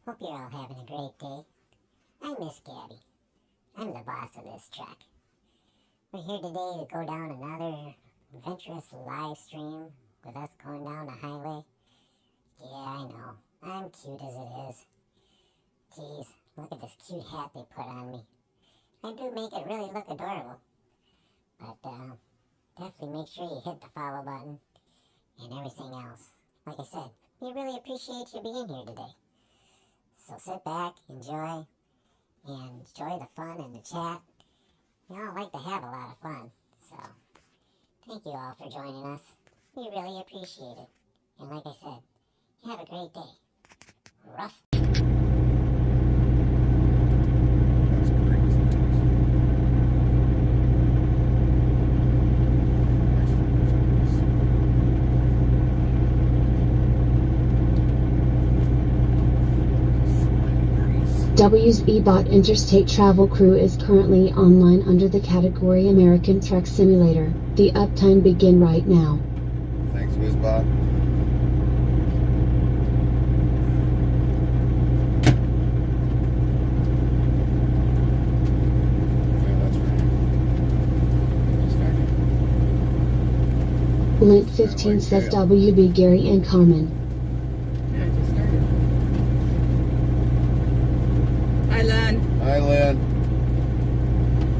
Hope you're all having a great day. I miss Gabby. I'm the boss of this truck. We're here today to go down another adventurous live stream with us going down the highway. Yeah, I know. I'm cute as it is. Jeez, look at this cute hat they put on me. I do make it really look adorable. But definitely make sure you hit the follow button and everything else. Like I said, we really appreciate you being here today. So sit back, enjoy the fun and the chat. We all like to have a lot of fun. So thank you all for joining us. We really appreciate it. And like I said, have a great day. Rough. WSBot Interstate Travel Crew is currently online under the category American Truck Simulator. The uptime begin right now. Thanks, WSBot. Lint 15 says WB Gary and Carmen. Hi, Len. Hi, Lynn.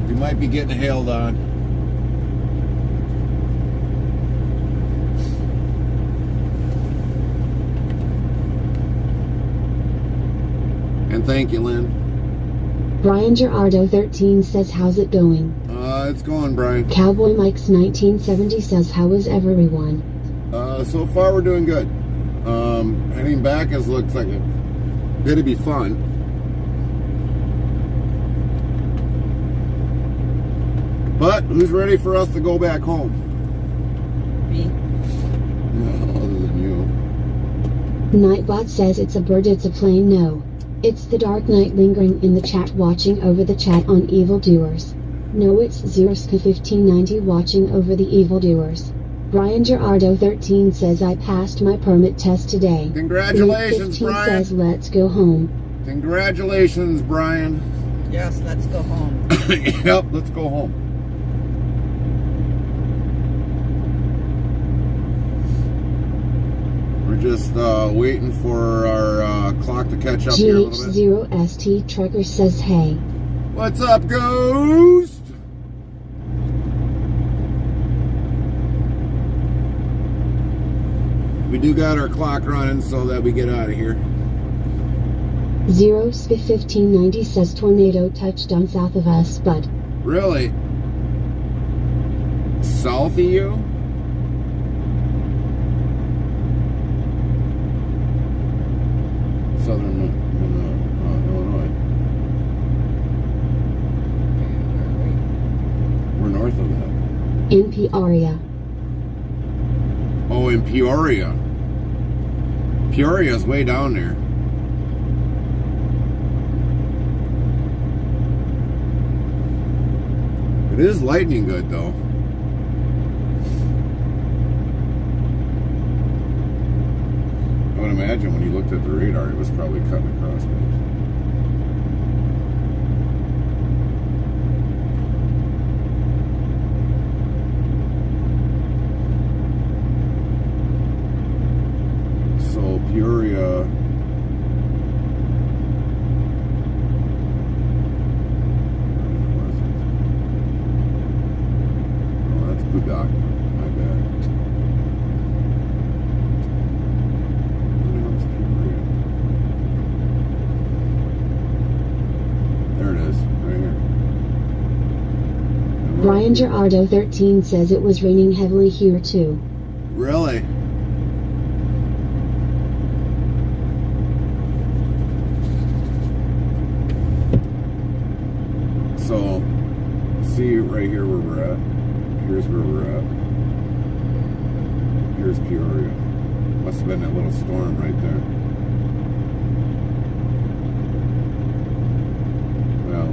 You might be getting hailed on. And thank you, Lynn. Brian Gerardo 13 says how's it going? It's going, Brian. Cowboy Mike's 1970 says how is everyone? So far we're doing good. Heading back looks like it'll be fun. But who's ready for us to go back home? Me. No, other than you. Nightbot says it's a bird, it's a plane, no. It's the Dark Knight lingering in the chat, watching over the chat on evildoers. No, it's Zerska 1590 watching over the evildoers. Brian Gerardo 13 says I passed my permit test today. Congratulations, 15 Brian. says let's go home. Congratulations, Brian. Yes, let's go home. Yep, let's go home. We're just waiting for our clock to catch up here a little bit. GH0ST Trucker says hey. What's up, Ghost? We do got our clock running so that we get out of here. 0SP1590 says tornado touchdown south of us, but Really? South of you? Southern Illinois. We're north of that. in Peoria. Oh, in Peoria. Peoria's way down there. It is lightning good, though. I would imagine when you looked at the radar, it was probably cutting across me. So Peoria. Where is it? Oh, that's Budak. My bad. Where the hell is Peoria? There it is, right here. Brian Gerardo 13 says it was raining heavily here too. Really? So, see right here where we're at. Here's where we're at. Here's Peoria. Must have been that little storm right there. Well,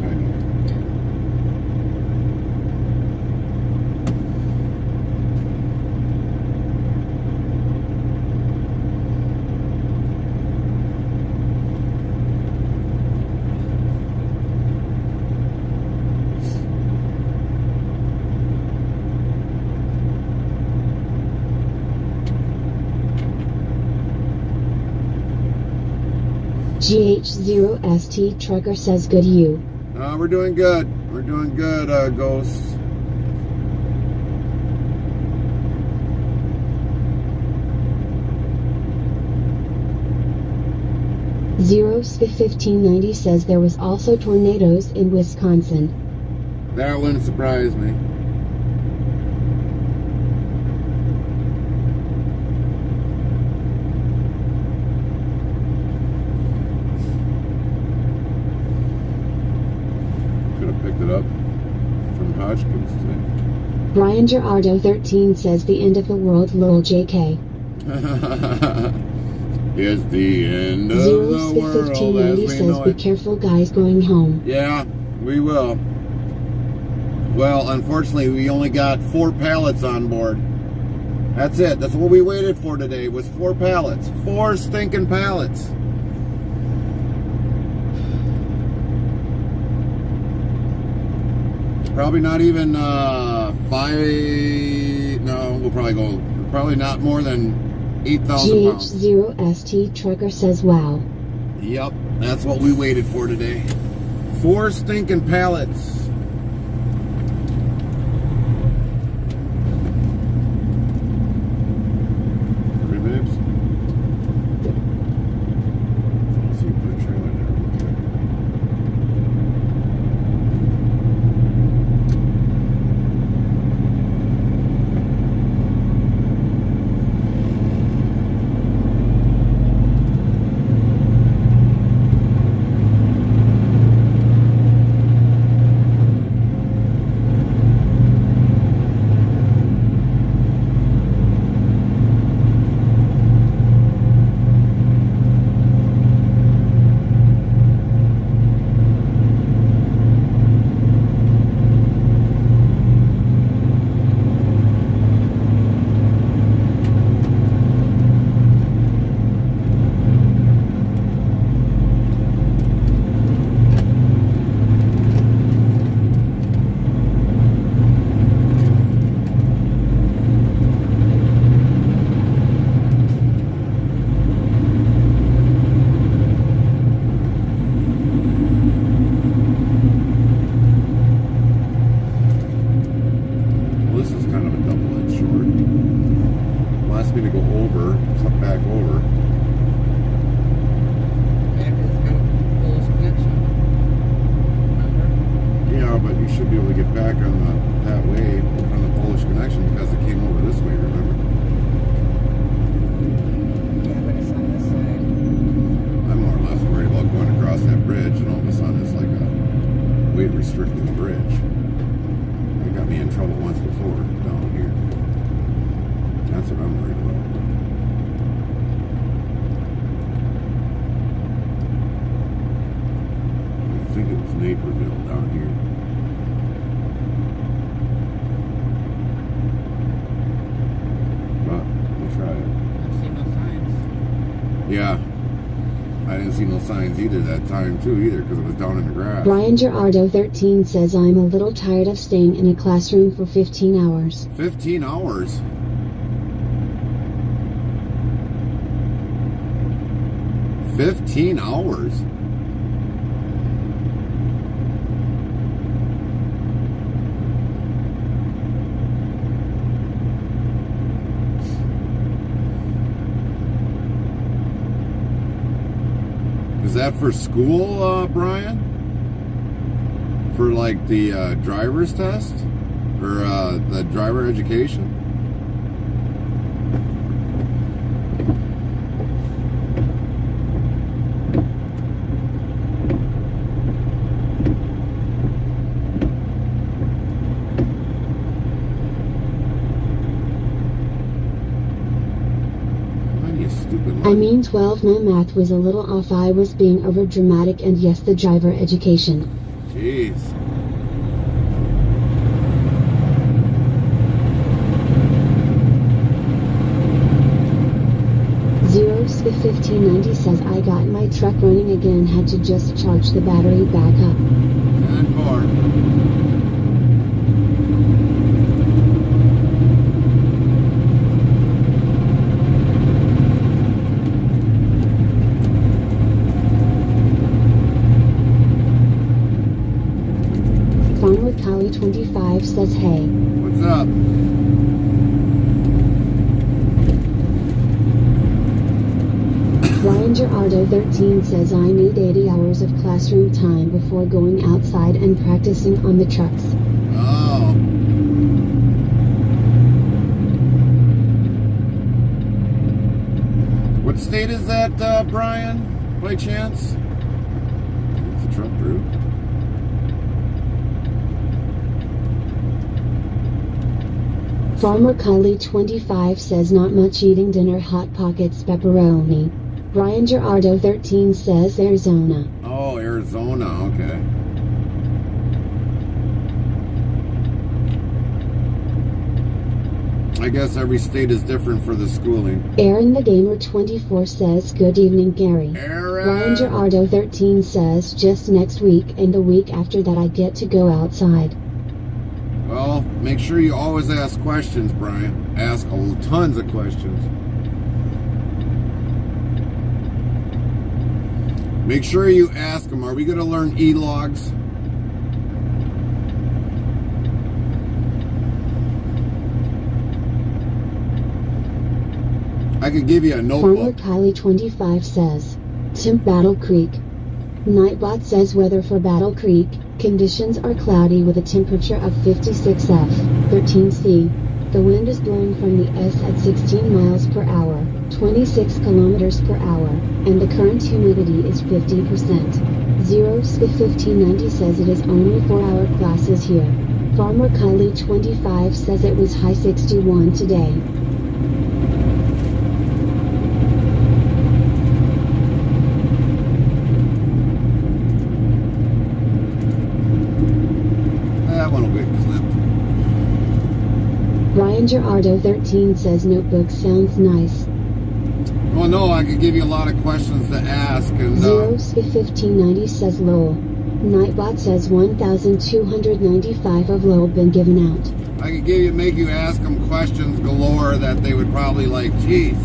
kind of. GH0ST Trucker says good you. We're doing good. We're doing good, Ghosts. Zeros1590 says there was also tornadoes in Wisconsin. That wouldn't surprise me. Could have picked it up from Hodgkins today. Brian Gerardo 13 says the end of the world lol JK. It's the end of the world as 1590 we says know be it. careful guys going home. Yeah, we will. Well, unfortunately, we only got 4 pallets on board. That's it. That's what we waited for today, was 4 pallets. 4 stinking pallets. Probably not even 5... No, we'll probably go... Probably not more than 8,000 pounds. GH0ST Trucker says wow. Yep, that's what we waited for today. 4 stinking pallets. Ready, babes? Let's see, put a trailer there real quick. Naperville down here. But we'll try it. I've seen no signs. Yeah. I didn't see no signs either that time too either because it was down in the grass. Brian Gerardo 13 says I'm a little tired of staying in a classroom for 15 hours. 15 hours? $15 hours? Is that for school, Brian? For like the driver's test? Or the driver education? I mean 12, my math was a little off, I was being over dramatic, and yes, the driver education. Jeez. Zeros1590 says I got my truck running again, had to just charge the battery back up. And 4. 25 says hey. What's up? Brian Gerardo 13 says I need 80 hours of classroom time before going outside and practicing on the trucks. Oh. What state is that, Brian, by chance? It's a truck route. Farmer Kylie 25 says not much eating dinner, Hot Pockets pepperoni. Brian Gerardo 13 says Arizona. Oh, Arizona, okay. I guess every state is different for the schooling. Aaron the Gamer 24 says good evening Gary. Aaron! Brian Gerardo 13 says just next week and the week after that I get to go outside. Well, make sure you always ask questions, Brian. Ask tons of questions. Make sure you ask them, are we going to learn e-logs? I could give you a Farmer notebook. Kylie 25 says, Temp Battle Creek. Nightbot says weather for Battle Creek, conditions are cloudy with a temperature of 56 F, 13 C. The wind is blowing from the S at 16 miles per hour, 26 kilometers per hour, and the current humidity is 50%. 0 SPI 1590 says it is only 4-hour classes here. Farmer Kylie 25 says it was high 61 today. That one will get clipped. Brian Gerardo 13 says notebook sounds nice. Well, no, I could give you a lot of questions to ask. And 0 SPI 1590 says lol. Nightbot says 1,295 of lol been given out. I could make you ask them questions galore that they would probably like, geez,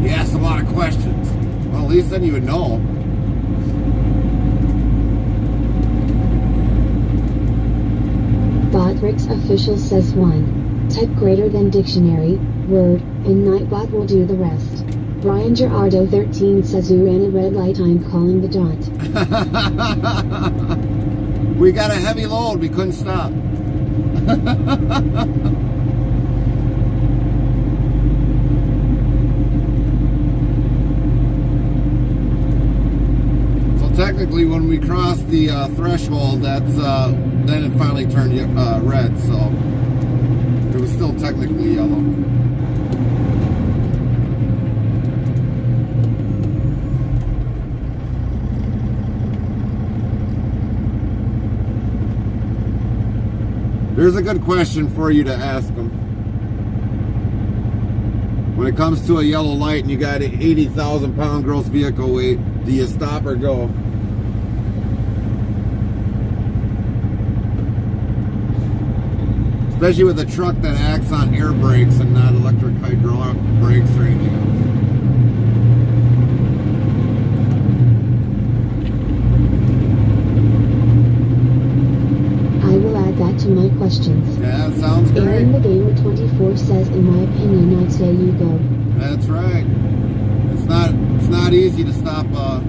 you asked a lot of questions. Well, at least then you would know. Botrix official says 1. Type greater than dictionary, word, and Nightbot will do the rest. Brian Gerardo 13 says you ran a red light, I'm calling the dot. We got a heavy load, we couldn't stop. So technically when we crossed the threshold, that's then it finally turned red, so it was still technically yellow. Here's a good question for you to ask them. When it comes to a yellow light and you got an 80,000 pound gross vehicle weight, do you stop or go? Especially with a truck that acts on air brakes and not electric hydraulic brakes or anything else. I will add that to my questions. Yeah, that sounds great. Aaron the Gamer 24 says in my opinion I'd say you go. That's right. It's not easy to stop a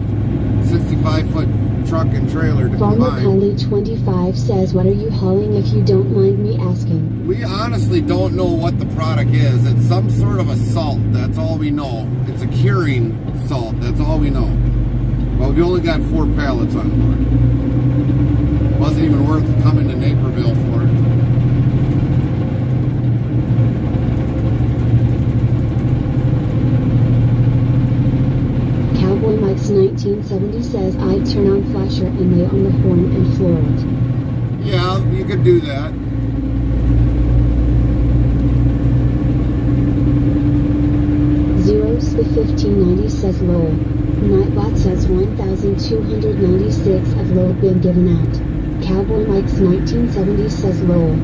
65-foot truck and trailer to Farmer combine. Kylie 25 says what are you hauling if you don't mind me asking? We honestly don't know what the product is. It's some sort of a salt. That's all we know. It's a curing salt. That's all we know. Well, we only got 4 pallets on board. Wasn't even worth coming to Naperville for it. Cowboy Mike's 1970 says I'd turn on flasher and lay on the horn and floor it. Yeah, you could do that. Zero SPI 1590 says lol. Nightbot says 1,296 of lol been given out. Cowboy Mike's 1970 says lol.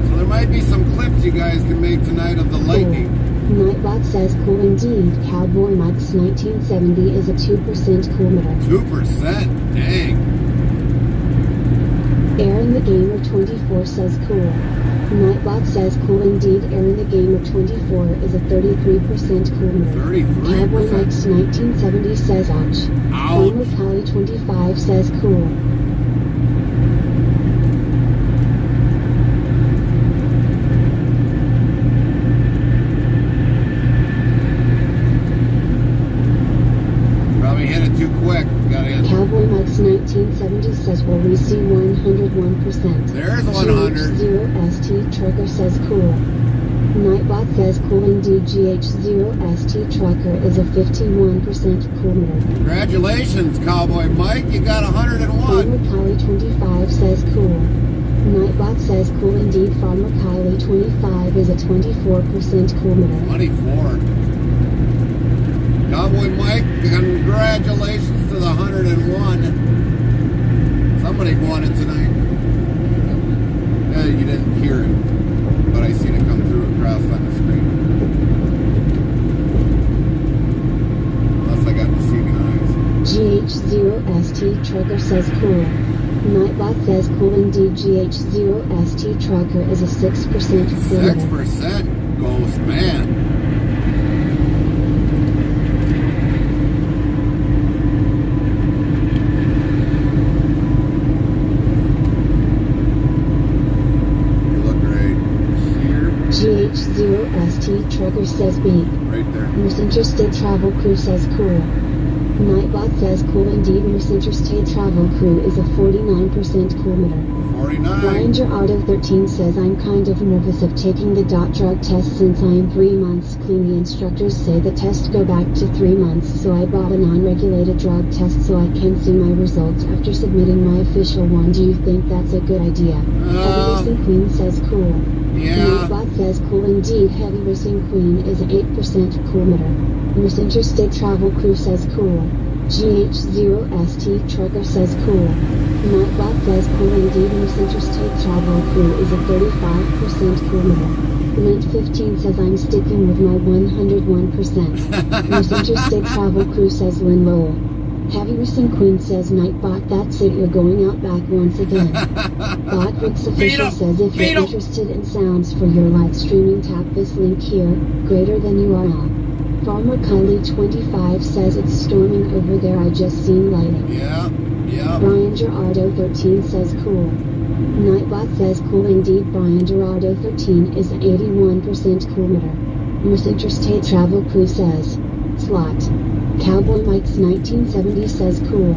So there might be some clips you guys can make tonight of the lightning. Nightbot says cool indeed. Cowboy Mike's 1970 is a 2% coolmeter. 2%? Dang. Aaron the Gamer 24 says cool. Nightbot says cool indeed. Aaron the Gamer 24 is a 33% coolmeter. 33%. Cowboy Mike's 1970 says ouch. Farmer Cali 25 says cool. Probably hit it too quick. Gotta hit. Cowboy Mike's 1970 says will we see 101%. There's 100. GH0ST Trucker says cool. Nightbot says cool indeed. GH0ST Trucker is a 51% coolmeter. Congratulations, Cowboy Mike. You got 101. Farmer Kylie 25 says cool. Nightbot says cool indeed. Farmer Kylie 25 is a 24% coolmeter. 24. Cowboy Mike, congratulations to the 101. Somebody won it tonight. You didn't hear it, but I seen it come through across on the screen. Unless I got deceiving eyes. GH0ST Trucker says cool. Nightbot says cool indeed. GH0ST Trucker is a 6% coolmeter. 6% Ghost Man. GH0ST Trucker says beep. Right there. Interstate Travel Crew says cool. Nightbot says cool indeed. Interstate Travel Crew is a 49% coolmeter. 49. Ranger Auto 13 says I'm kind of nervous of taking the drug test since I am 3 months clean. The instructors say the test go back to 3 months, so I bought a non-regulated drug test so I can see my results after submitting my official one. Do you think that's a good idea? Heavy Racing Queen says cool. Yeah. Nightbot says cool indeed. Heavy Racing Queen is an 8% coolmeter. Interstate Travel Crew says cool. GH0ST Trucker says cool. Nightbot says cool indeed. Interstate Travel Crew is a 35% coolmeter. Lint 15 says I'm sticking with my 101%. Interstate Travel Crew says Lynn Lowell. Heavy Racing Queen says Nightbot, that's it, you're going out back once again. Bot Rick's official says if you're interested in sounds for your live streaming, tap this link here, greater than URL. Farmer Kylie 25 says it's storming over there, I just seen lightning. Yeah. Brian Gerardo 13 says cool. Nightbot says cool indeed. Brian Gerardo 13 is an 81% coolmeter. Interstate Travel Crew says slot. Cowboy Mike's 1970 says cool.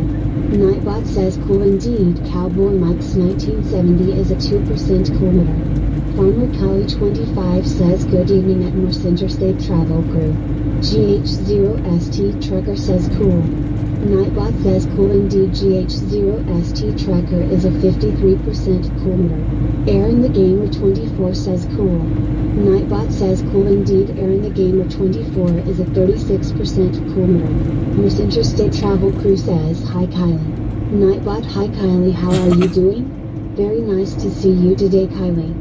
Nightbot says cool indeed. Cowboy Mike's 1970 is a 2% coolmeter. Farmer Cali 25 says good evening at Interstate Travel Crew. GH0ST Trucker says cool. Nightbot says cool indeed. GH0ST Trucker is a 53% coolmeter. Aaron the Gamer 24 says cool. Nightbot says cool indeed. Aaron the Gamer 24 is a 36% coolmeter. Interstate Travel Crew says hi Kylie. Nightbot, hi Kylie, how are you doing? Very nice to see you today Kylie.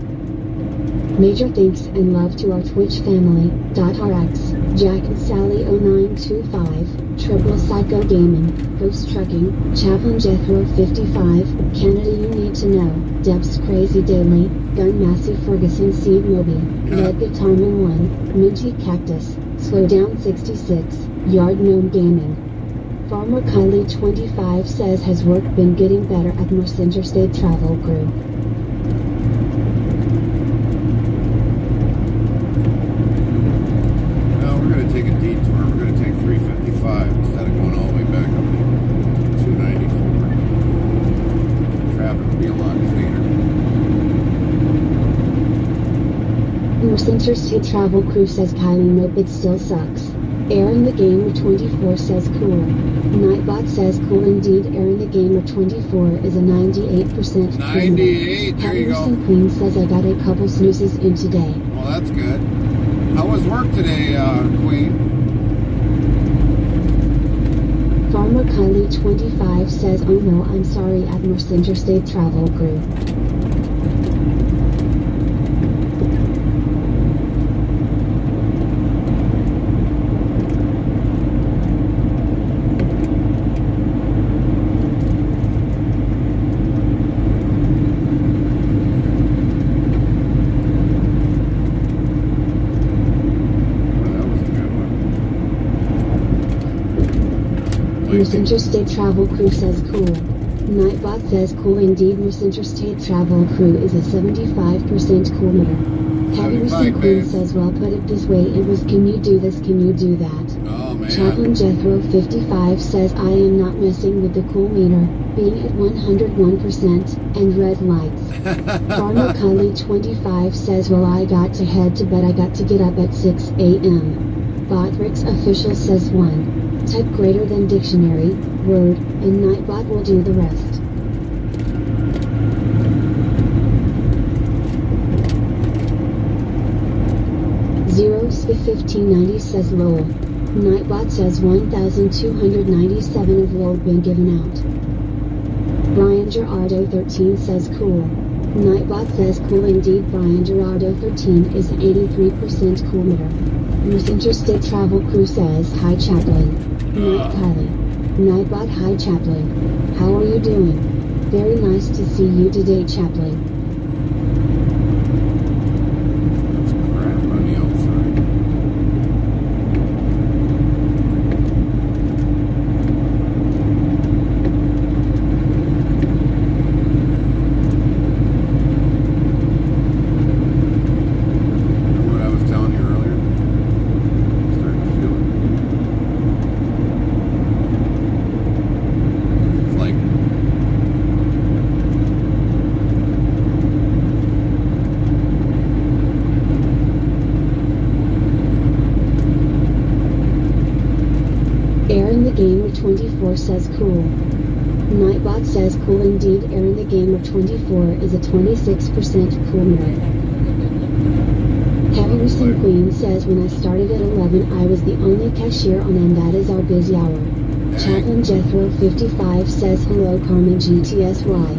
Major thanks and love to our Twitch family. RX, Jack and Sally 0925, Triple Psycho Gaming, Ghost Trucking, Chaplain Jethro 55, Canada You Need to Know, Debs Crazy Daily, Gun Massey Ferguson Seed Moby, Lead Guitarman 1, Minty Cactus, Slow Down 66, Yard Gnome Gaming. Farmer Kylie 25 says has work been getting better at Interstate Travel Crew. Take a detour. We're going to take 355 instead of going all the way back up to 294. Traffic will be a lot cleaner. Interstate Travel Crew says Kylie nope it still sucks. Aaron the Gamer 24 says cool. Nightbot says cool indeed. Aaron the Gamer 24 is a 98% 98, there you go. Queen says I got a couple snoozes in today. Well, that's good. How was work today, Queen? Farmer Kylie 25 says oh no I'm sorry at Interstate Travel Crew. Miss Interstate Travel Crew says cool. Nightbot says cool indeed. Miss Interstate Travel Crew is a 75% cool meter. Heavy 75, Queen babe. says, well, put it this way, it was can you do this, can you do that? Oh, man. Chaplain Jethro 55 says, I am not messing with the cool meter, being at 101% and red lights. Farmer Kylie 25 says, well, I got to head to bed, I got to get up at 6 a.m. Botrix official says 1. Type greater than dictionary, word, and Nightbot will do the rest. Zero-1590 says lol. Nightbot says 1,297 of lol been given out. Brian Gerardo 13 says cool. Nightbot says cool indeed. Brian Gerardo 13 is 83% cool meter. Miss Interstate Travel Crew says hi Chaplain. Night Kylie. Nightbot hi Chaplain. How are you doing? Very nice to see you today Chaplain. That's crap on the outside. Remember what I was telling you earlier? Starting to feel it. It's like Aaron the Gamer 24 says cool. Nightbot says cool indeed. Aaron the Gamer 24 is a 26% cool meter. Heavy Racing Queen says when I started at 11 I was the only cashier on and that is our busy hour. Chaplain Jethro 55 says hello Carmen GTSY.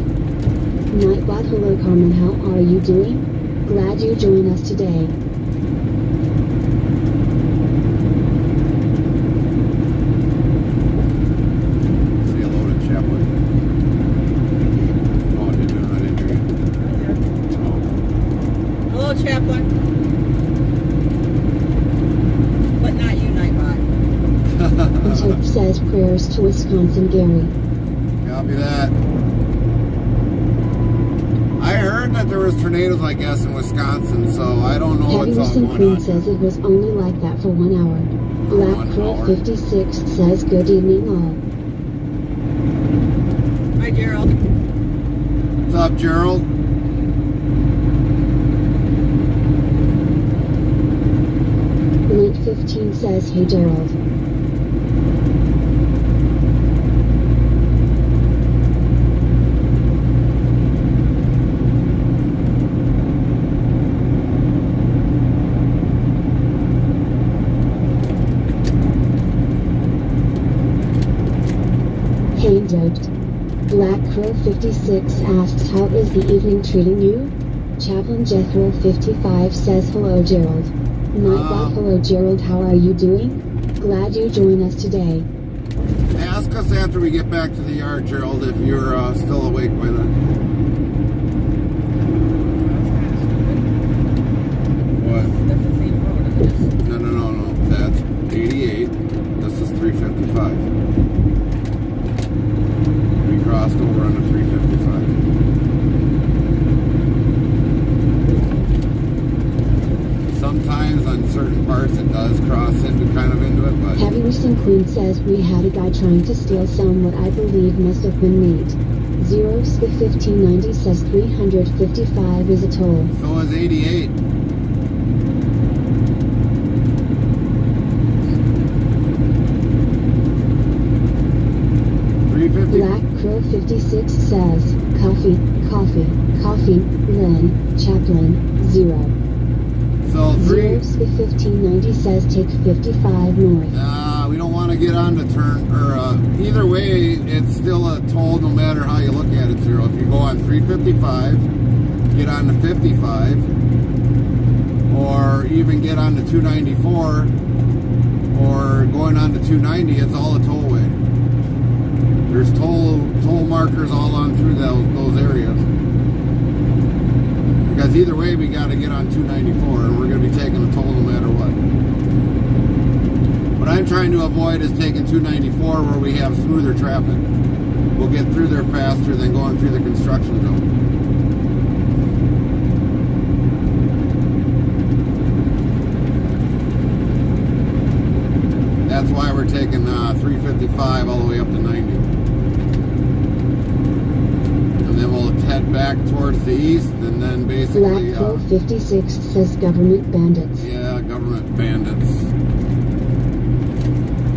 Nightbot hello Carmen, how are you doing? Glad you joined us today. say hello to Chaplain. Oh, did you? I didn't hear you. Oh. Hello, Chaplain. But not you, Nightbot. And Hope says prayers to Wisconsin Gary. Copy that. I heard that there was tornadoes, I guess, in Wisconsin, so I don't know Heavy what's all Racing going Queen on. says it was only like that for 1 hour. For Black 1 Crow hour? 56 says good evening all. Hi, Gerald. What's up, Gerald? Link 15 says hey Gerald. Hey Doped. Black Crow 56 asks how is the evening treating you? Chaplain Jethro 55 says hello Gerald. Nightbot hello Gerald, how are you doing? Glad you joined us today. Ask us after we get back to the yard, Gerald, if you're still awake by then. What? That's the same road, isn't it? No. That's 88. This is 355. We crossed over on the 355. Sometimes on certain parts it does cross into kind of into it, but Heavy Racing Queen says we had a guy trying to steal some what I believe must have been meat. Zero Skip 1590 says 355 is a toll. so is 88. Black Crow 56 says coffee, Lynn, Chaplain, 0. So Zero Skip 1590 says take 55 north. we don't want to get on the turn, or either way, it's still a toll no matter how you look at it, Zero. If you go on 355, get on the 55, or even get on the 294, or going on the 290, it's all a tollway. There's toll markers all on through those areas. Because either way, we got to get on 294, and we're going to be taking a toll no matter what. What I'm trying trying to avoid is taking 294 where we have smoother traffic. We'll get through there faster than going through the construction zone. That's why we're taking 355 all the way up to 90. And then we'll head back towards the east and then basically... Blackville 56 says government bandits. Yeah, government bandits.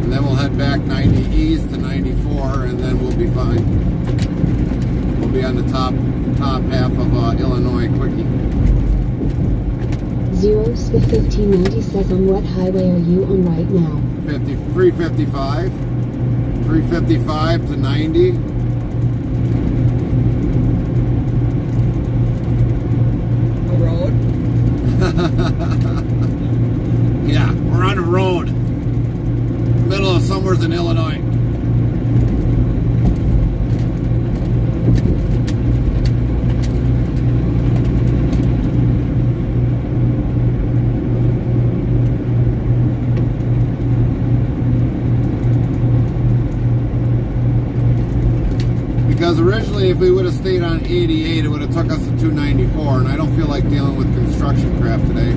And then we'll head back 90 east to 94 and then we'll be fine. We'll be on the top half of Illinois quickie. 0-1590 says on what highway are you on right now? 355 to 90. A road. Yeah, we're on a road. Middle of somewhere's in Illinois. Because originally, if we would have stayed on 88, it would have took us to 294, and I don't feel like dealing with construction crap today,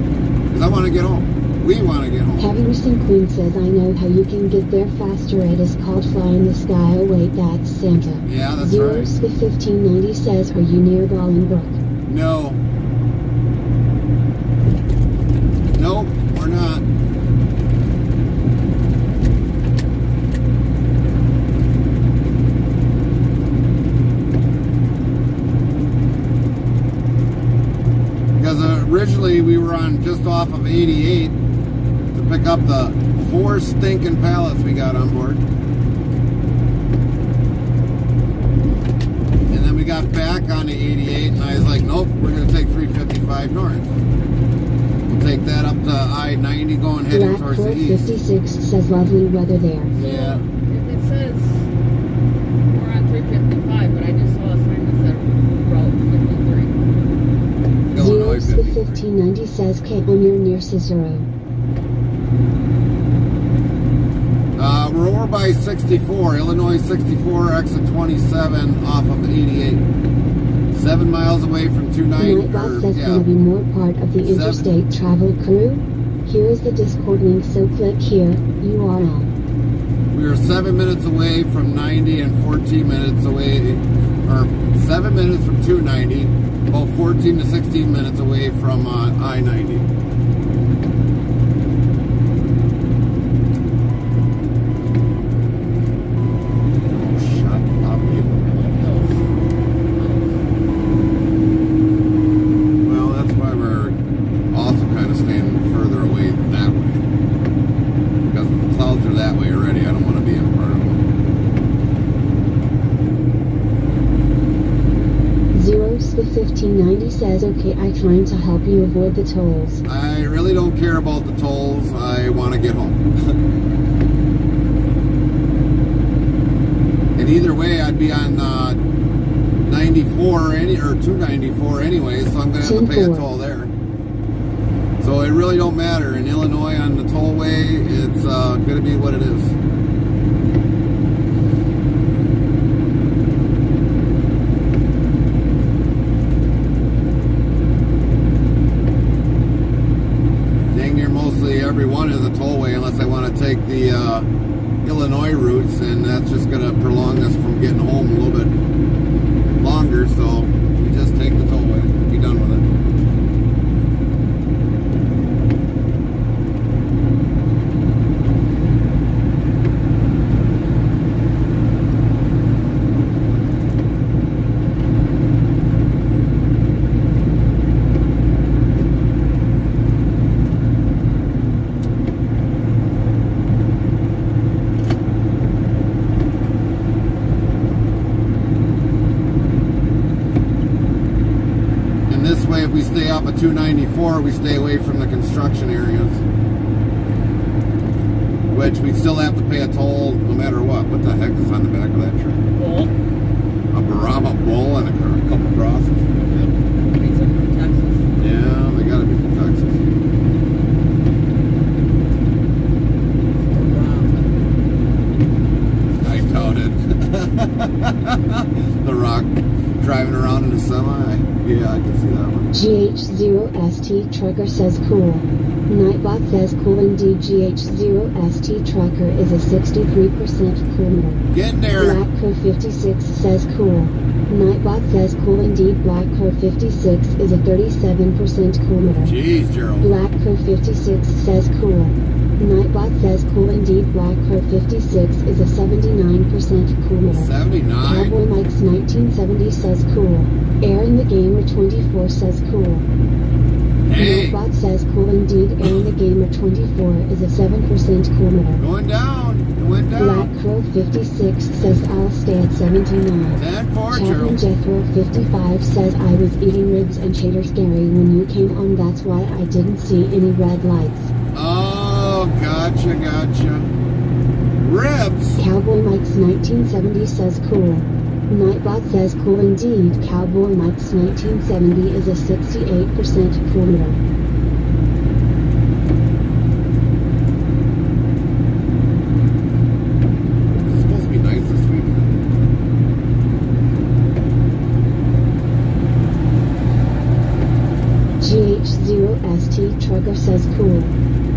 because I want to get home. We want to get home. Patterson Queen says, I know how you can get there faster. It is called Fly in the Sky. Oh wait, that's Santa. Yeah, that's right. 0-1590 says, are you near Bolingbrook? No. Nope, we're not. Because originally we were on just off of 88 to pick up the 4 stinking pallets we got on board. And then we got back onto 88 and I was like, nope, we're going to take 355 north. We'll take that up to I-90 going heading towards the east. 56 says lovely weather there. Yeah. It says we're on 355, but I just saw a sign that said Route 53. Illinois 53. 0-1590 says, Kate, when you're near Cicero. We're over by 64, Illinois 64, exit 27 off of 88. 7 miles away from 290. Nightbot says, can be more part of the interstate travel crew? Here is the Discord link, so click here, URL. We are 7 minutes away from 90 and 14 minutes away, or 7 minutes from 290, about 14 to 16 minutes away from I-90. That way already. I don't want to be in a part of them. 0-1590 says, okay, I'm trying to help you avoid the tolls. I really don't care about the tolls. I want to get home. And either way, I'd be on 94 or 294 anyway, so I'm going to have to pay a toll there. So it really don't matter. In Illinois on the tollway, it's going to be what it is. Dang near mostly everyone is a tollway unless I want to take the Illinois routes, and that's just going to prolong us from getting home a little bit longer, so we just take the tollway and be done with it. If we stay off of 294, we stay away from the construction areas, which we still have to pay a toll no matter what. What the heck is on the back of that truck? Bull. A Brahma bull and a couple crosses. These are from Texas. Yeah, they gotta be from Texas. GH0ST Trucker says cool. Nightbot says cool indeed. GH0ST Trucker is a 63% cool meter. Get in there. Black Crow 56 says cool. Nightbot says cool indeed. Black Crow 56 is a 37% cool meter. Jeez, Gerald. Black Crow 56 says cool. Nightbot says cool indeed. Black Crow 56 is a 79% cool meter. 79. Cowboy Mike's 1970 says cool. Aaron the Gamer 24 says cool. Hey. Nightbot says cool indeed. Aaron the Gamer 24 is a 7% cool meter. Going down. It went down. Black Crow 56 says I'll stay at 79. 10-4, Chaplain Gerald. Jethro 55 says I was eating ribs and Cheddar's Gary when you came on, that's why I didn't see any red lights. Oh, gotcha. Ribs. Cowboy Mike's 1970 says cool. Nightbot says cool indeed. Cowboy Mike's 1970 is a 68% cool meter. It's supposed to be nice this weekend. GH0ST Trucker says cool.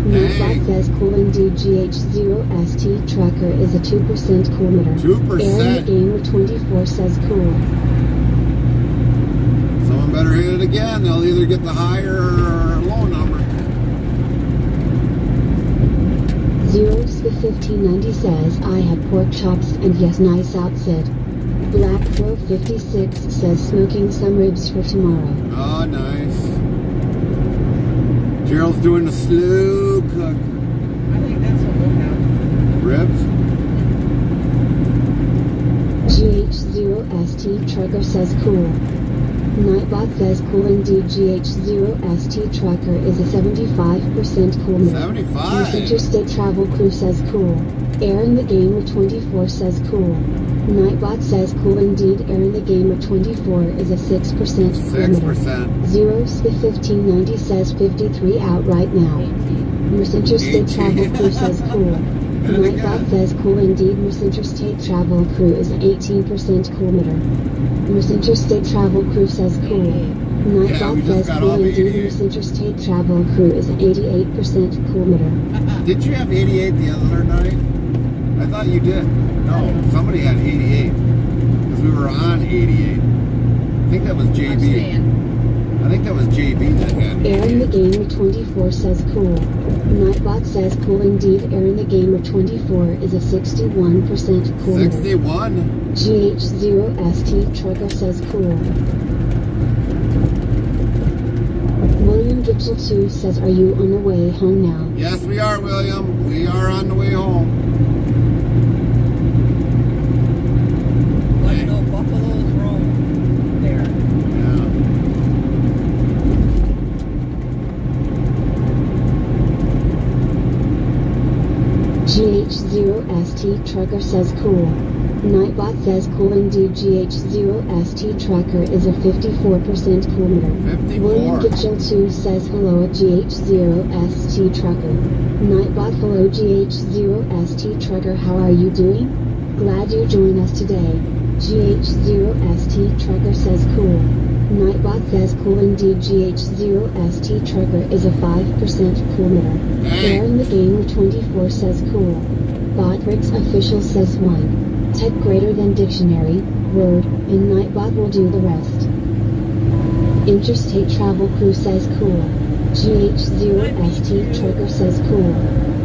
Nightbot says cool indeed. GH0ST Trucker is a 2% cool meter. 2%. Aaron the Gamer 24 says cool. Someone better hit it again. They'll either get the higher or low number. Zeros the 1590 says I had pork chops and yes, nice outfit. Black Crow 56 says smoking some ribs for tomorrow. Oh, nice. Gerald's doing a slow cook. I think that's what we'll have. Ribs? GH0ST Trucker says cool. Nightbot says cool indeed. GH0ST Trucker is a 75% cool meter. 75. Interstate Travel Crew says cool. Aaron the Gamer 24 says cool. Nightbot says cool indeed. Aaron the Gamer 24 is a 6% cool meter. 6%. Zeros the 1590 says 53 out right now. Miss Interstate 18. Travel Crew says cool. Hit it Nightbot again. says cool indeed. Miss Interstate Travel Crew is an 18% cool meter. Miss Interstate Travel Crew says cool. we Nightbot just says got cool off indeed. 88. Miss Interstate Travel Crew is an 88% cool meter. Did you have 88 the other night? I thought you did. No, somebody had 88. Because we were on 88. I think that was I'm JB. saying. I think that was JB that had Aaron the 88. Gamer 24 says cool. Nightbot says cool indeed. Aaron the Gamer 24 is a 61% cool meter. 61. GH0ST Trucker says cool. William Gibson 2 says are you on the way home now? Yes, we are, William. We are on the way home. Like no buffaloes roam there. GH0ST Trucker says cool. Nightbot says cool indeed. GH0ST Trucker is a 54% cool meter. 54. William Gitchell 2 says hello at GH0ST Trucker. Nightbot hello GH0ST Trucker, how are you doing? Glad you joined us today. GH0ST Trucker says cool. Nightbot says cool indeed. GH0ST Trucker is a 5% cool meter. Hey. Aaron the Gamer 24 says cool. Botrix Official says 1. Tech greater than dictionary, word, and Nightbot will do the rest. Interstate Travel Crew says cool. GH0ST Trucker says cool.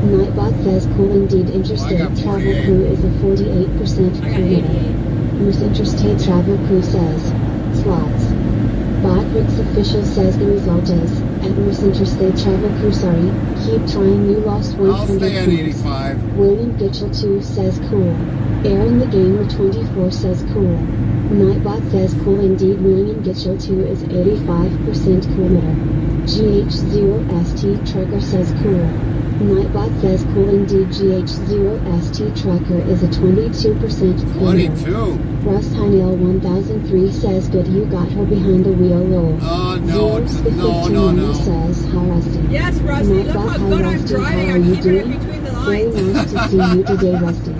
Nightbot says cool indeed. Interstate got Travel 48. Crew is a 48% I got cool meter. 88. Miss Interstate Travel Crew says slots. Botrix Official says the result is at Miss Interstate Travel Crew. Sorry, keep trying. You lost 100 I'll stay at points. 85. William Gitchell 2 says cool. Aaron the Gamer 24 says cool. Nightbot says cool indeed. William Gitchell 2 is 85% cool meter. GH0ST Trucker says cool. Nightbot says cool indeed. GH0ST Trucker is a 22% cool meter. 22. Russ Heinel 1003 says good you got her behind the wheel lol. Oh, no. Zeros the No, 1590 says hi Rusty. Yes, Rusty, look Nightbot, how hi good I'm Rusty, driving. how are I'm you keeping it doing? between the Very lines. nice to see you today Rusty.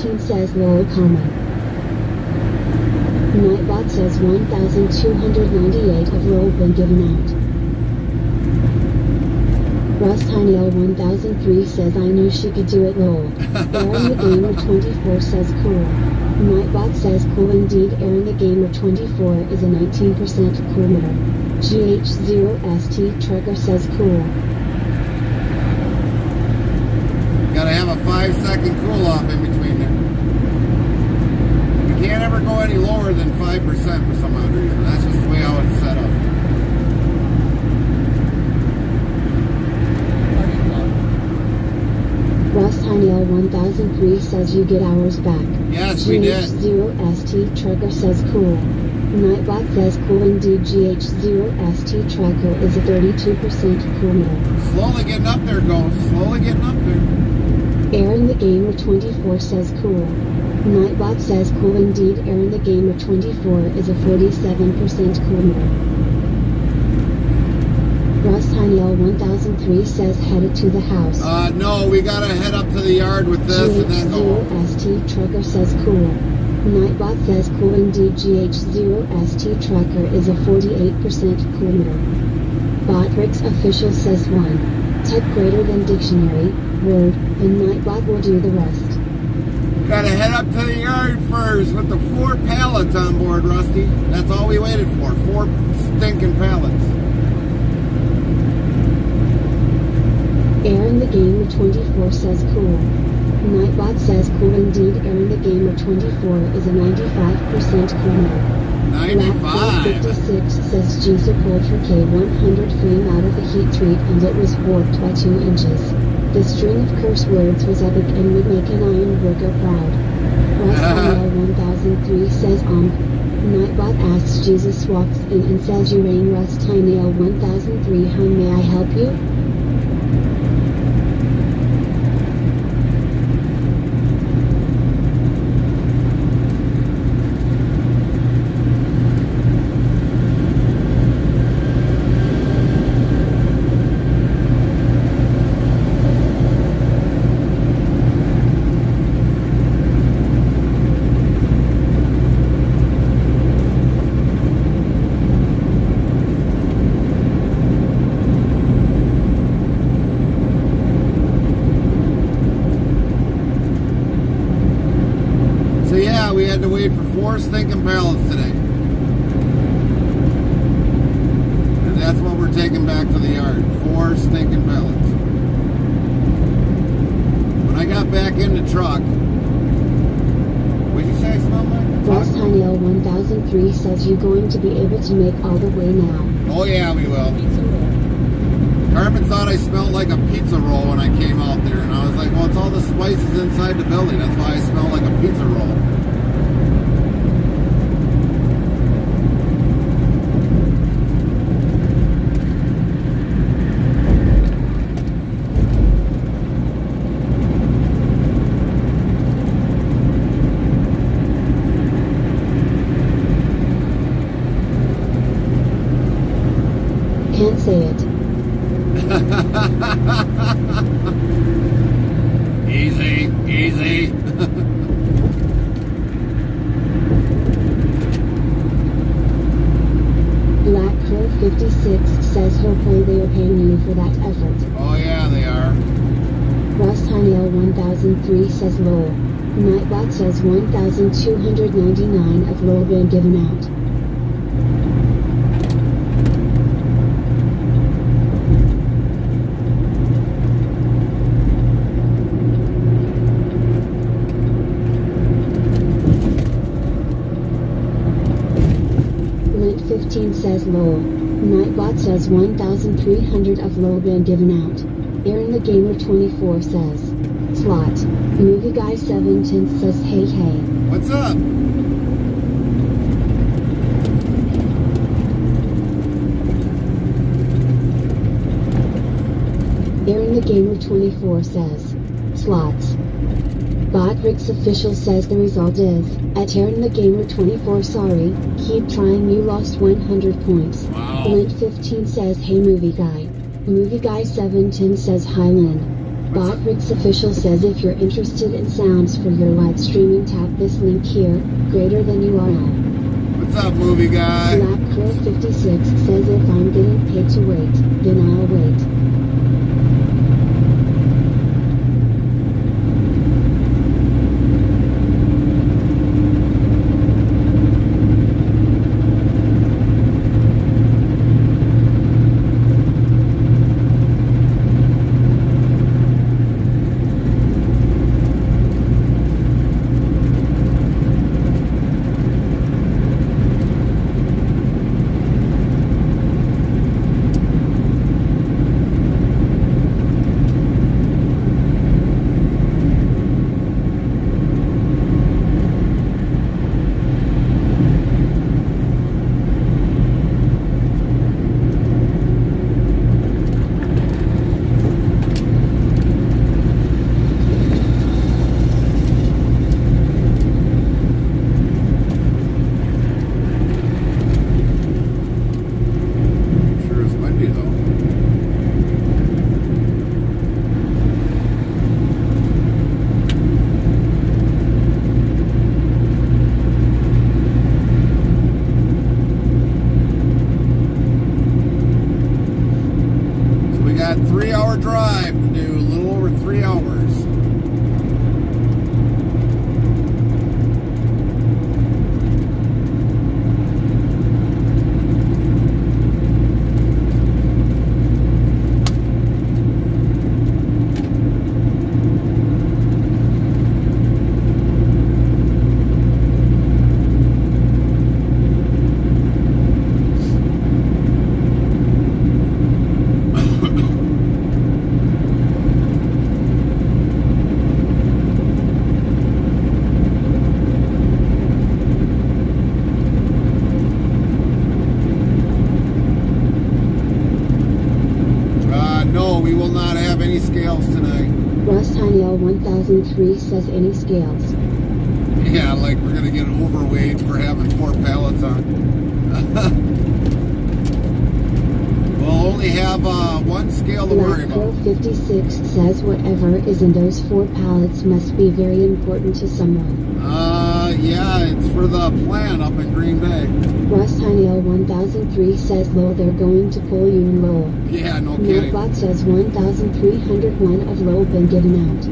15 says lol common. Nightbot says 1,298 of lol been given out. Russ Heinel 1003 says I knew she could do it lol. Aaron the Gamer 24 says cool. Nightbot says cool indeed. Aaron the Gamer 24 is a 19% coolmeter. GH0ST Trucker says cool. Gotta have a 5-second cool off in between there. You can't ever go any lower than 5% for some odd reason. That's just the way how it's set up. Russ Heinel 1003 says you get hours back. Yes, we did. GH0ST Trucker says cool. Nightbot says cool indeed. GH0ST Tracker is a 32% coolmeter. Slowly getting up there, Ghost. Slowly getting up there. Aaron the Gamer 24 says cool. Nightbot says cool indeed. Aaron the Gamer 24 is a 47% coolmeter. Russ Heinel 1003 says headed to the house. No, we gotta head up to the yard with this and then go. GH0ST Trucker says cool. Nightbot says cool indeed. GH0ST Trucker is a 48% coolmeter. Botrix Official says 1. Type greater than dictionary, word, and Nightbot will do the rest. Gotta head up to the yard first with the 4 pallets on board, Rusty. That's all we waited for. 4 stinking pallets. Aaron the Gamer 24 says cool. Nightbot says cool indeed. Aaron the Gamer 24 is a 95% coolmeter. 95. 56 says Juicer pulled her K100 frame out of the heat treat and it was warped by 2 inches. The string of curse words was epic and would make an iron worker proud. Russ Heinel 1003 says Nightbot asks Jesus walks in and says you rang. Russ Heinel 1003 how may I help you? We had to wait for 4 stinking pallets today. And that's what we're taking back to the yard. 4 stinking pallets. When I got back in the truck, what did you say I smelled like? Russ Heinel 1003 says you're going to be able to make all the way now. Oh yeah, we will. Pizza roll. Carmen thought I smelled like a pizza roll when I came out there. And I was like, well, it's all the spices inside the building. That's why I smell like a pizza roll. Can't say it. Easy, easy. Black Crow 56 says hopefully they are paying you for that effort. Oh yeah, they are. Russ Heinel 1003 says lol. Nightbot says 1,299 of lol been given out. Lint 15 says lol. Nightbot says 1,300 of lol been given out. Aaron the Gamer 24 says slot. Movie Guy 710 says hey hey. What's up? Aaron the Gamer 24 says slots. Botrix Official says the result is at Aaron the Gamer 24 sorry, keep trying you lost 100 points. Wow. Lint 15 says hey movie guy. Movie Guy 710 says hi Lynn. What's up? Botrix Official says if you're interested in sounds for your live streaming, tap this link here, greater than URL. What's up, movie guy? Black Crow 56 says if I'm getting paid to wait, then I'll wait. Sure is windy though. So we got 3-hour drive to do, a little over 3 hours. No, we will not have any scales tonight. Russ Heinel 1003 says any scales. Yeah, like we're gonna get overweight for having 4 pallets on. We'll only have one scale to worry Black Crow about. 56 says whatever is in those 4 pallets must be very important to someone. Yeah, it's for the plant up in Green Bay. Russ Heinel 1003 says Lowell they're going to pull you in Lowell. Yeah, no kidding. Milkbot says 1301 of Lowell been given out.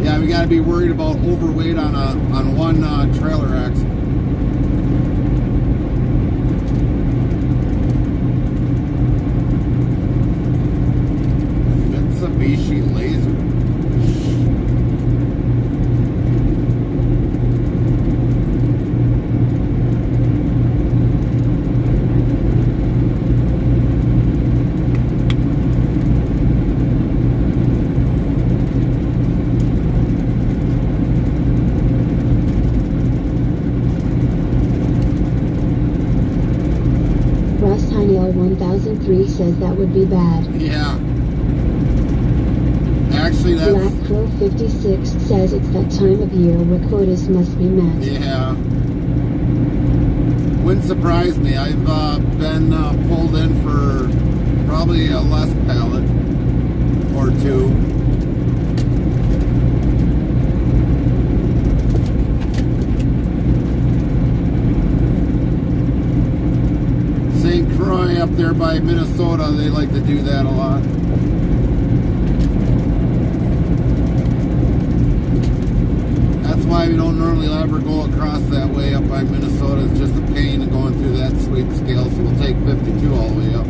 Yeah, we gotta be worried about overweight on one trailer axle. Mitsubishi Laser. Russ Heinel 1003 says that would be bad. Yeah. Actually, that's... Black Crow 56 says it's that time of year where quotas must be met. Yeah. Wouldn't surprise me. I've been pulled in for probably a less pallet or 2. St. Croix up there by Minnesota, they like to do that a lot. That's why we don't normally ever go across that way up by Minnesota. It's just a pain of going through that sweep scale, so we'll take 52 all the way up.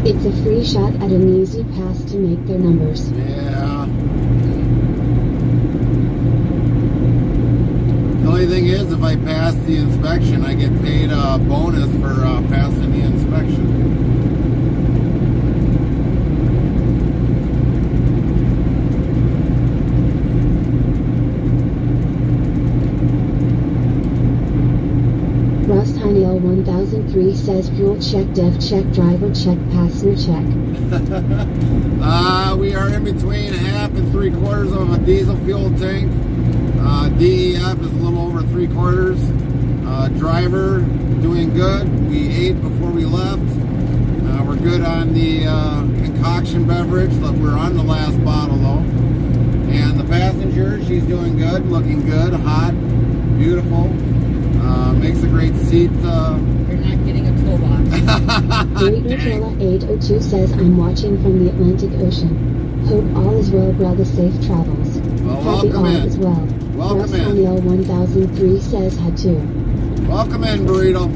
It's a free shot at an easy pass to make their numbers. Yeah. The only thing is, if I pass the inspection, I get paid a bonus for passing the inspection. Tiny L 1003 says fuel check, def check, driver check, passenger check. We are in between 1/2 and 3/4 of a diesel fuel tank. DEF is a little over 3/4. Driver doing good. We ate before we left. We're good on the concoction beverage. Look, we're on the last bottle though. And the passenger, she's doing good, looking good, hot, beautiful. Makes a great seat. You're not getting a toolbox. Nutella 802 says I'm watching from the Atlantic Ocean. Hope all is well, brother. Safe travels. Well, Happy welcome all in. as well. Welcome Russ in. Tiny L 1003 says had to. Welcome in, Burrito.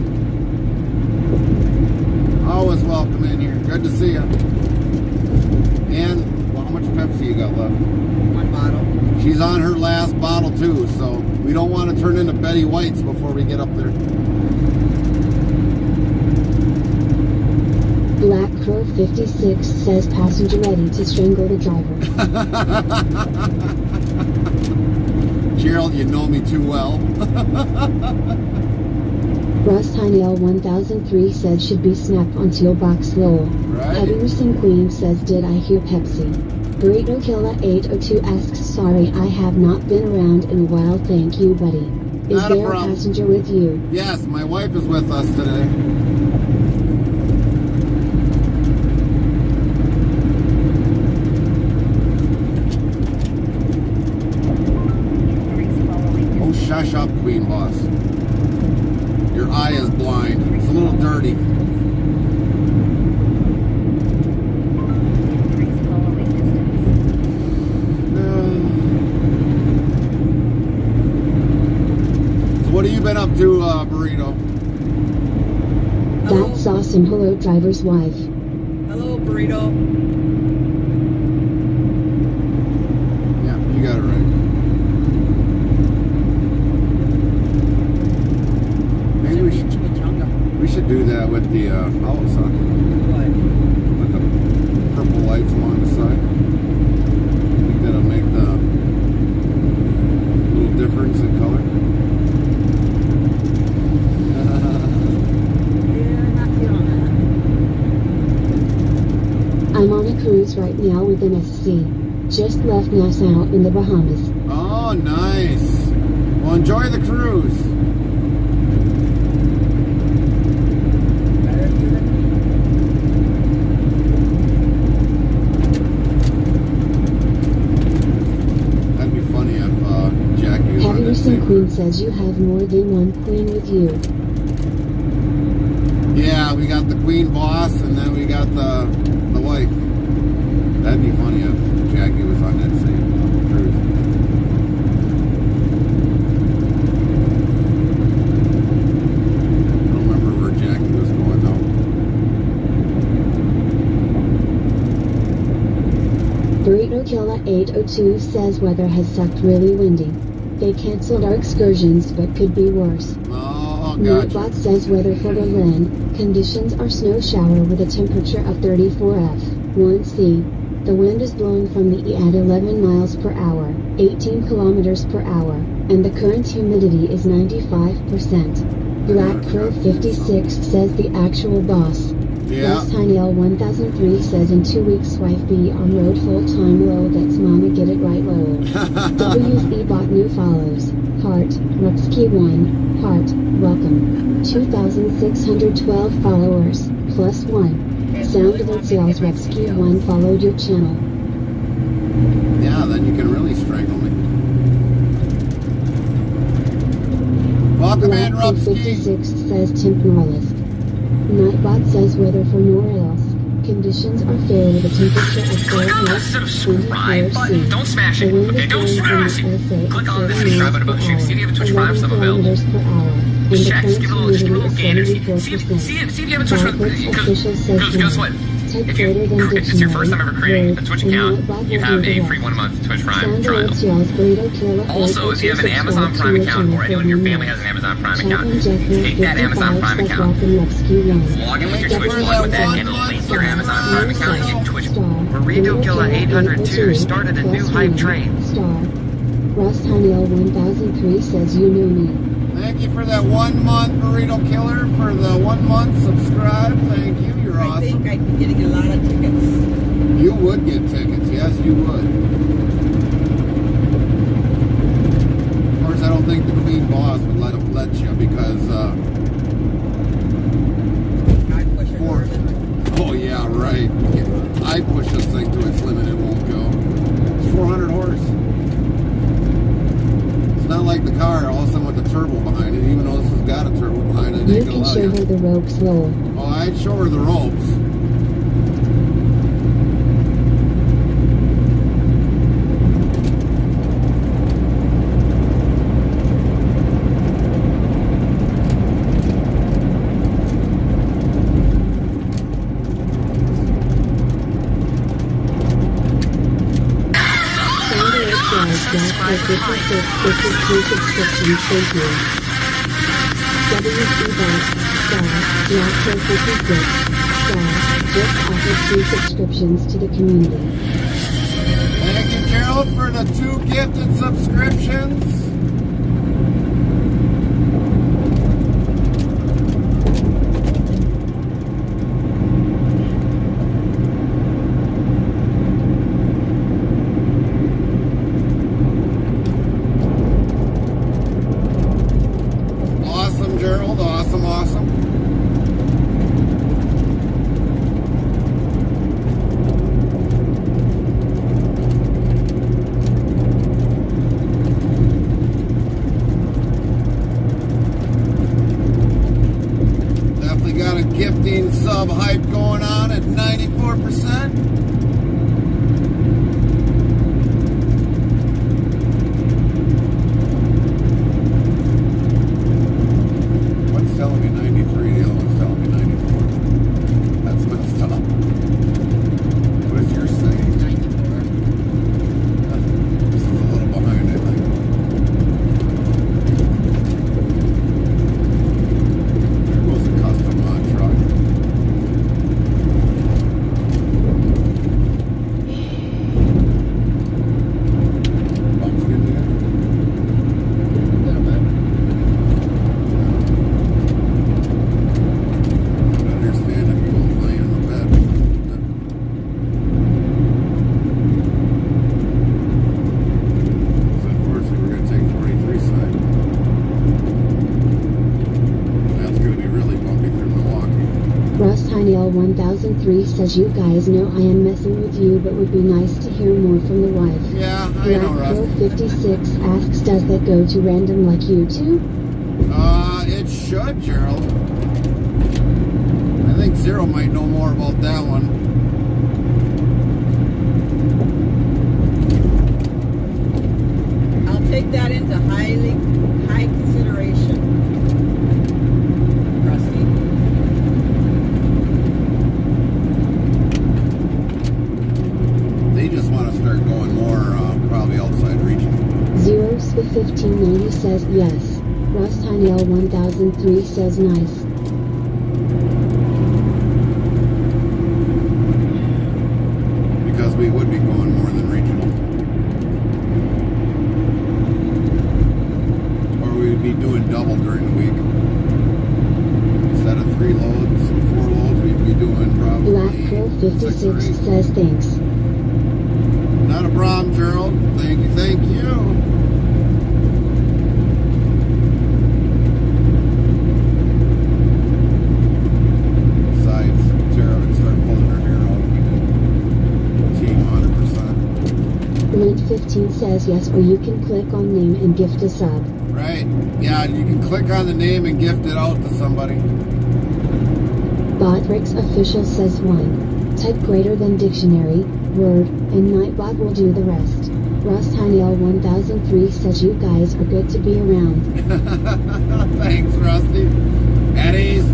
Always welcome in here. Good to see you. And, well, how much Pepsi you got left? 1 bottle. She's on her last bottle too, so we don't want to turn into Betty White's before we get up there. Black Crow 56 says passenger ready to strangle the driver. Gerald, you know me too well. Russ Tiny L 1003 says should be snap on teal box lol. Right. Heavy Racing Queen says did I hear Pepsi? Burrito Killa 802 asks sorry I have not been around in a while, thank you buddy. Is Not a there a problem. passenger with you? Yes, my wife is with us today. Oh, shush up, Queen Boss. Your eye is blind. It's a little dirty. So what have you been up to, Burrito? Hello. That's awesome. Hello driver's wife. Hello, Burrito. Yeah, you got it right. Maybe we should do that with the outlets on. What? With the purple lights along the side. I think that'll make the little difference in color. Yeah, not feeling I'm on a cruise right now with MSC. Just left Nassau in the Bahamas. Oh, nice. Well, enjoy the cruise. That'd be funny if Jackie was Heavy on that Racing same Queen cruise. says you have more than one queen with you. Yeah, we got the Queen Boss and then we got the wife. That'd be funny if Jackie was on that same cruise. I don't remember where Jackie was going though. Burrito Killa 802 says weather has sucked really windy. They canceled our excursions but could be worse. Oh, gotcha. Nightbot says weather for Berlin. Conditions are snow shower with a temperature of 34 F1C. The wind is blowing from the at 11 miles per hour, 18 kilometers per hour, and the current humidity is 95%. Black Crow 56 says the actual boss. Yeah. Russ Tiny L 1003 says in 2 weeks wife be on road full time low, that's mama get it right low. WE bot new follows. Heart, Rupski 1, heart, welcome. 2,612 followers, plus 1. Sound that sales Rupski 1 followed your channel. Yeah, then you can really strangle me. Welcome in, Black Rupski. 56 says temporalist. Nightbot says weather for Norilsk. Conditions are fair with a temperature of 4 Click on the F, subscribe 24 button. C. Don't smash The it. wind Okay, is don't blowing smash from it. the SA Click on the 30 subscribe miles button above. per See if you have a Twitch hour, Prime sub 11 available. kilometers per hour. And the Check. Just current give it a little humidity is gander. See 74%. if you have a Twitch Prime. Backwards official says Because guess what? Type If greater than it's your first time ever creating a word, Twitch and account, Nightbot you will have do a the free rest. 1 month Twitch Prime Sound trial. alerts y'all's Burrito Killa Also, if you have an Amazon Prime account or anyone in your family has an Amazon Prime account, take that Amazon Prime account, log in with your Twitch one with that, and it'll link to your Amazon Prime account and get Twitch. Burrito Killa 802 started a new hype train. Star. Russ Tiny L 1003 says you know me. Thank you for that. that 1 month burrito killer for the 1 month subscribe. Thank you. You're I awesome. think I'd be getting a lot of tickets. You would get tickets. Yes, you would. Of course, I don't think the Queen Boss would let you because. I push it more than Oh yeah, right. I push this thing to its limit. It won't go. It's 400 horse. It's not like the car all of a sudden with the turbo behind it. Even though this has got a turbo behind it, You they can allow show you. her the ropes roll. Oh, I'd show her the ropes. Jack for 56 subscriptions, thank you. WC Bank, Jack for 56, just offered 2 subscriptions to the community. Thank you, Gerald, for the 2 gifted subscriptions. Awesome, Gerald. Awesome, awesome. Definitely got a gifting sub hype going on at 94%. One's telling me 93, the other one's telling me 94. That's messed up. What does yours say? 94. This is a little behind, I think. There goes a custom truck. Bumps good there. I understand if you won't lay in the bed. So unfortunately, we're going to take 43 side. That's going to be really bumpy through Milwaukee. Russ Heinel 1003 says, you guys know I am messing with you, but would be nice to hear more from the wife. Yeah, I know, Black Russ. Pro 56 asks, does that go to random like YouTube? It should, Gerald. I think Zero might know more about that one. I'll take that into high consideration. Rusty. They just want to start going more, probably outside region. Zeros for 1590 says yes. Russ Heinel 1003 says nice. Because we would be going more than regional. Or we would be doing double during the week. Instead of 3 loads or 4 loads, we'd be doing probably Black Pro 6 or 8. 56 says thanks. Not a problem, Gerald. Thank you, thank you. Besides, Gerald would start pulling her hair out. Team 100%. Lint 15 says yes, or you can click on name and gift a sub. Right. Yeah, you can click on the name and gift it out to somebody. Botrix official says 1. Type greater than dictionary, word, and Nightbot will do the rest. Russ Heinel 1003 says you guys are good to be around. Thanks, Rusty. Eddies.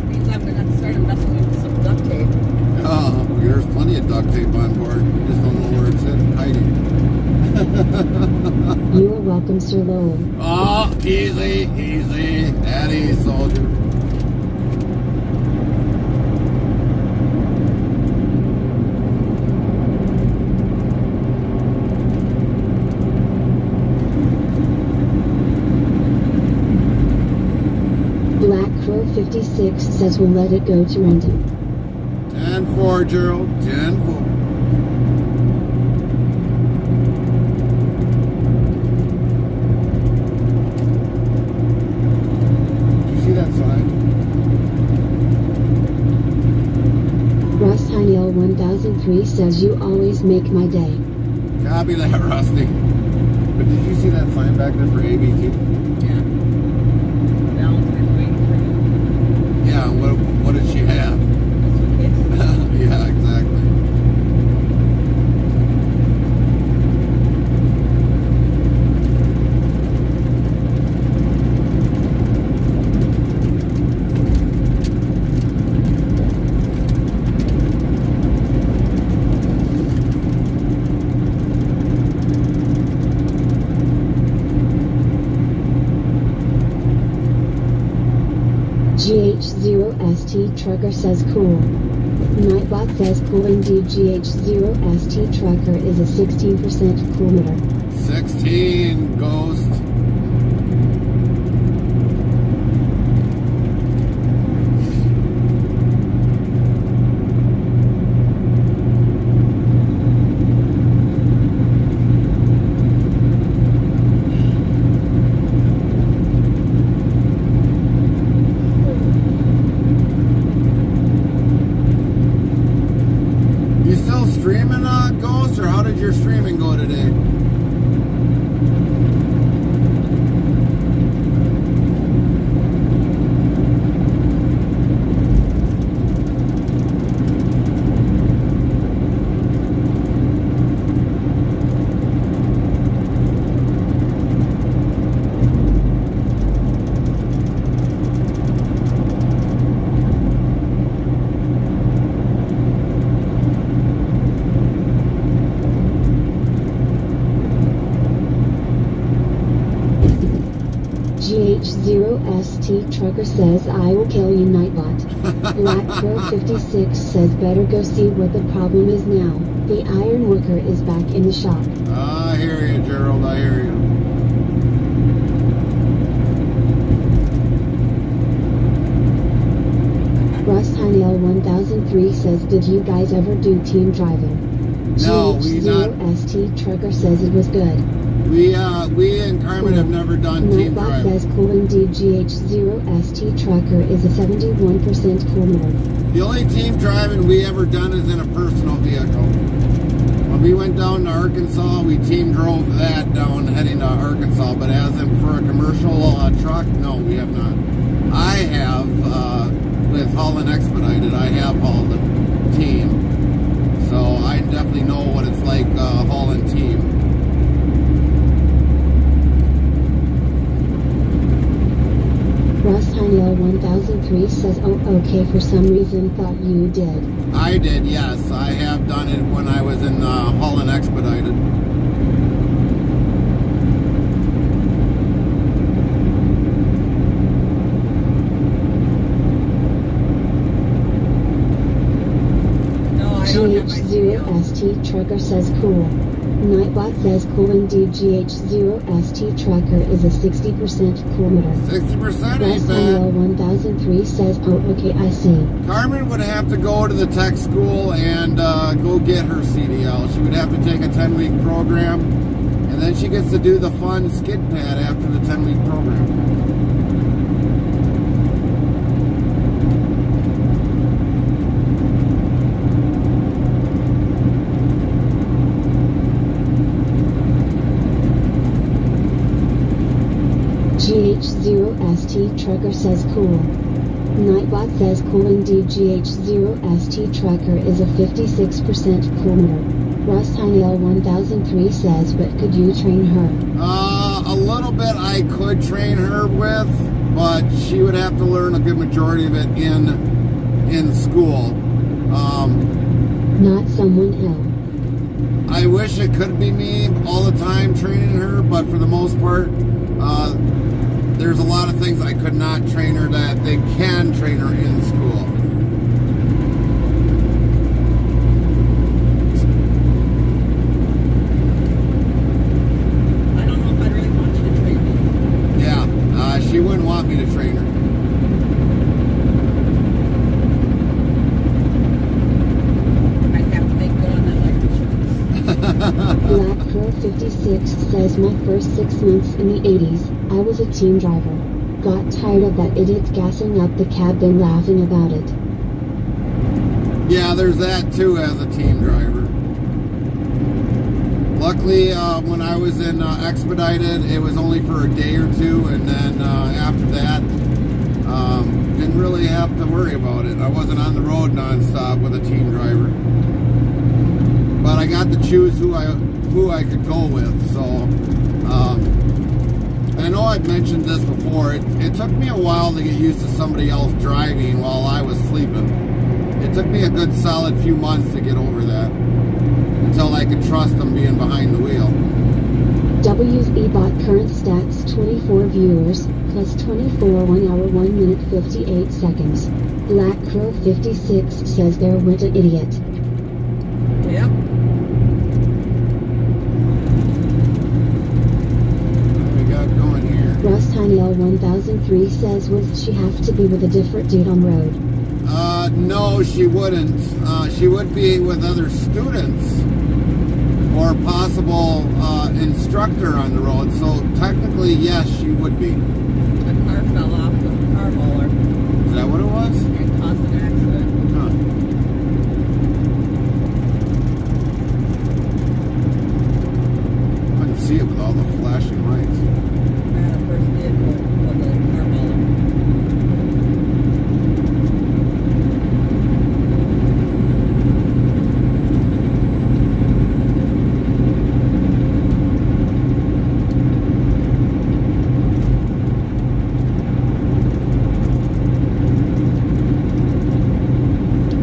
Means I'm going to start messing with some duct tape. Oh, there's plenty of duct tape on board. You just don't know where it's hiding. You are welcome, Sir Lowell. Oh, easy. Eddie, soldier. Pro56 says we'll let it go to random. 10-4, Gerald. 10-4. Did you see that sign? Russ Heinel 1003 says you always make my day. Copy that, Rusty. But did you see that sign back there for ABT? Yeah. Valentine's waiting for you. Yeah, what did she have? Yeah, exactly. GH0ST Trucker says cool. Nightbot says cool indeed. GH0ST Trucker is a 16% cool meter. 16, Ghost. You still streaming, Ghost, or how did your streaming go today? GH0ST Trucker says I will kill you, Nightbot. BlackPro56 says better go see what the problem is now. The iron worker is back in the shop. I hear you, Gerald, I hear you. Russ Heinel 1003 says did you guys ever do team driving? No, we not. GH0ST Trucker says it was good. We and Carmen have never done team Nightbot driving. says cool indeed. GH0ST Trucker is a 71% cool meter. The only team driving we ever done is in a personal vehicle. When we went down to Arkansas, we team drove that down heading to Arkansas, but as in for a commercial truck, no, we have not. I have, with hauling expedited, I have hauled a team. So I definitely know what it's like hauling team. Russ Heinel 1003 says oh okay, for some reason thought you did. I did, yes. I have done it when I was in hauling expedited. No, I don't have my CDL. GH0ST Trucker says cool. Nightbot says cool indeed. GH0ST Trucker is a 60% cool meter. 60% Russ ain't Heinel bad. 1003 says oh okay, I see. Carmen would have to go to the tech school and go get her CDL. She would have to take a 10-week program, and then she gets to do the fun skid pad after the 10-week program. GH0ST Trucker says cool. Nightbot says cool indeed. GH0ST Trucker is a 56% cool meter. Russ Heinel 1003 says but could you train her? A little bit I could train her with, but she would have to learn a good majority of it in school. Not someone else. I wish it could be me all the time training her, but for the most part, there's a lot of things I could not train her that they can train her in school. I don't know if I'd really want you to train me. Yeah, she wouldn't want me to train her. Crow 56 says my first 6 months in the 80s, I was a team driver. Got tired of that idiot gassing up the cab and laughing about it. Yeah, there's that too as a team driver. Luckily, when I was in Expedited, it was only for a day or two, and then after that, didn't really have to worry about it. I wasn't on the road nonstop with a team driver. But I got to choose who I could go with, so I know I've mentioned this before. It took me a while to get used to somebody else driving while I was sleeping. It took me a good solid few months to get over that, until I could trust them being behind the wheel. WB bot current stats 24 viewers, plus 24 1 hour 1 minute 58 seconds. Black Crow 56 says there went an idiot. Yep. What we got going here? Russ L 1003 says would she have to be with a different dude on road? No, she wouldn't. She would be with other students or possible instructor on the road. So technically, yes, she would be. The car fell off with the car roller Is that what it was? and caused an accident. Huh. I can see it with all the flashing lights. The first vehicle was a car roller.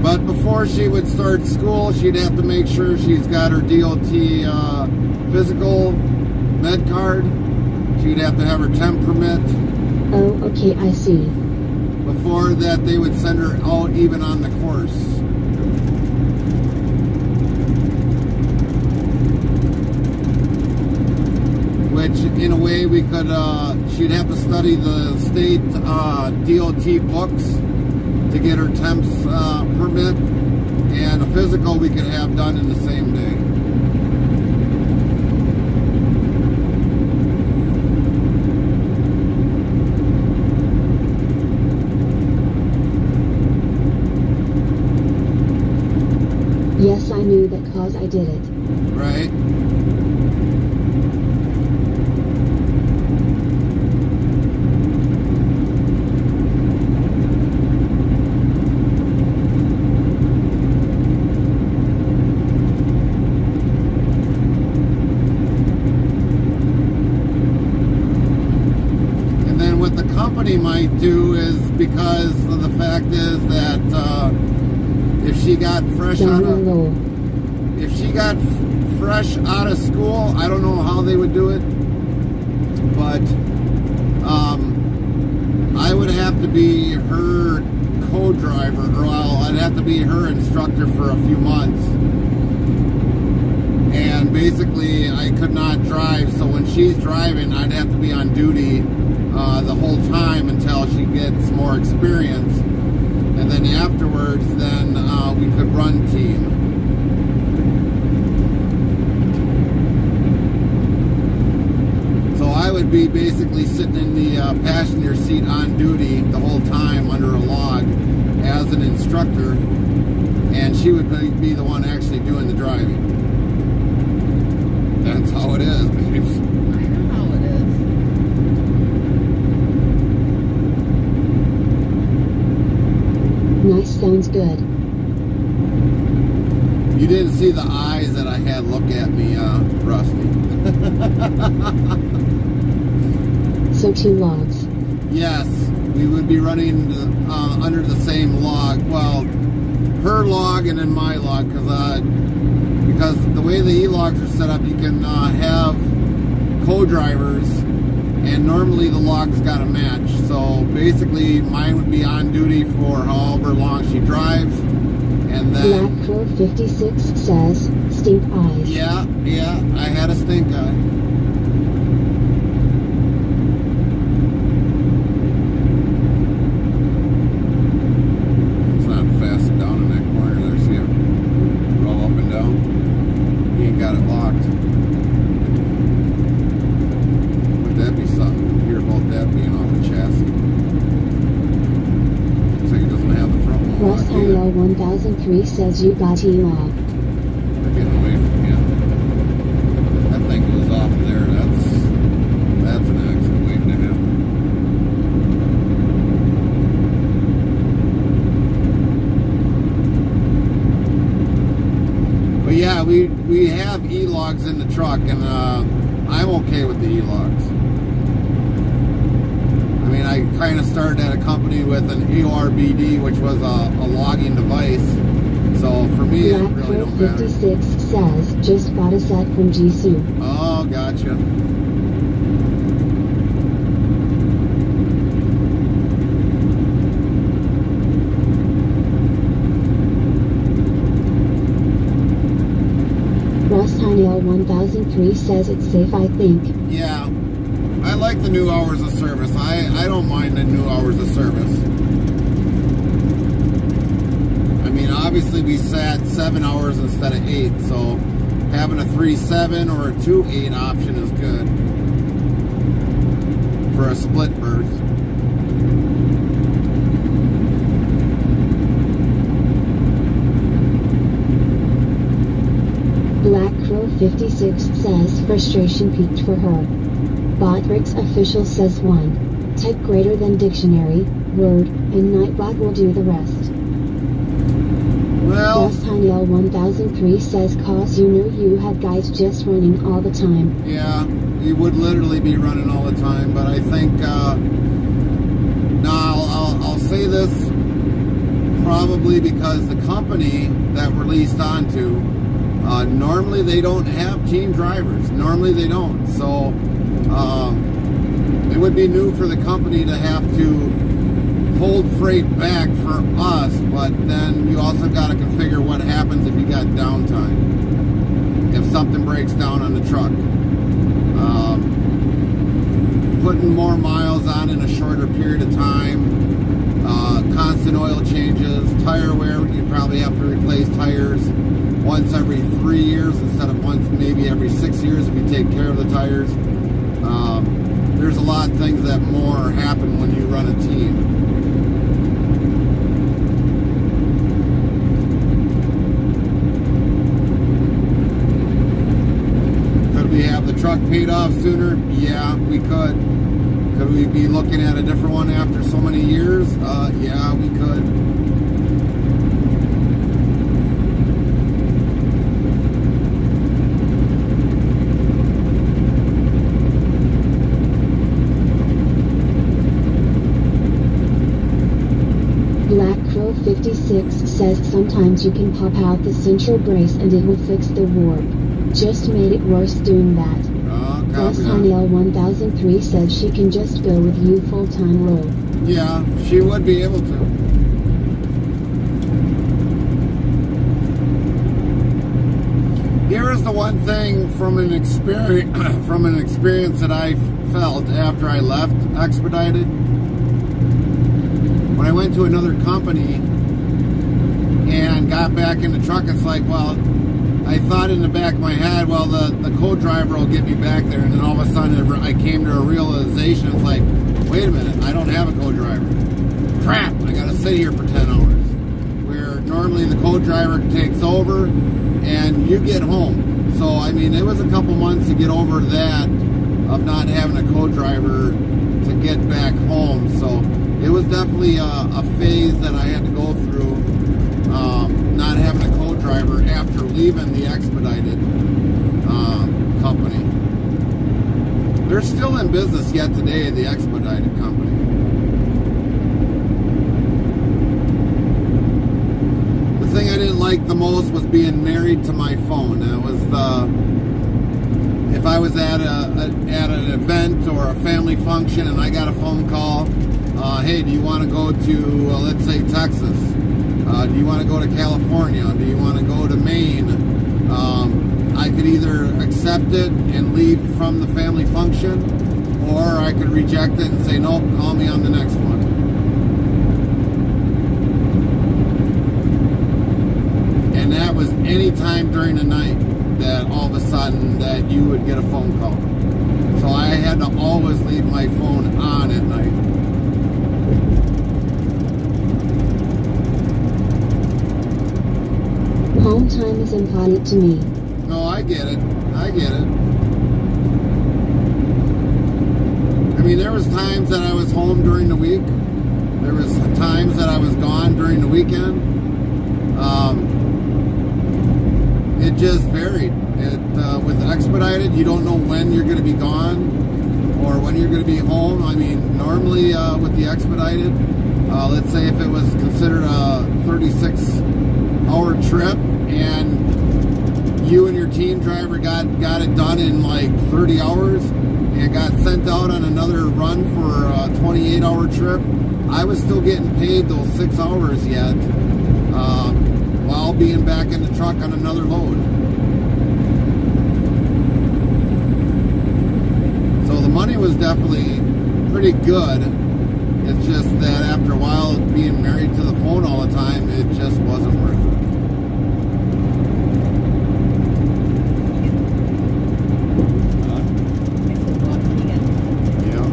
But before she would start school, she'd have to make sure she's got her DOT physical med card. She'd have to have her temp permit. Oh, okay, I see. Before that, they would send her out even on the course. Which, in a way, we could, she'd have to study the state DOT books to get her temps permit, and a physical we could have done in the same day. Yes, I knew that cause I did it. Right? And then what the company might do is, because of the fact is that if she got fresh out of school, I don't know how they would do it, but I would have to be her co-driver, or I'd have to be her instructor for a few months. And basically, I could not drive, so when she's driving, I'd have to be on duty the whole time until she gets more experience. And then afterwards, then we could run team. So I would be basically sitting in the passenger seat on duty the whole time under a log as an instructor, and she would be the one actually doing the driving. That's how it is, baby. I know how it is. Nice, sounds good. You didn't see the eyes that I had look at me, Rusty. So 2 logs. Yes, we would be running under the same log. Well, her log and then my log, because the way the E-logs are set up, you can have co-drivers, and normally the logs got to match. So basically, mine would be on duty for however long she drives, and then Black Crow 56 says, stink eyes. yeah, I had a stink eye. It's not fastened down in that corner there. See it roll up and down. He ain't got it locked. Nile 1003 says you got E-Log. We're getting away from him. That thing goes off there. That's an accident waiting to happen. But yeah, we have E-Logs in the truck, and I'm okay with the E-Logs. I mean, I kind of started at a company with an EORBD, which was a logging device. So for me, it really don't matter. 56 says, just got a set from Jisoo. Oh, gotcha. Russ Heinel 1003 says it's safe, I think. Yeah. I like the new hours of service. I don't mind the new hours of service. I mean, obviously we sat 7 hours instead of 8, so having a 3-7 or a 2-8 option is good for a split berth. Black Crow 56 says frustration peaked for her. Botrix official says 1. Type greater than dictionary, word, and Nightbot will do the rest. Well, Russ Heinel 1003 says cause you know you had guys just running all the time. yeah, we would literally be running all the time, but I think, I'll say this probably because the company that we're leased onto, normally they don't have team drivers. Normally they don't. So, it would be new for the company to have to hold freight back for us, but then you also got to configure what happens if you got downtime. If something breaks down on the truck. Putting more miles on in a shorter period of time. Constant oil changes, tire wear, you probably have to replace tires once every 3 years instead of once maybe every 6 years if you take care of the tires. There's a lot of things that more happen when you run a team. Could we have the truck paid off sooner? Yeah, we could. Could we be looking at a different one after so many years? Yeah, we could. Black Crow 56 says sometimes you can pop out the central brace and it will fix the warp. Just made it worse doing that. Russ Heinel 1003 says she can just go with you full-time role. Yeah, she would be able to. Here is the one thing from an experience that I felt after I left Expedited. When I went to another company and got back in the truck, it's like, well, I thought in the back of my head, well, the co-driver will get me back there, and then all of a sudden I came to a realization. It's like, wait a minute, I don't have a co-driver. Crap, I gotta sit here for 10 hours. Where normally the co-driver takes over and you get home. So, I mean, it was a couple months to get over that of not having a co-driver to get back home. So it was definitely a phase that I had to go through, not having a co-driver after leaving the Expedited company. They're still in business yet today, the Expedited company. The thing I didn't like the most was being married to my phone. It was if I was at an event or a family function and I got a phone call, hey, do you want to go to, let's say, Texas? Do you want to go to California? Do you want to go to Maine? I could either accept it and leave from the family function, or I could reject it and say, nope, call me on the next one. And that was any time during the night that all of a sudden that you would get a phone call. So I had to always leave my phone on at night. Home time is important to me. No, I get it. I get it. I mean, there was times that I was home during the week. There was times that I was gone during the weekend. It just varied. With Expedited, you don't know when you're going to be gone or when you're going to be home. I mean, normally with the Expedited, let's say if it was considered a 36-hour trip and you and your team driver got it done in like 30 hours and got sent out on another run for a 28-hour trip, I was still getting paid those 6 hours yet while being back in the truck on another load. So the money was definitely pretty good. It's just that after a while being married to the phone all the time, it just wasn't worth it. Yeah.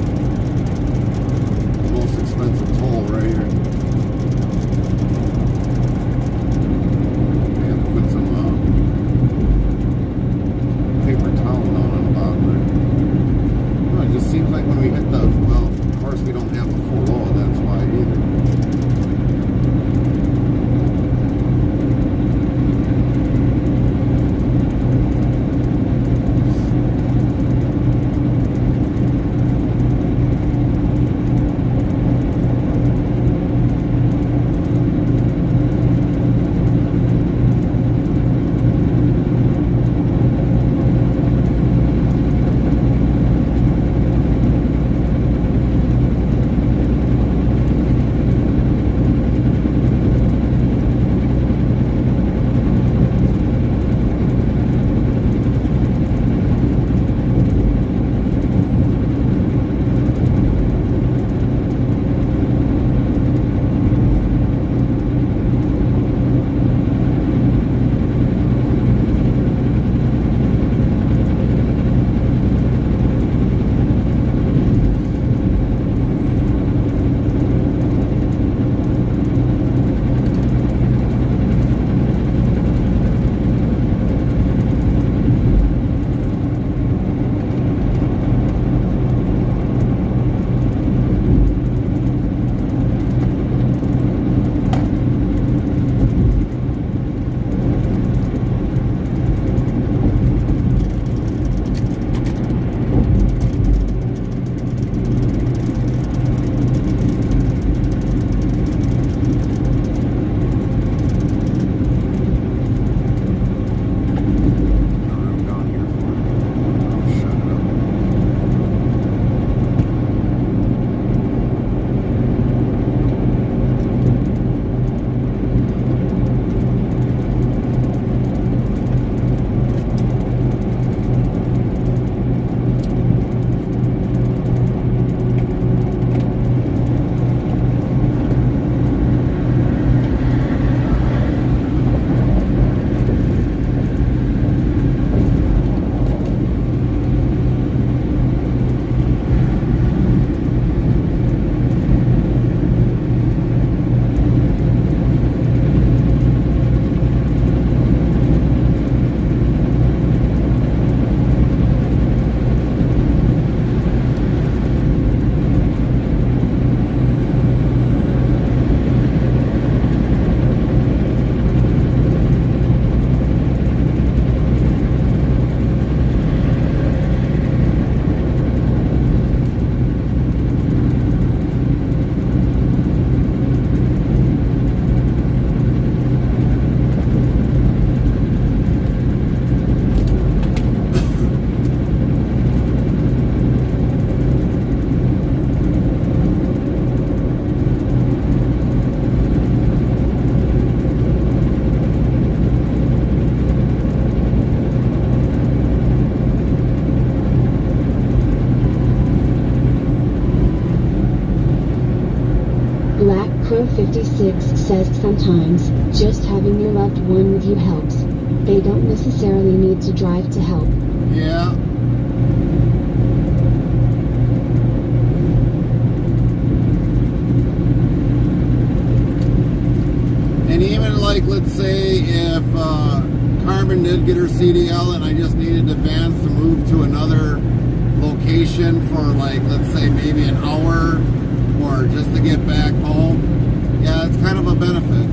The most expensive toll right here. I have to put some paper towel down on the bottom there. No, it just seems like when we hit the, well, of course we don't have a full load, that's why either. Crow 56 says sometimes, just having your loved one with you helps. They don't necessarily need to drive to help. Yeah. And even like like, let's say if Carmen did get her CDL and I just needed the vans to move to another location for, like, let's say maybe an hour or just to get back home, yeah, it's kind of a benefit.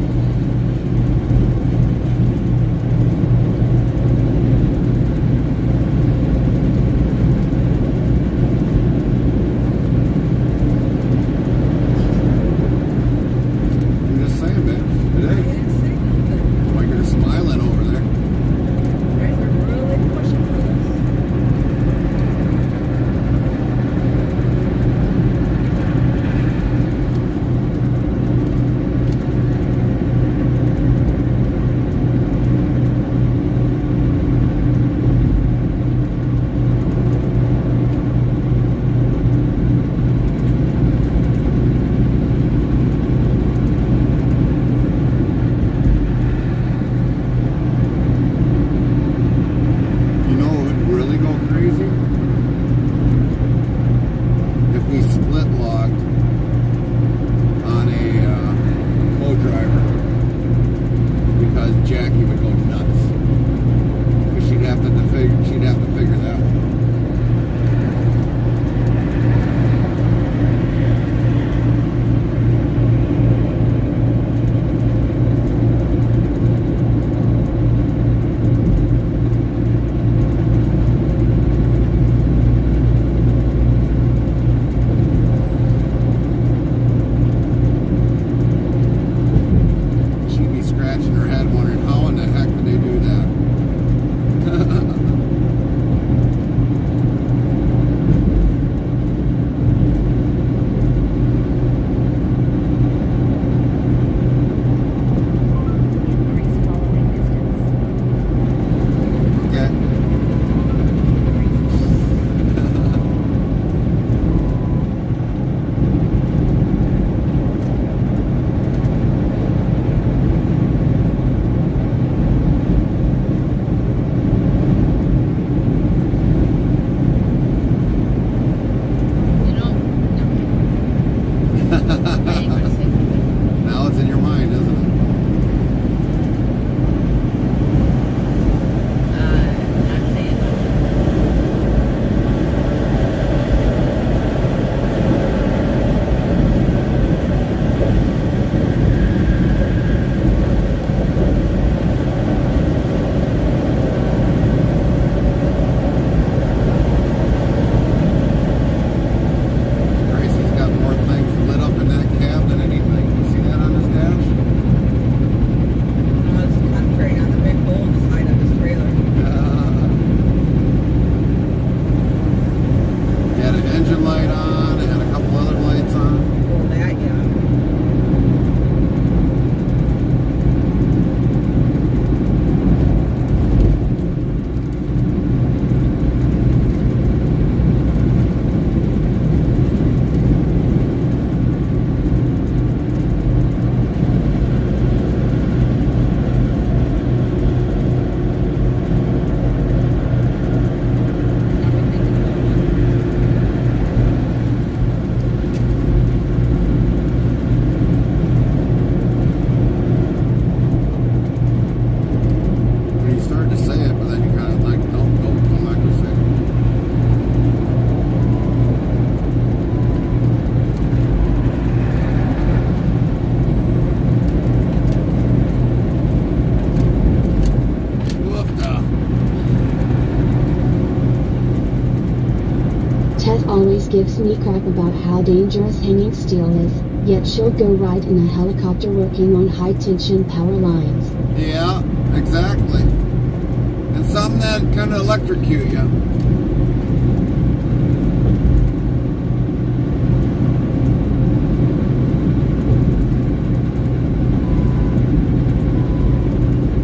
always gives me crap about how dangerous hanging steel is, yet she'll go ride in a helicopter working on high-tension power lines. Yeah, exactly. And some that kind of electrocute you.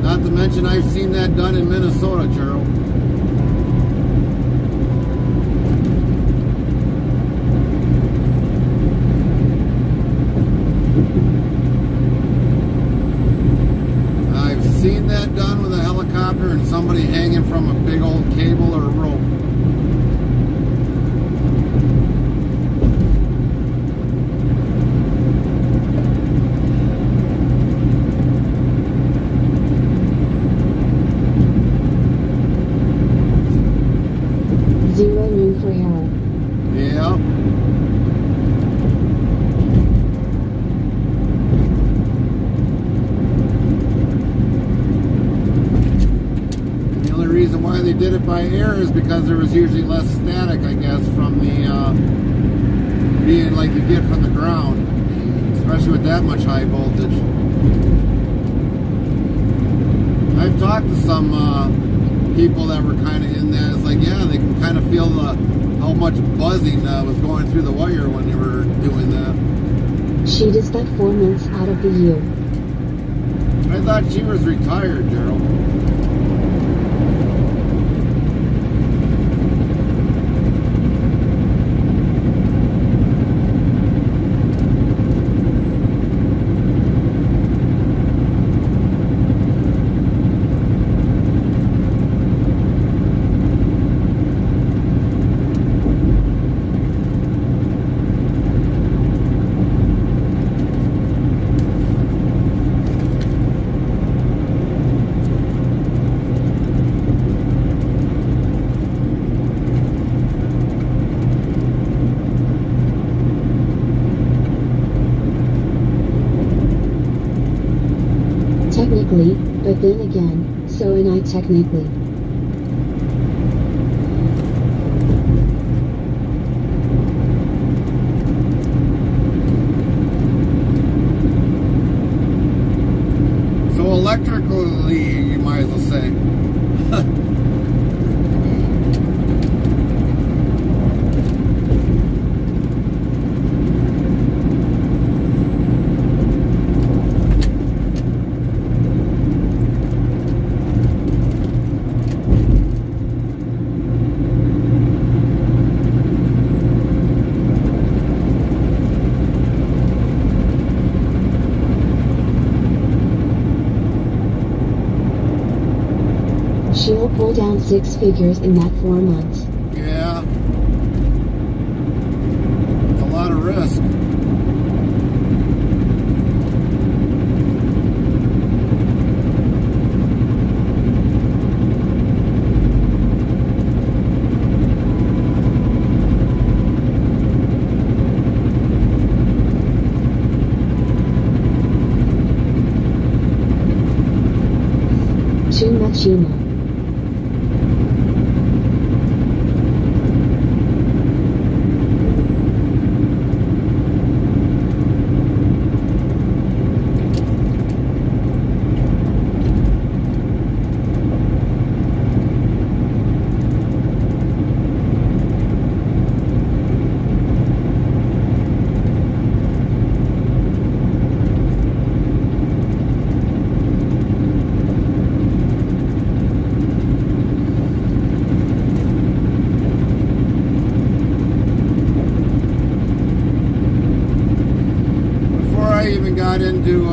Not to mention I've seen that done in Minnesota, Gerald. I've seen that done with a helicopter and somebody hanging from a big old cable or rope. reason why they did it by air is because there was usually less static, I guess, from the being like you get from the ground, especially with that much high voltage. I've talked to some people that were kind of in that. It's like, yeah, they can kind of feel how much buzzing was going through the wire when they were doing that. She just spent 4 months out of the year. I thought she was retired, Daryl. Technically, but then again, so am I technically. So electrically, you might as well say. She'll pull down 6 figures in that 4 months. Yeah. It's a lot of risk. Too much humor. Got into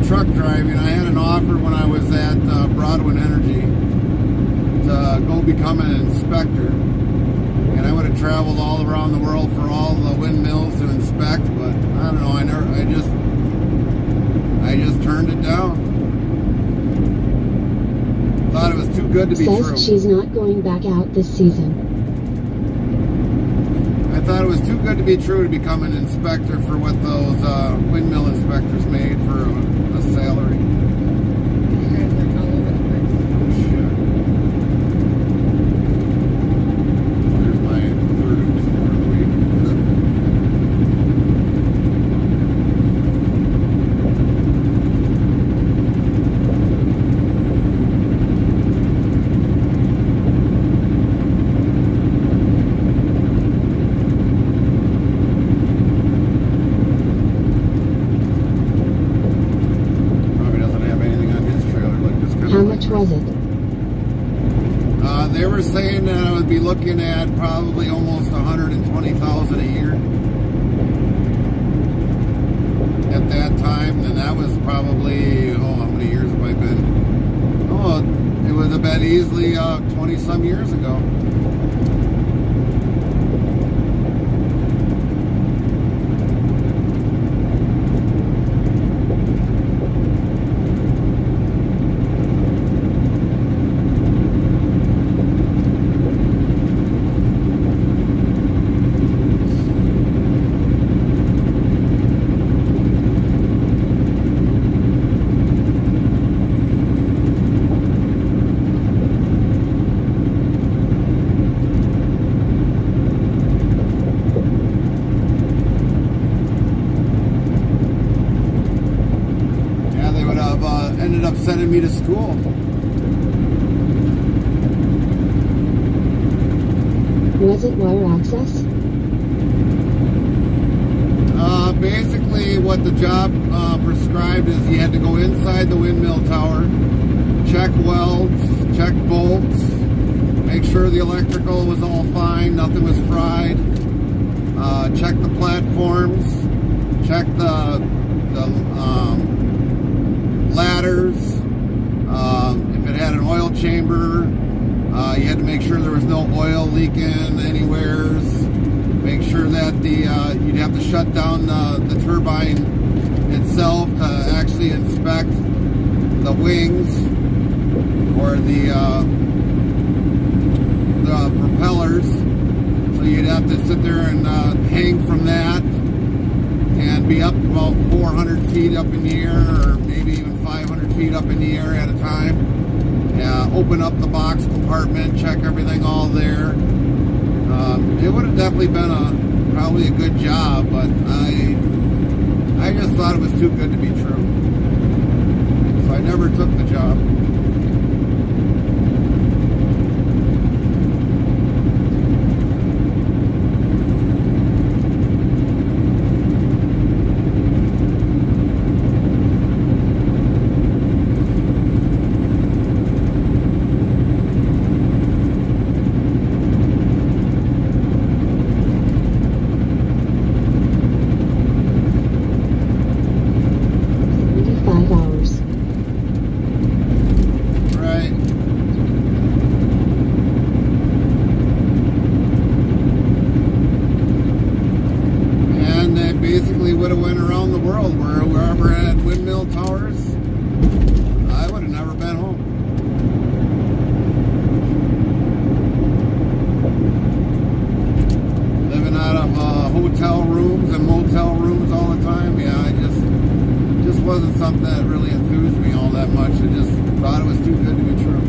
truck driving, I had an offer when I was at Broadwind Energy to go become an inspector, and I would have traveled all around the world for all the windmills to inspect, but I don't know, I just turned it down. Thought it was too good to be true. Says she's not going back out this season. I thought it was too good to be true to become an inspector for what those windmill inspectors made for a salary. You guys are all over the place. Shit. There's my verdicts for the week. How much was it? They were saying that I would be looking at probably almost $120,000 a year at that time, and that was probably, how many years have I been? It would have been easily 20 some years ago. ended up sending me to school. Was it wire access? Basically, what the job prescribed is you had to go inside the windmill tower, check welds, check bolts, make sure the electrical was all fine, nothing was fried, check the platforms, check the ladders. If it had an oil chamber, you had to make sure there was no oil leaking anywheres. Make sure that you'd have to shut down the turbine itself to actually inspect the wings or the propellers. So you'd have to sit there and hang from that and be up about 400 feet up in the air, or maybe even 500 feet up in the air at a time. Open up the box compartment, check everything all there. It would have definitely been probably a good job, but I just thought it was too good to be true. So I never took the job. Would have went around the world wherever had windmill towers. I would have never been home. Living out of hotel rooms and motel rooms all the time. Yeah, it just wasn't something that really enthused me all that much. I just thought it was too good to be true.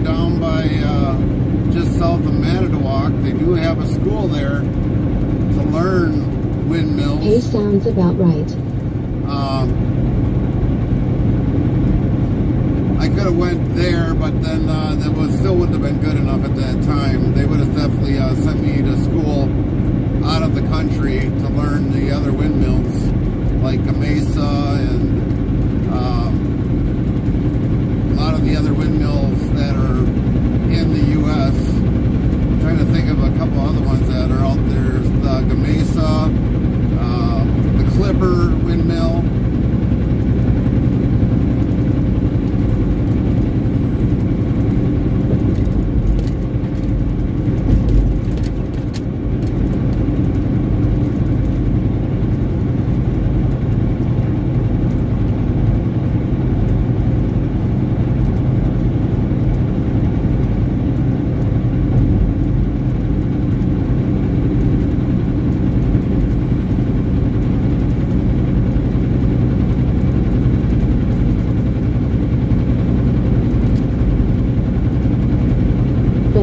Down by just south of Manitowoc, they do have a school there to learn windmills. Hey, sounds about right. I could have went there, but then that still wouldn't have been good enough at that time. They would have definitely sent me to school out of the country to learn the other windmills, like Mesa and a lot of the other windmills that are in the U.S. I'm trying to think of a couple other ones that are out there. There's the Gamesa, the Clipper windmill.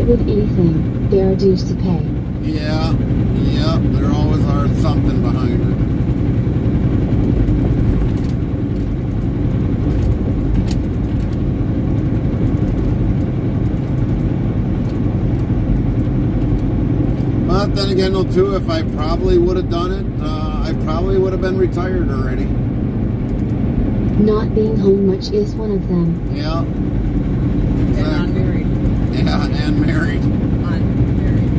With anything, there are dues to pay. Yeah, there always are something behind it. But then again, though, too, if I probably would have done it, I probably would have been retired already. Not being home much is one of them. Yeah. And unmarried. Yeah, and married. Unmarried.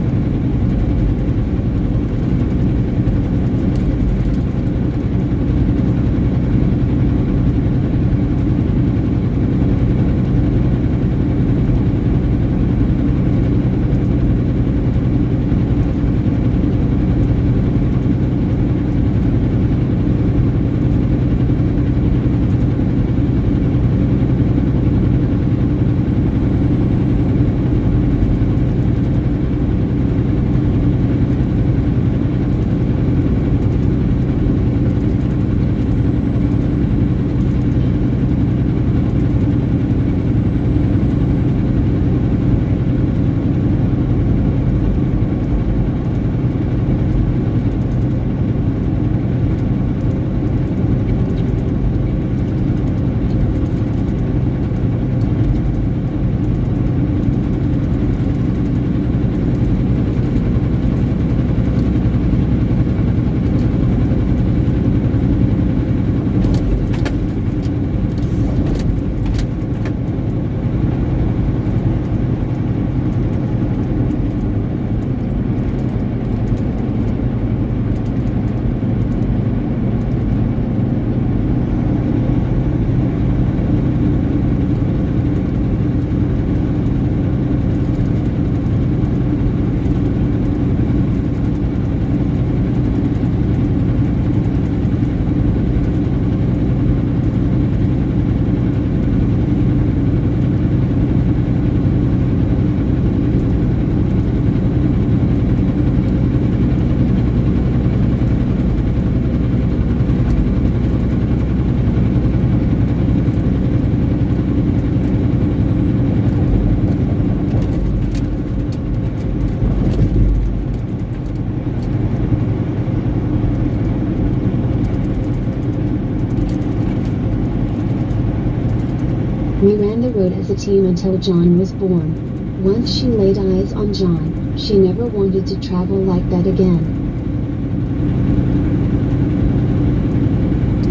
rode as a team until John was born. Once she laid eyes on John, she never wanted to travel like that again.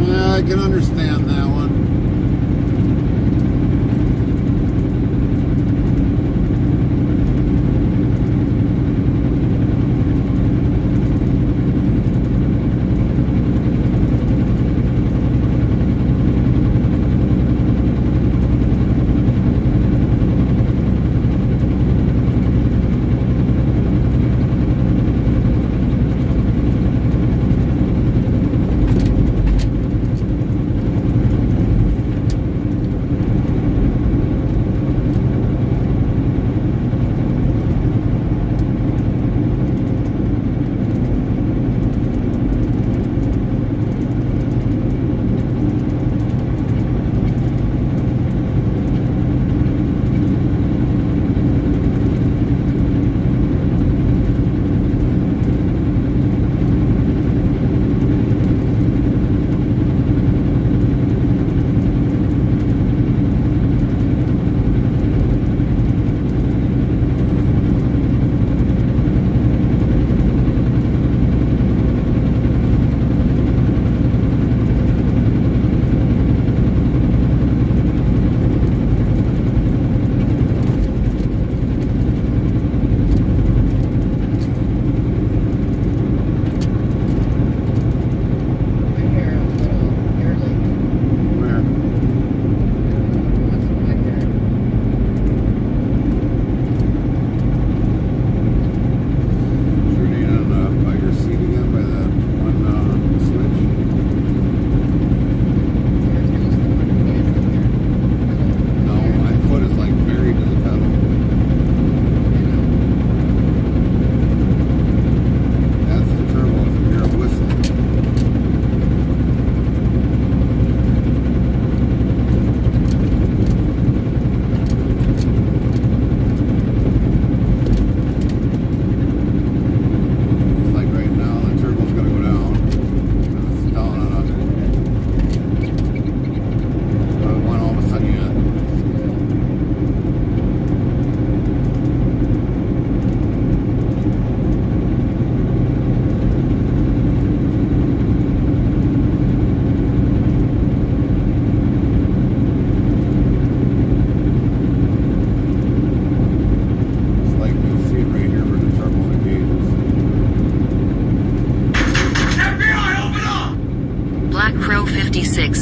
Yeah, I can understand that one.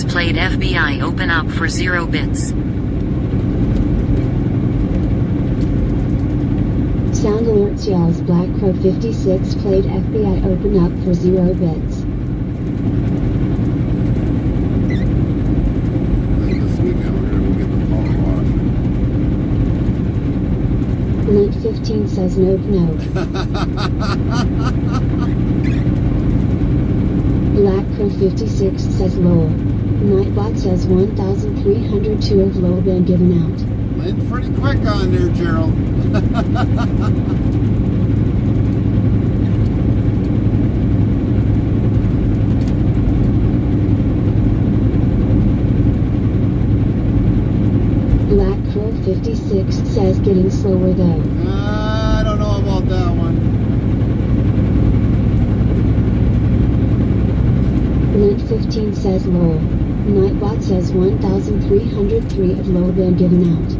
Played FBI open up for 0 bits. Sound alerts yells Black Crow 56 played FBI open up for 0 bits. This weekend we're gonna go get the car washed. Link 15 says nope nope. Black Crow 56 says lol. Nightbot says 1,302 of lol been given out. It's pretty quick on there, Gerald. Black Crow 56 says getting slower though. I don't know about that one. Link 15 says lol. Nightbot says 1,303 of lol been given out.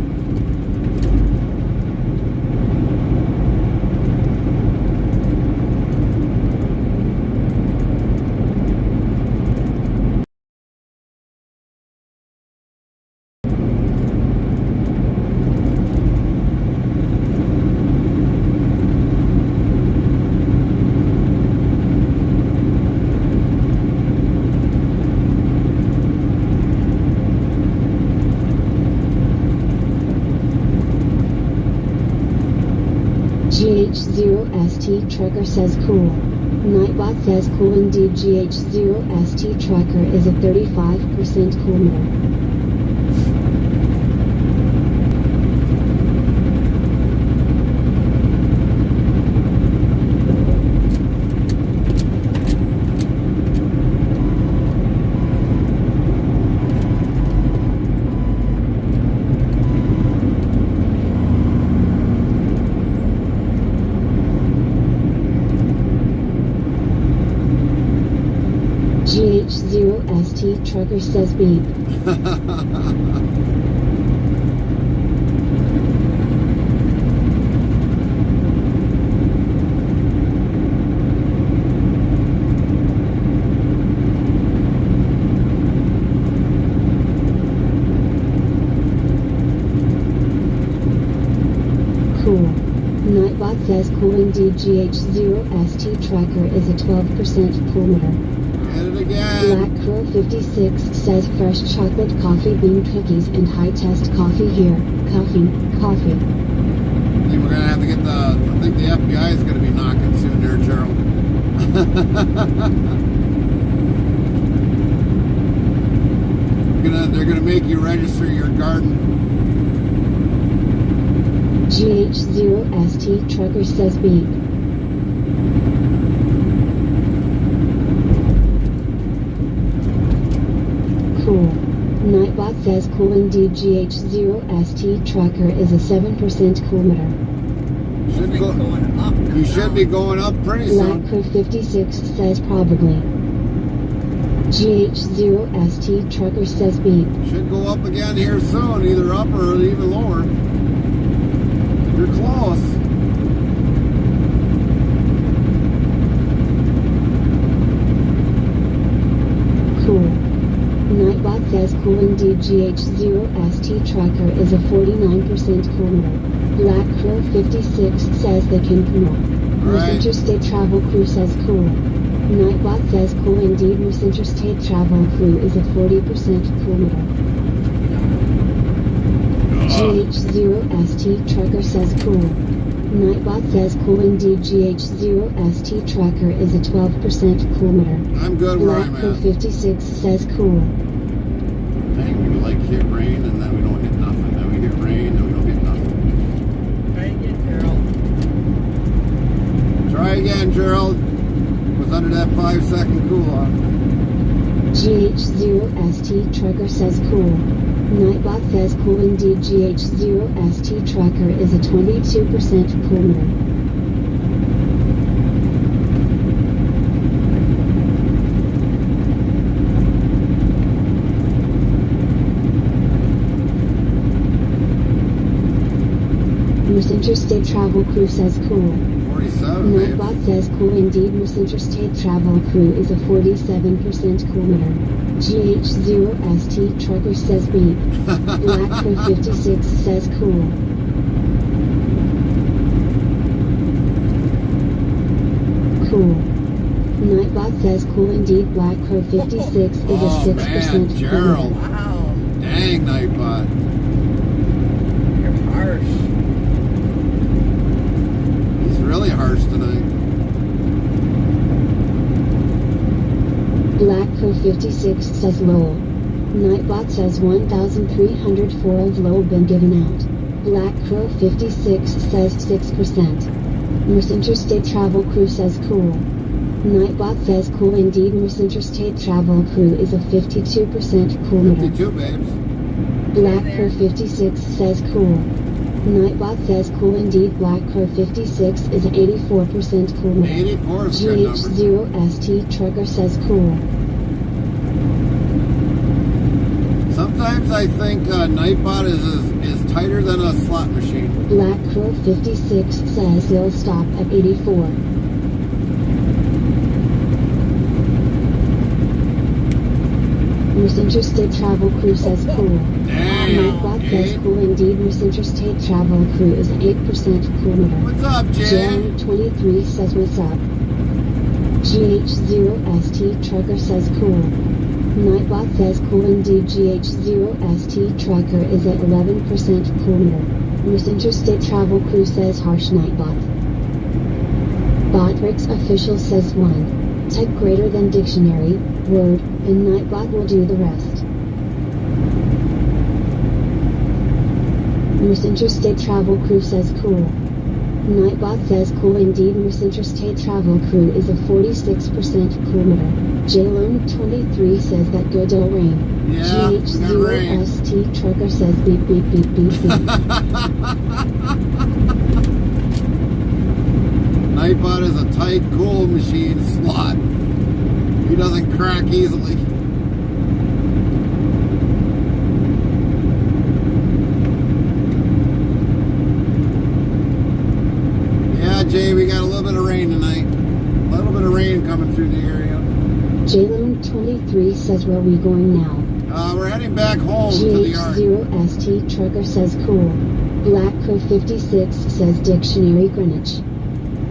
GH0ST Trucker says cool. Nightbot says cool indeed. GH0ST Trucker is a 35% cooler. GH0ST trucker says beep. Cool. Nightbot says cool indeed. GH0ST tracker is a 12% coolmeter. Get it again. Black Crow 56 says fresh chocolate coffee bean cookies and high test coffee here. Coffee. I think we're gonna have to get I think the FBI is gonna be knocking soon there, Gerald. They're gonna make you register your garden. GH0ST trucker says beep. Cool. Nightbot says cool indeed. GH0ST trucker is a 7% coolmeter. Should go, going up. you should be going up pretty Black soon. Crow 56 says probably. GH0ST trucker says beep. Should go up again here soon, either up or even lower. You're close. Cool. Nightbot says cool indeed. GH0ST trucker is a 49% coolmeter. Black Crow 56 says they can cool. Miss Right. Interstate Travel Crew says cool. Nightbot says cool indeed. Miss Interstate Travel Crew is a 40% coolmeter. GH0ST trucker says cool. Nightbot says cool indeed. GH0ST trucker is a 12% coolmeter. I'm good where Black I'm Crow at. 56 says cool. Dang, we like hit rain and then we don't hit nothing. Then we hit rain and we don't hit nothing. Try again, Gerald. Try again, Gerald. Was under that 5-second cool off. GH0ST trucker says cool. Nightbot says cool indeed. GH0ST trucker is a 22% coolmeter. Miss Interstate Travel Crew says cool. 47, babe. Nightbot says cool indeed. Miss Interstate Travel Crew is a 47% coolmeter. GH0ST trucker says beep. Black Crow 56 says cool. Cool. Nightbot says cool indeed. Black Crow 56 is a 6% man, coolmeter. Gerald. Wow. Dang, Nightbot. You're harsh. He's really harsh tonight. Black Crow 56 says lol. Nightbot says 1,304 of lol been given out. Black Crow 56 says 6%. Miss Interstate Travel Crew says cool. Nightbot says cool indeed. Miss Interstate Travel Crew is a 52% coolmeter. 52, babes. Black Crow 56 says cool. Nightbot says cool indeed. Black Crow 56 is an 84% coolmeter. 84 is a good number. GH0ST trucker says cool. Sometimes I think Nightbot is tighter than a slot machine. Black Crow 56 says they'll stop at 84. Miss Interstate Travel Crew says cool. Dang. Nightbot says cool indeed. Miss Interstate Travel Crew is an 8% coolmeter. What's up, Jay? Jan23 says what's up. GH0ST trucker says cool. Nightbot says cool indeed. GH0ST trucker is at 11% coolmeter. Miss Interstate Travel Crew says harsh. Nightbot. Botrix official says 1. Type greater than dictionary, word, and Nightbot will do the rest. Miss Interstate Travel Crew says cool. Nightbot says cool indeed. Miss Interstate Travel Crew is a 46% coolmeter. Jalone23 says that good old rain. Yeah, GH0ST trucker says beep beep beep beep beep. Nightbot is a tight, cool machine slot. He doesn't crack easily. J-Lone23 says, where are we going now? We're heading back home to the yard. GH0ST Trucker says, cool. Black Crow 56 says, Dictionary Greenwich.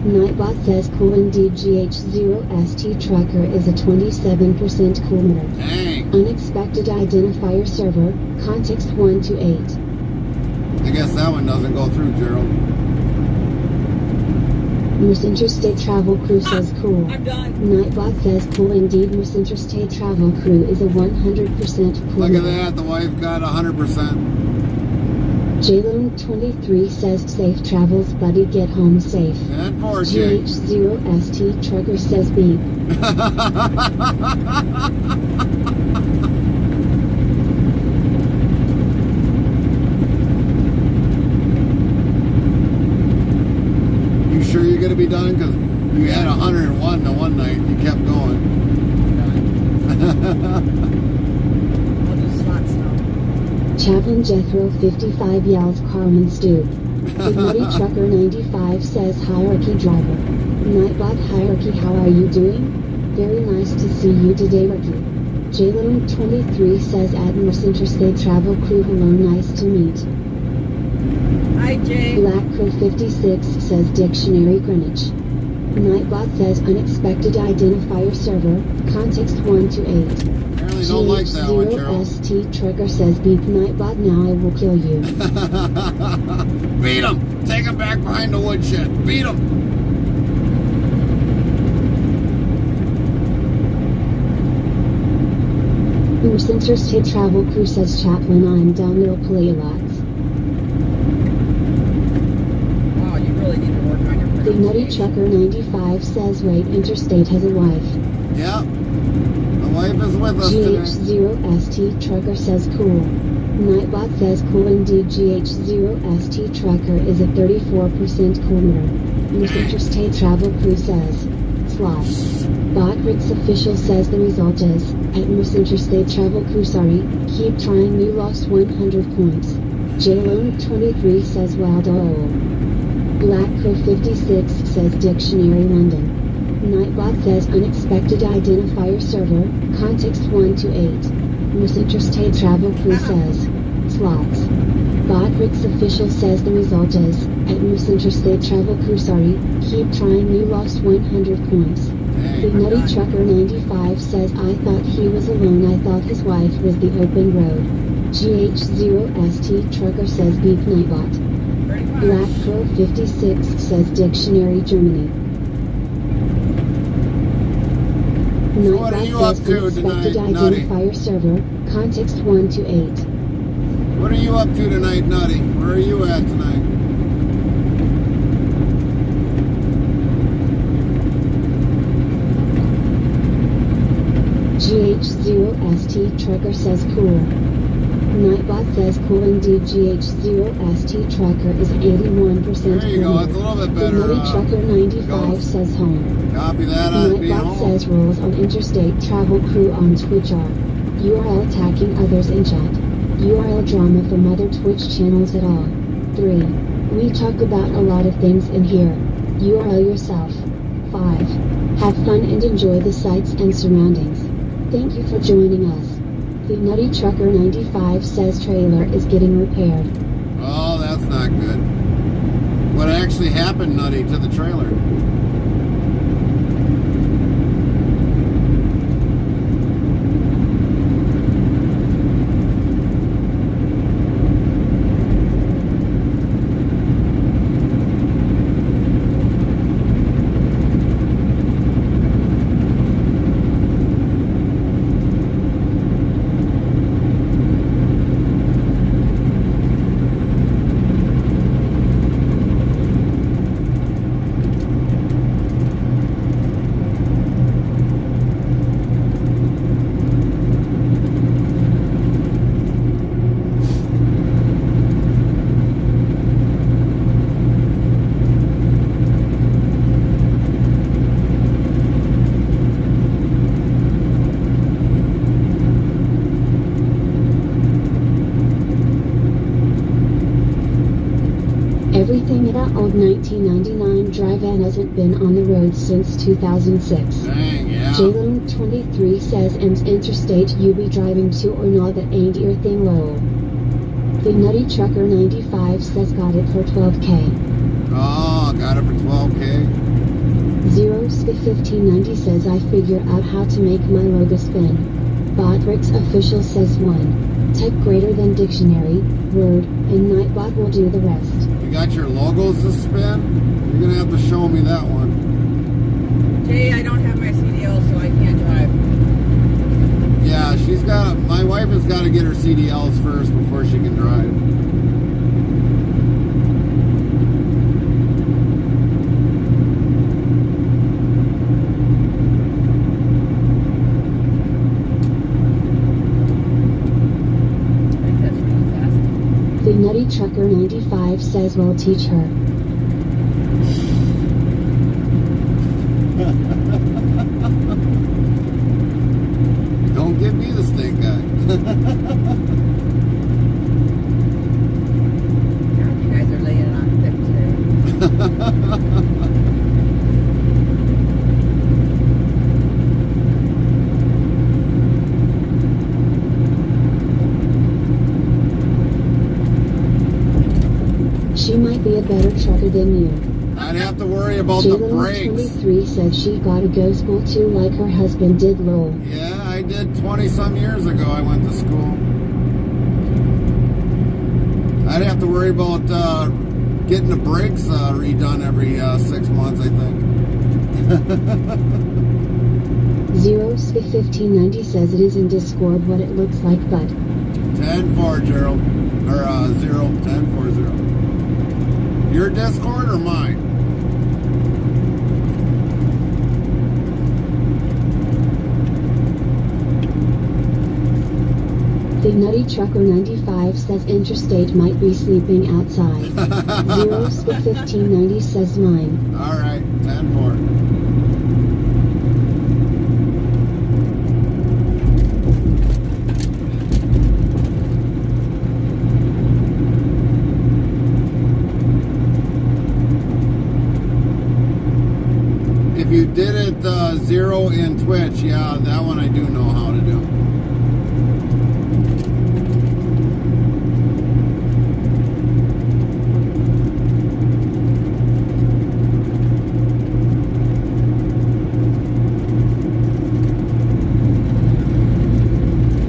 Nightbot says, cool indeed. GH0ST Trucker is a 27% coolmeter. Dang. Unexpected identifier server, context 1 to 8. I guess that one doesn't go through, Gerald. Miss Interstate Travel Crew says, cool. I'm done. Nightbot says, cool indeed. Miss Interstate Travel Crew is a 100% cool. Look at that, the wife got 100%. J-Lone23 says, safe travels buddy, get home safe. 10-4, Jay. GH0ST Trucker says, beep. You sure you're gonna be done? Because you had 101 the one night, you kept going. I'll do slots now. Chaplain Jethro 55 yells, Carmen Stew. Big Nutty Trucker 95 says, hierarchy driver. Nightbot hierarchy, how are you doing? Very nice to see you today, Ricky. J-Lone23 says, Admirals Interstate Travel Crew, hello, nice to meet. Hi, Jay. Black Crow 56 says, Dictionary Greenwich. Nightbot says, unexpected identifier server, context 1 to 8. Apparently don't like that one, Gerald. GH0ST Trucker says, beep. Nightbot, now I will kill you. Beat him! Take him back behind the woodshed. Beat him! Miss Interstate Travel Crew says, Chaplain, I'm down, little play lots. Wow, you really need to work on your Big Nutty pronunciation. Trucker 95 says, wait, Interstate has a wife. Yeah. The wife is with us today. GH0ST Trucker says, cool. Nightbot says, cool indeed. GH0ST Trucker is a 34% coolmeter. Miss Interstate Travel Crew says, slots. Botbricks official says the result is, at Miss Interstate Travel Crew, sorry, keep trying, you lost 100 points. J-Lone23 says, wow, dole. Black Crow 56 says, Dictionary London. Nightbot says, unexpected identifier server, context 1 to 8. Miss Interstate Travel Crew says, slots. Botbricks official says the result is, at Miss Interstate Travel Crew, sorry, keep trying, you lost 100 points. Big Nutty Trucker 95 says, I thought he was alone, I thought his wife was the open road. GH0ST Trucker says, beep. Nightbot. Black Crow 56 says, Dictionary Germany. What are you Nightbot up says, to unexpected tonight, Nutty? identifier server, context 1 to 8. What are you up to tonight, Nutty? Where are you at tonight? GH0ST Trucker says, cool. Nightbot says, cool indeed. GH0ST Trucker is 81% There you go, cool. that's a little bit Big better. Nutty Trucker 95 Ghost. says, home. Copy that on being Nightbot home. says, rules on Interstate Travel Crew on Twitch are URL attacking others in chat, URL drama from other Twitch channels at all. 3. We talk about a lot of things in here. URL yourself. 5. Have fun and enjoy the sights and surroundings. Thank you for joining us. The Nutty Trucker 95 says, trailer is getting repaired. Oh, that's not good. What actually happened, Nutty, to the trailer? Everything in that old 1999 dry van hasn't been on the road since 2006. Dang, yeah. Jalen23 says, and interstate you be driving to or not, that ain't your thing, lol. The Nutty Trucker 95 says got it for 12k. Oh, got it for 12K. Zero Spit 1590 says I figure out how to make my logo spin. Botrix Official says 1. Type greater than dictionary, word, and Nightbot will do the rest. You got your logos to spin? You're gonna have to show me that one. Jay, I don't have my CDL, so I can't drive. Yeah, my wife has got to get her CDLs first before she can drive. I think that's what he's asking. The Nutty Trucker 95 says we'll teach her. Don't give me the stink eye. God, you guys are laying it on thick today. She might be a better trucker than you. I'd have to worry about the brakes. Jalen23 says she gotta go school too like her husband did, lol. Yeah, I did 20-some years ago. I went to school. I'd have to worry about getting the brakes redone every 6 months, I think. Zero Spit 1590 says it is in Discord what it looks like, but 10-4, Gerald. Or 0-10-4-0. Your Discord or mine? the Nutty Trucker 95 says interstate might be sleeping outside. Zero Spit 1590 says mine. Alright, 10-4. If you did it 0 in Twitch, yeah, that one I do know how to do.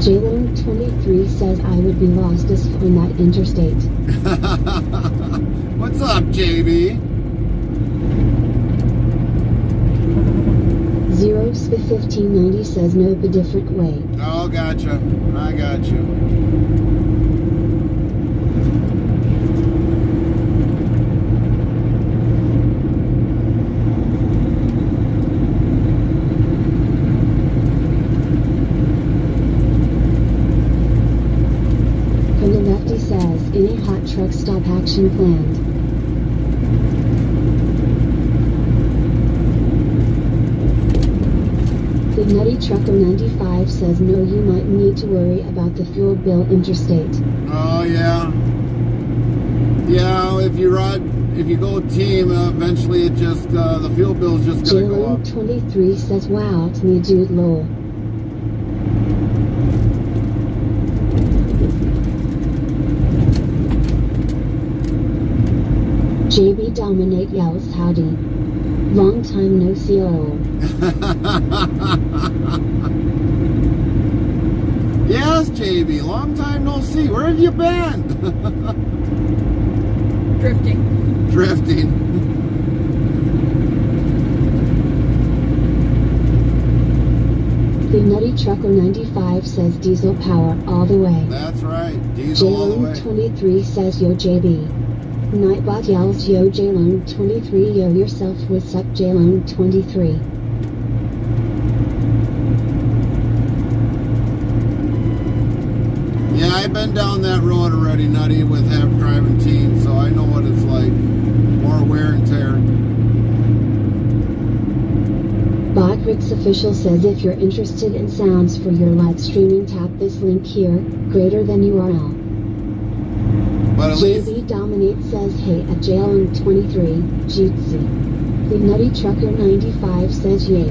Jalen23 says I would be lost as f on that interstate. What's up, JB? Zero Spit 1590 says nope, a different way. Oh, gotcha. I got you. From the lefty says, any hot truck stop action planned. The Nutty Trucker 95 says no, you might need to worry about the fuel bill interstate. Oh, yeah. Yeah, if you go team, eventually it just, the fuel bill's just gonna go up. Jalen23 says wow to me, dude, lol. JB Dominate yells howdy. Long time no see, lol. Yes, JB, long time no see. Where have you been? Drifting. Drifting. The Nutty Trucker 95 says diesel power all the way. That's right. Diesel all the way. Jalen23 says yo JB. Nightbot yells yo Jalen23, yo yourself, what's up Jalen23. Yeah, I've been down that road already, Nutty, with driving teens, so I know what it's like. More wear and tear. Botrix Official says if you're interested in sounds for your live streaming, tap this link here, greater than URL. But at least, JB Dominate says hey at Jalen23, Jitsi. The Nutty Trucker 95 says yay.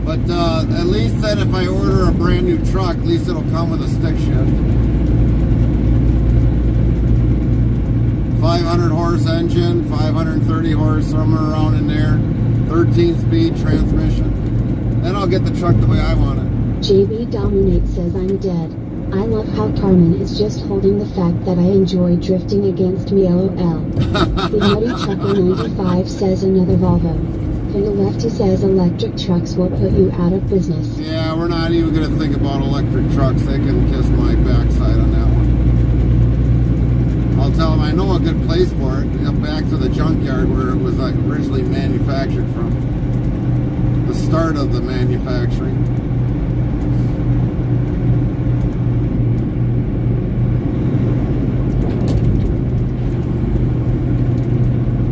But at least then if I order a brand new truck, at least it'll come with a stick shift. 500 horse engine, 530 horse, somewhere around in there. 13-speed transmission. Then I'll get the truck the way I want it. JB Dominate says I'm dead. I love how Carmen is just holding the fact that I enjoy drifting against me, lol. The Nutty Trucker 95 says another Volvo. For the lefty says electric trucks will put you out of business. Yeah, we're not even going to think about electric trucks. They can kiss my backside on that one. I'll tell them I know a good place for it. Up back to the junkyard where it was originally manufactured from. The start of the manufacturing.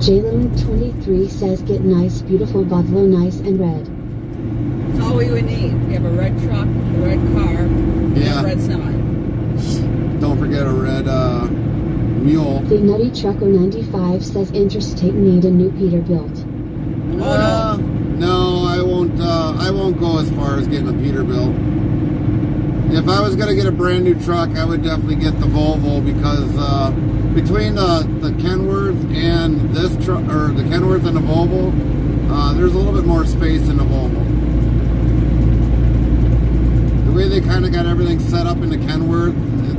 Jalen23 says get nice, beautiful Volvo, nice and red. That's all we would need. We have a red truck, a red car, and Yeah. a red semi. Don't forget a red mule. The Nutty Trucker 95 says interstate need a new Peterbilt. No, I won't go as far as getting a Peterbilt. If I was gonna get a brand new truck, I would definitely get the Volvo because between the Kenworth and this truck, or the Kenworth and the Volvo, there's a little bit more space in the Volvo. The way they kind of got everything set up in the Kenworth,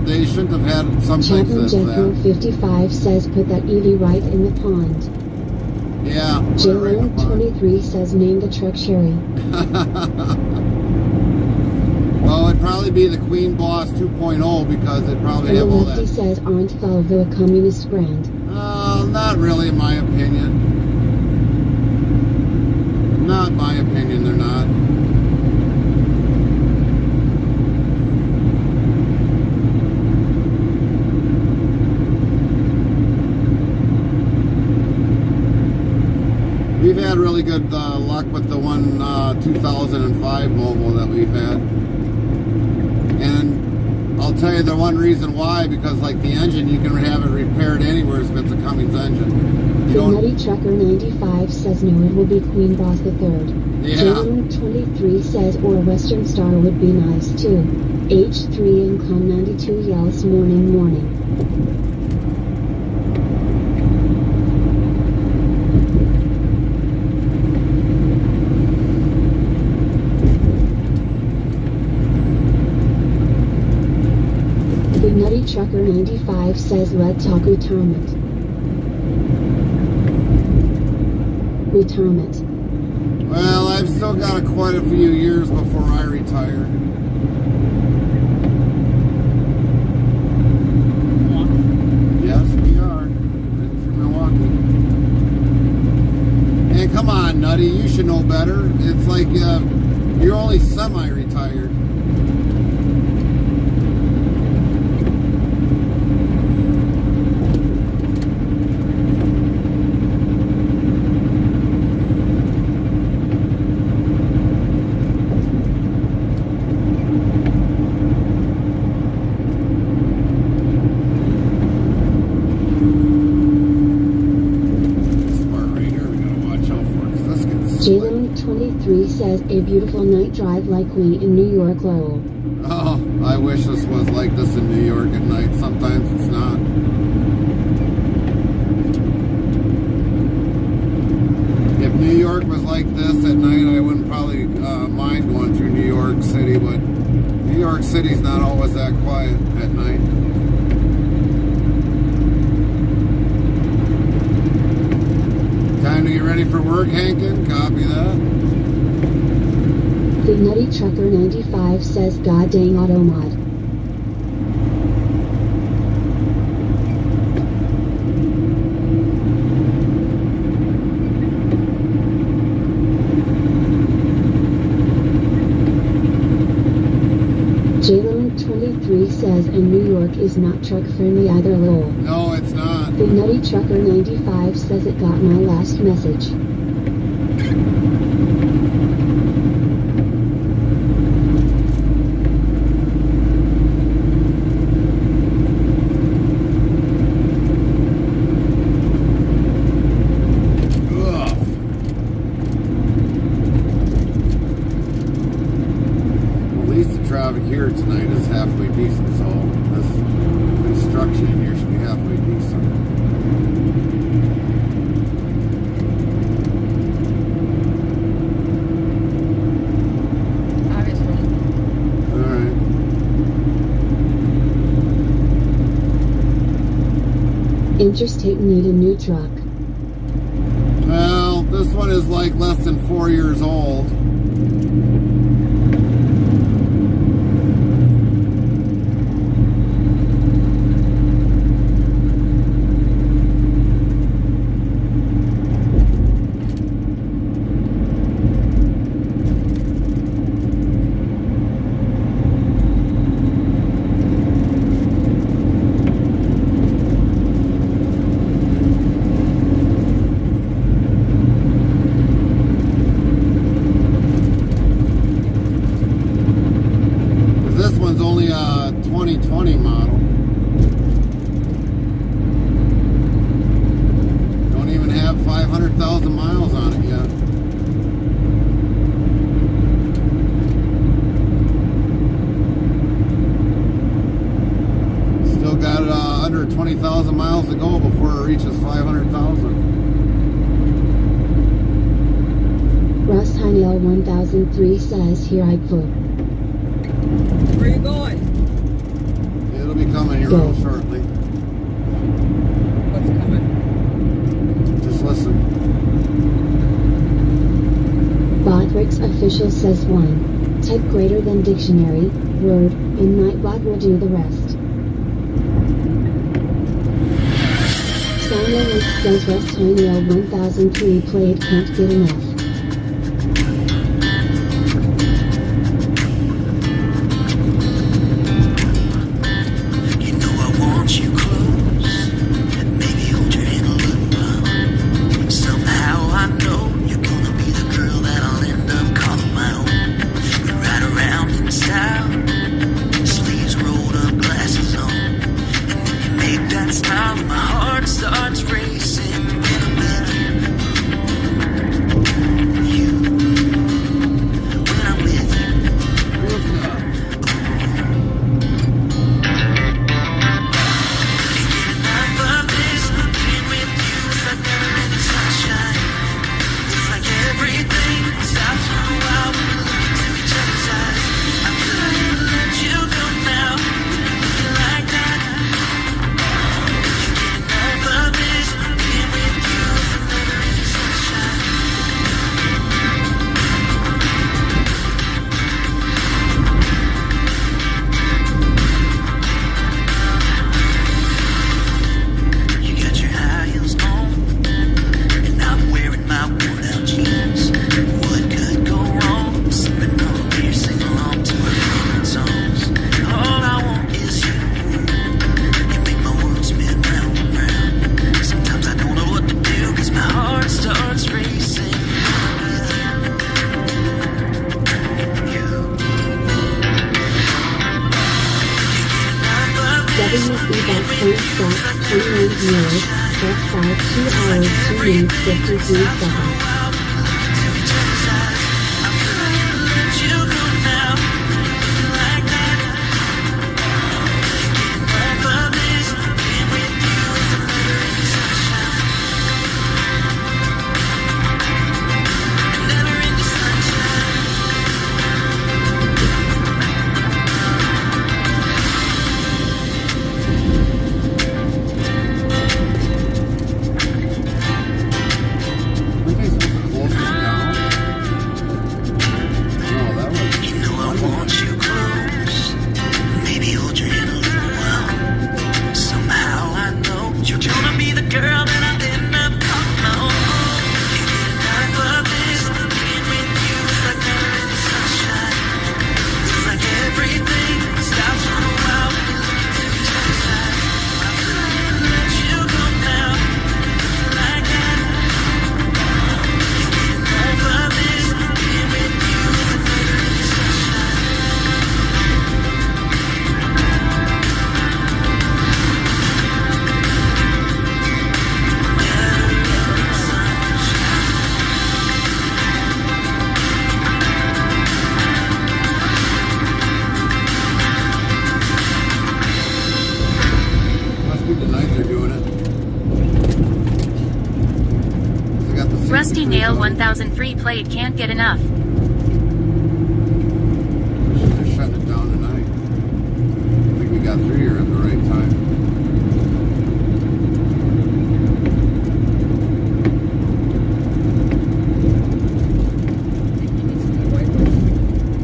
they shouldn't have had some things Chapman as Jethro that. 55 says put that EV right in the pond. Yeah. put it right in the Jalen pond. 23 says name the truck Sherry. Well, it'd probably be the Queen Boss 2.0 because it'd probably And the have all lefty that. says aren't Volvo a communist brand? Not really, in my opinion. Not my opinion, they're not. We've had really good luck with the one 2005 Volvo that we've had. And I'll tell you the one reason why, because like the engine, you can have it repaired anywhere if it's a Cummins engine. You The don't, Nutty Trucker 95 says no, it will be Queen Boss III. Yeah. Jalen 23 says or Western Star would be nice too. H3 and Con 92 yells morning morning. The Nutty Trucker 95 says let's talk retirement. Retirement. well, I've still got quite a few years before I retire. Yes, we are. Heading through Milwaukee. And come on, Nutty, you should know better. It's like you're only semi-retired. This part right here, we gotta watch out for because this gets slick. Jalen 23 says a beautiful night drive like we in New York Lowell. Oh, I wish this was like this in New York at night. Sometimes it's not. If New York was like this at night, I wouldn't probably mind going through New York City, but New York City's not always that quiet at night. Time to get ready for work, Hankin. Copy that. The Nutty Trucker 95 says god dang automod. Jalen 23 says and New York is not truck friendly either lol. No, it's not. The Nutty Trucker 95 says it got my last message. Ugh. traffic here tonight is halfway decent, so this construction in here should be halfway decent. Obviously. Alright. Interstate need a new truck. Well, this one is like less than 4 years old. This one's only a 2020 model. Don't even have 500,000 miles on it yet. Still got under 20,000 miles to go before it reaches 500,000. Russ Heinel 1003 says here I vote. Where you going? It'll be coming here Go. real shortly. What's coming? Just listen. Bodrick's official says 1. Type greater than dictionary, word, and Nightbot will do the rest. Silence says Russ Heinel 1003 played can't get enough. WC.point 21 years, just 5, 2 hours, 2 minutes, 53 seconds. IL 1003 played Can't Get Enough. They're shutting it down tonight. I think we got through here at the right time.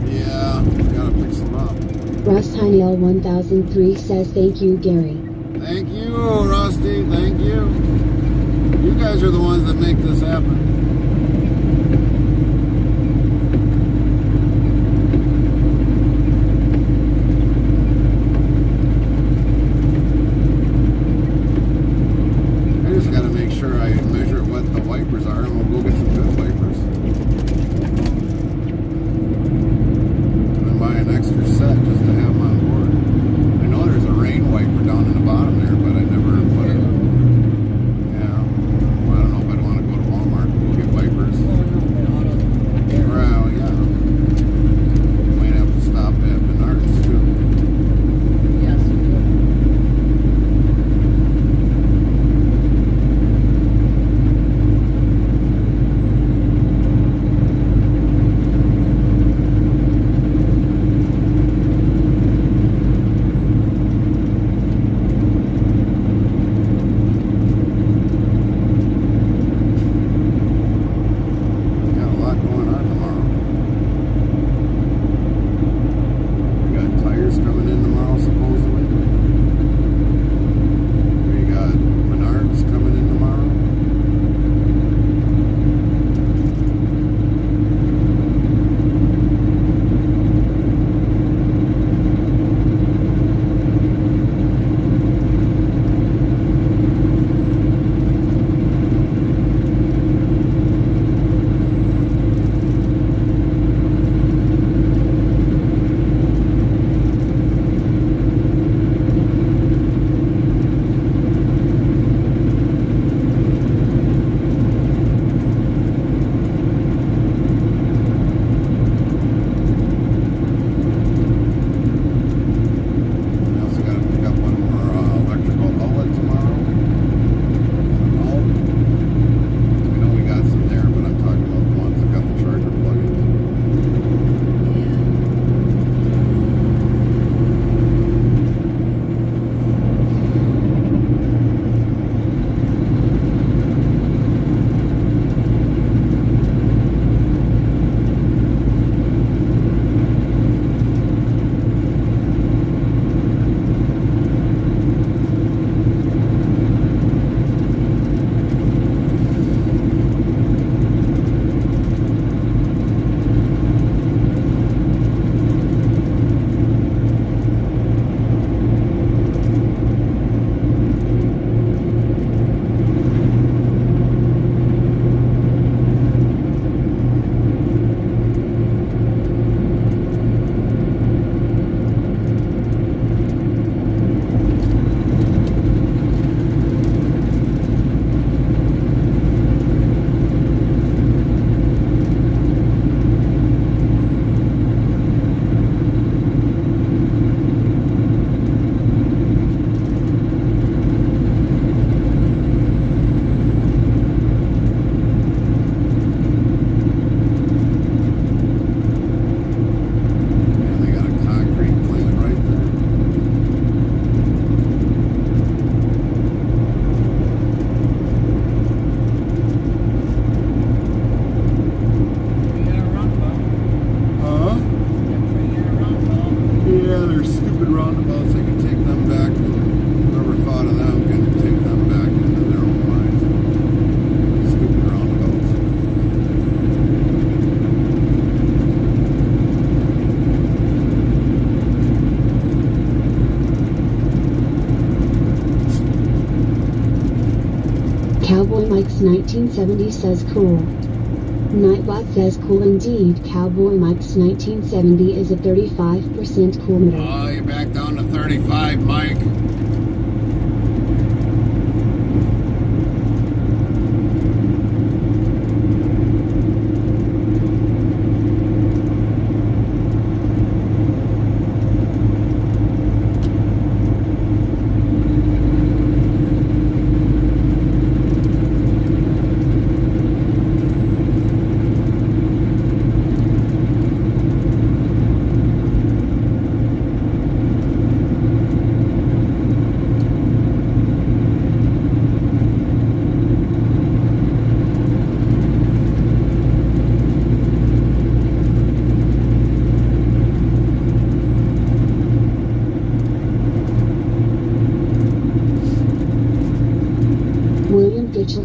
Yeah, we gotta pick some up. Russ Heinel 1003 says thank you, Gary. Thank you, Rusty. Thank you. You guys are the ones that make this happen. I just gotta make sure I measure what the wipers are, and we'll go get some good wipers. And then buy an extra set just to have them on board. I know there's a rain wiper down in the bottom there, but I never put it. Yeah. Well, I don't know if I'd want to go to Walmart and go get wipers. Well, yeah. Might have to stop at Menards too. Got a lot going on tomorrow. We got tires coming in tomorrow, supposedly. We got Menards coming in tomorrow. We also got to pick up one more electrical outlet tomorrow. Oh, we know we got some there, but I'm talking about the ones that got the charger plug-ins. And they got a concrete plant right there. Huh? Yeah, they're stupid roundabouts. They can take them back, and whoever thought of them can take them back into their own minds. Stupid roundabouts. Cowboy Mike's 1970 says cool. Nightbot says cool indeed. Cowboy Mike's 1970 is a 35% cool meter. Oh, you're back down to 35, Mike.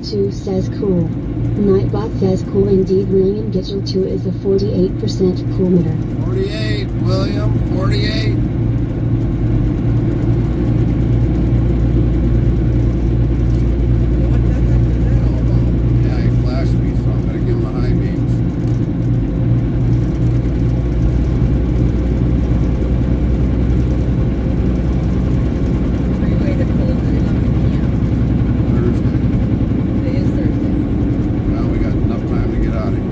William2 says cool. Nightbot says cool indeed. William Gitchell 2 is a 48% coolmeter. 48, William, 48. What the heck is that all about? Yeah, he flashed me, so I'm gonna give him the high beams. Refrigerated closed at 11 p.m. Thursday. Today is Thursday. Well, we got enough time to get out of here.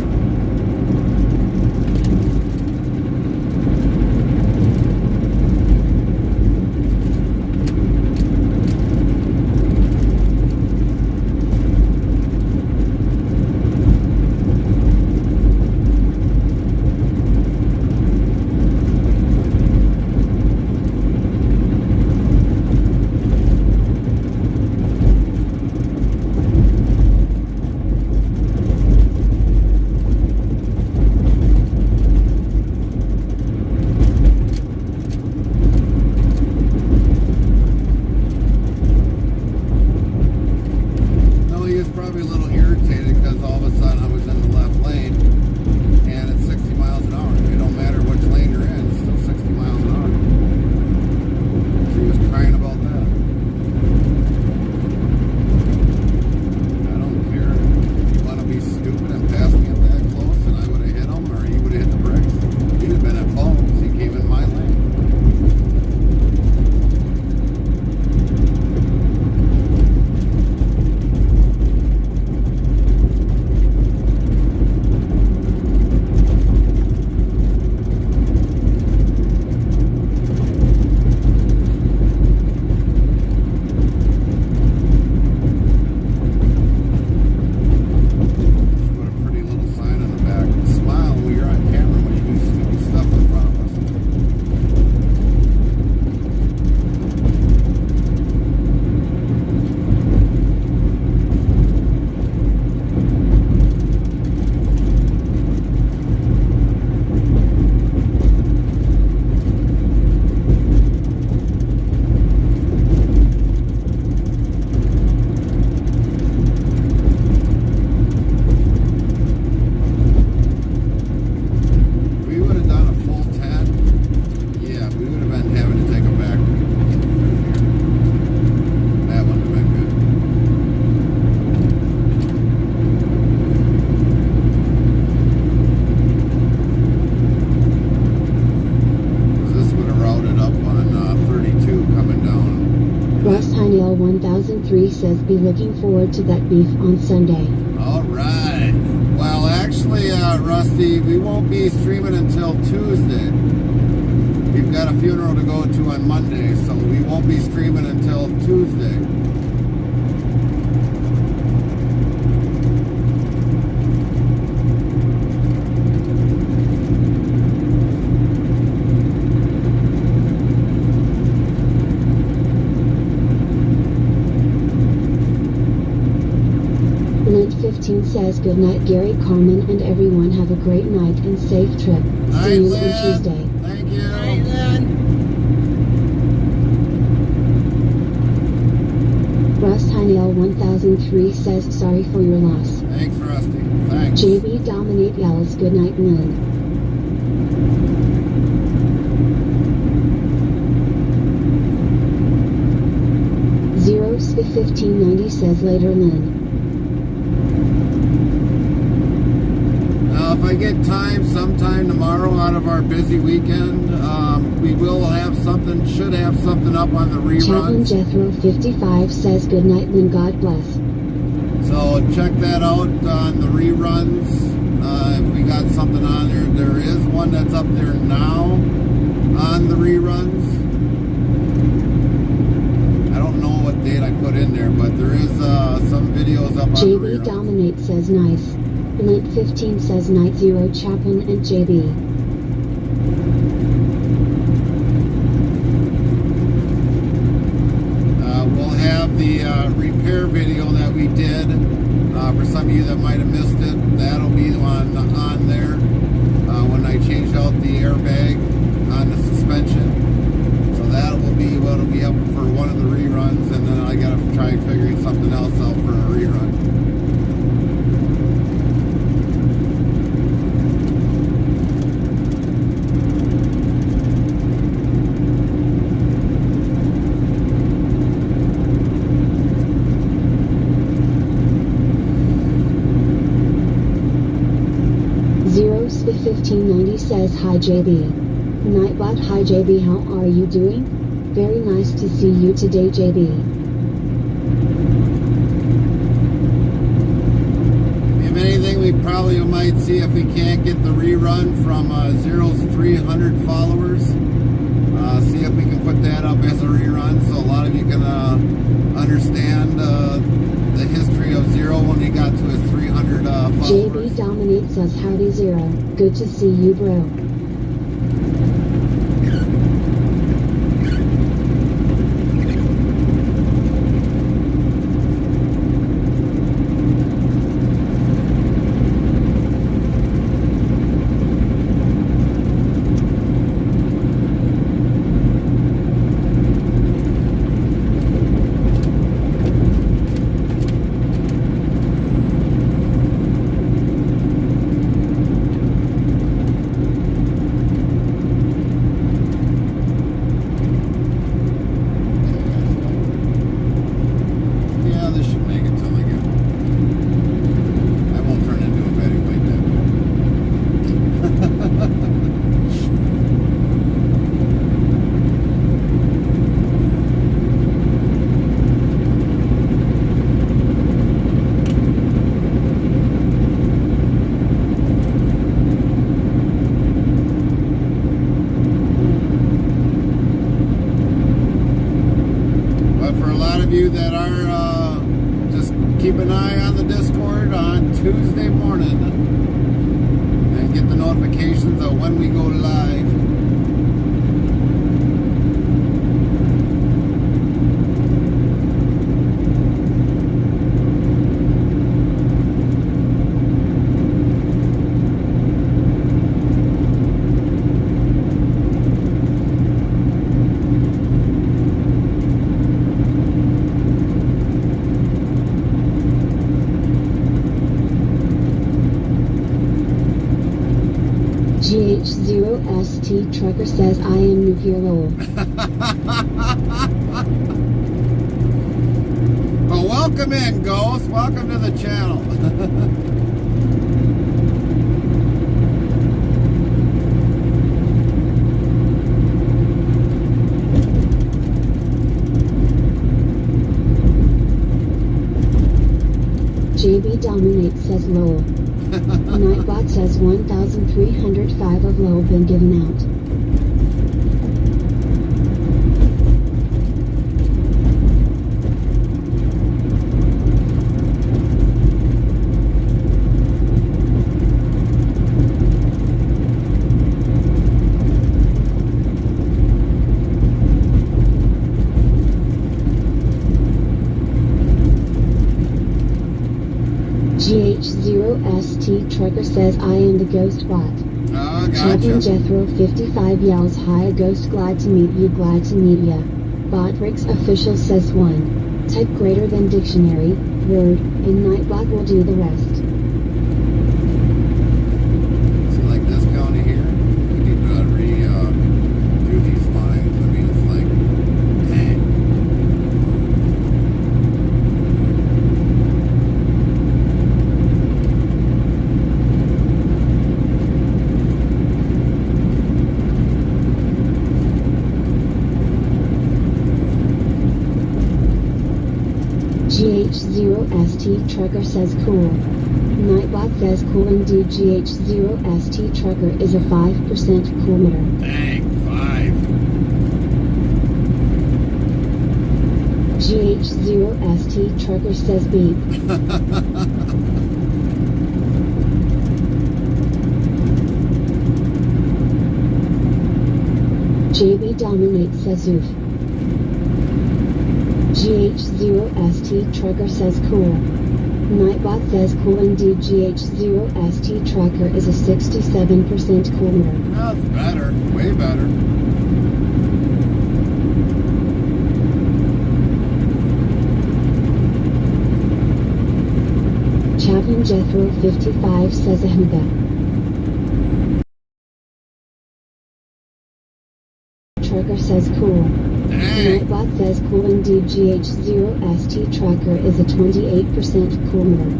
No, he was probably a little irritated because all of a sudden I was in the left lane and it's 60 miles an hour. It don't matter which lane you're in, it's still 60 miles an hour. She was crying about that. I don't care. You want to be stupid and pass me up that close and I would have hit him, or he would have hit the brakes. He'd have been at fault because he came in my lane. Put a pretty little sign on the back. Smile when you're on camera when you do stupid stuff in front of us. We would have done a full 10. Yeah, we would have been having to take them back through here. That would have been good. 'Cause this would have routed up on 32 coming down. Russ Heinel 1003 says be looking forward to that beef on Sunday. All right. Well, actually, Rusty, we won't be streaming until Tuesday. We've got a funeral to go to on Monday, so we won't be streaming until Tuesday. Lint15 says good night Gary Carmen and everyone have a great night and safe trip. See you on Tuesday. Thank you. Night, Lynn. Russ Heinel 1003 says sorry for your loss. Thanks, Rusty. Thanks. JB Dominate yells good night Lynn. Zeros 1590 says later Lynn. Now, if I get time sometime tomorrow out of our busy weekend, we will have something, should have something up on the Chaplain reruns. Jethro 55 says good night Lynn, God bless. So check that out on the reruns. If we got something on there, there is one that's up there now on the reruns. I don't know what date I put in there, but there is some videos up on the JB reruns. Dominate says nice. Lint 15 says night 0 Chaplain and JB. We'll have the repair video that we did. For some of you that might have missed it, that'll be on there when I change out the airbag on the suspension. So that will be what'll be up for one of the reruns, and then I gotta try figuring something else out for a rerun. 1590 says hi JB. Nightbot hi JB, how are you doing? Very nice to see you today JB. If anything, we probably might see if we can't get the rerun from Zero's 300 followers. See if we can put that up as a rerun so a lot of you can understand the history of Zero when he got to his 300 followers. JB Dominate says howdy Zero, good to see you bro. That are just keep an eye on the Discord on Tuesday morning and get the notifications of when we go live. GH0ST Trucker says I am new here lol. Well, welcome in, Ghost. Welcome to the channel. JB Dominate says lol. Nightbot says 1,305 of lol been given out. GH0ST Trucker says I am the ghost bot. Oh, Champion gotcha. Jethro 55 yells hi ghost, glad to meet you, glad to meet ya. Botrix official says 1. Type greater than dictionary, word, and Nightbot will do the rest. So like this county here, we need to do these lines. I mean, it's like, dang. GH0ST Trucker says cool. Nightbot says cool indeed. GH0ST Trucker is a 5% cool meter. Dang, 5. GH0ST Trucker says beep. JB Dominate says oof. GH0ST Trucker says cool. Nightbot says cool indeed. GH0ST Trucker is a 67% cool meter. That's better. Way better. Champion Jethro 55 says ahuga. Trucker says cool. Dang. Nightbot says cool indeed. GH0ST Trucker is a 28% cool meter.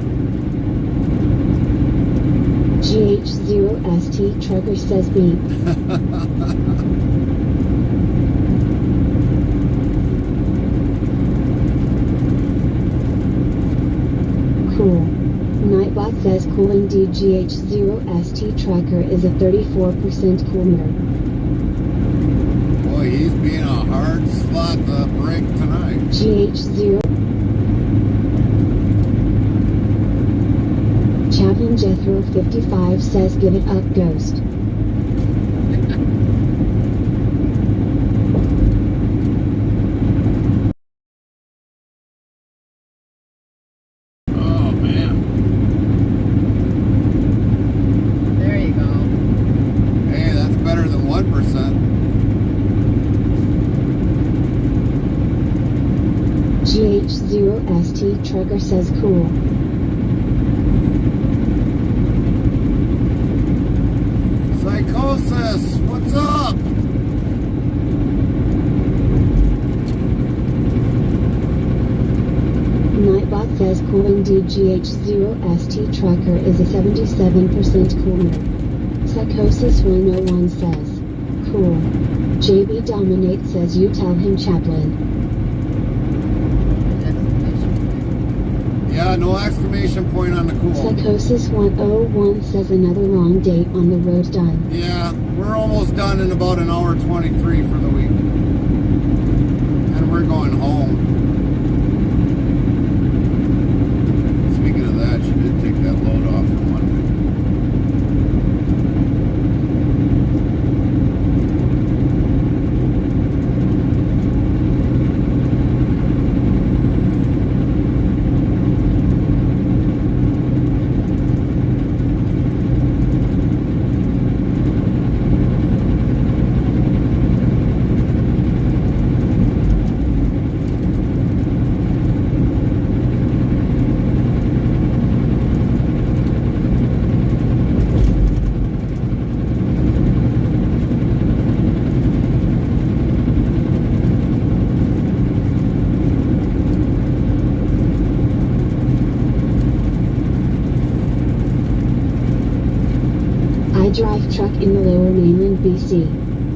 GH0ST Trucker says beep. Cool. Nightbot says cooling DGH0ST Tracker is a 34% cool meter. Boy, he's being a hard slot to break tonight. GH0 Chaplain Jethro 55 says give it up, Ghost. Oh, man. There you go. Hey, that's better than 1%. GH0ST Trucker says cool. Psychosis, what's up? Nightbot says cooling DGH0ST Tracker is a 77% cool meter. Psychosis 101 says, cool. JB Dominate says you tell him, Chaplain. Yeah, no exclamation point on the cool. Psychosis 101 says another long day on the road done. Yeah, we're almost done in about an hour 23 for the week. And we're going home. Speaking of that, she did take that load off for Monday. I drive truck in the lower mainland BC,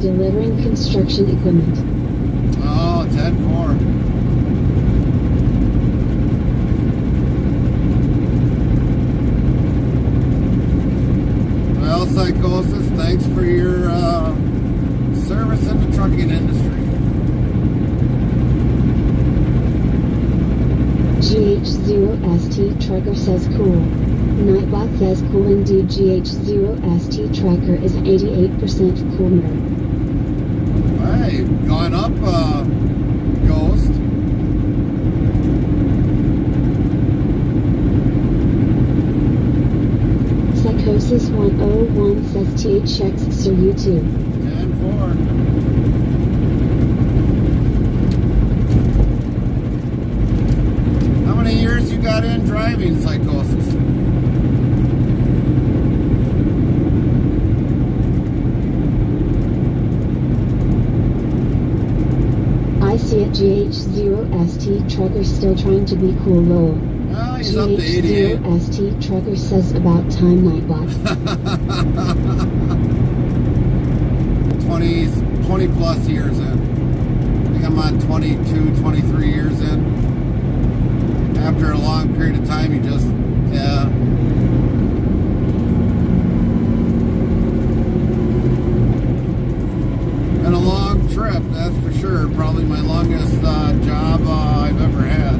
delivering construction equipment. Oh, 10-4. Well, Psychosis, thanks for your service in the trucking industry. GH0ST Trucker says cool. Nightbot says cooling DGH0ST Tracker is 88% cool meter. Hey, gone up, Ghost. Psychosis 101 says TH checks Sir you too. 10-4. How many years you got in driving, Psychosis? I see it. GH0ST Trucker still trying to be cool, lol. Well, he's up to 88. GH0ST Trucker says about time, Nightbot. 20 plus years in. I think I'm on 22, 23 years in. After a long period of time, you just, yeah. Been a long trip, that's for sure. Probably my longest job I've ever had.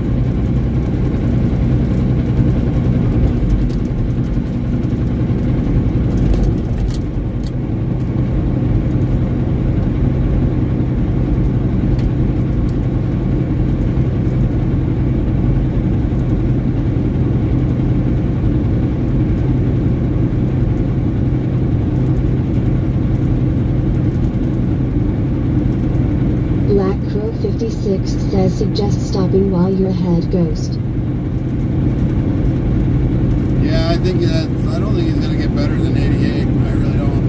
Black Crow 56 says suggest stopping while you're ahead, Ghost. Yeah, I think I don't think he's going to get better than 88. I really don't.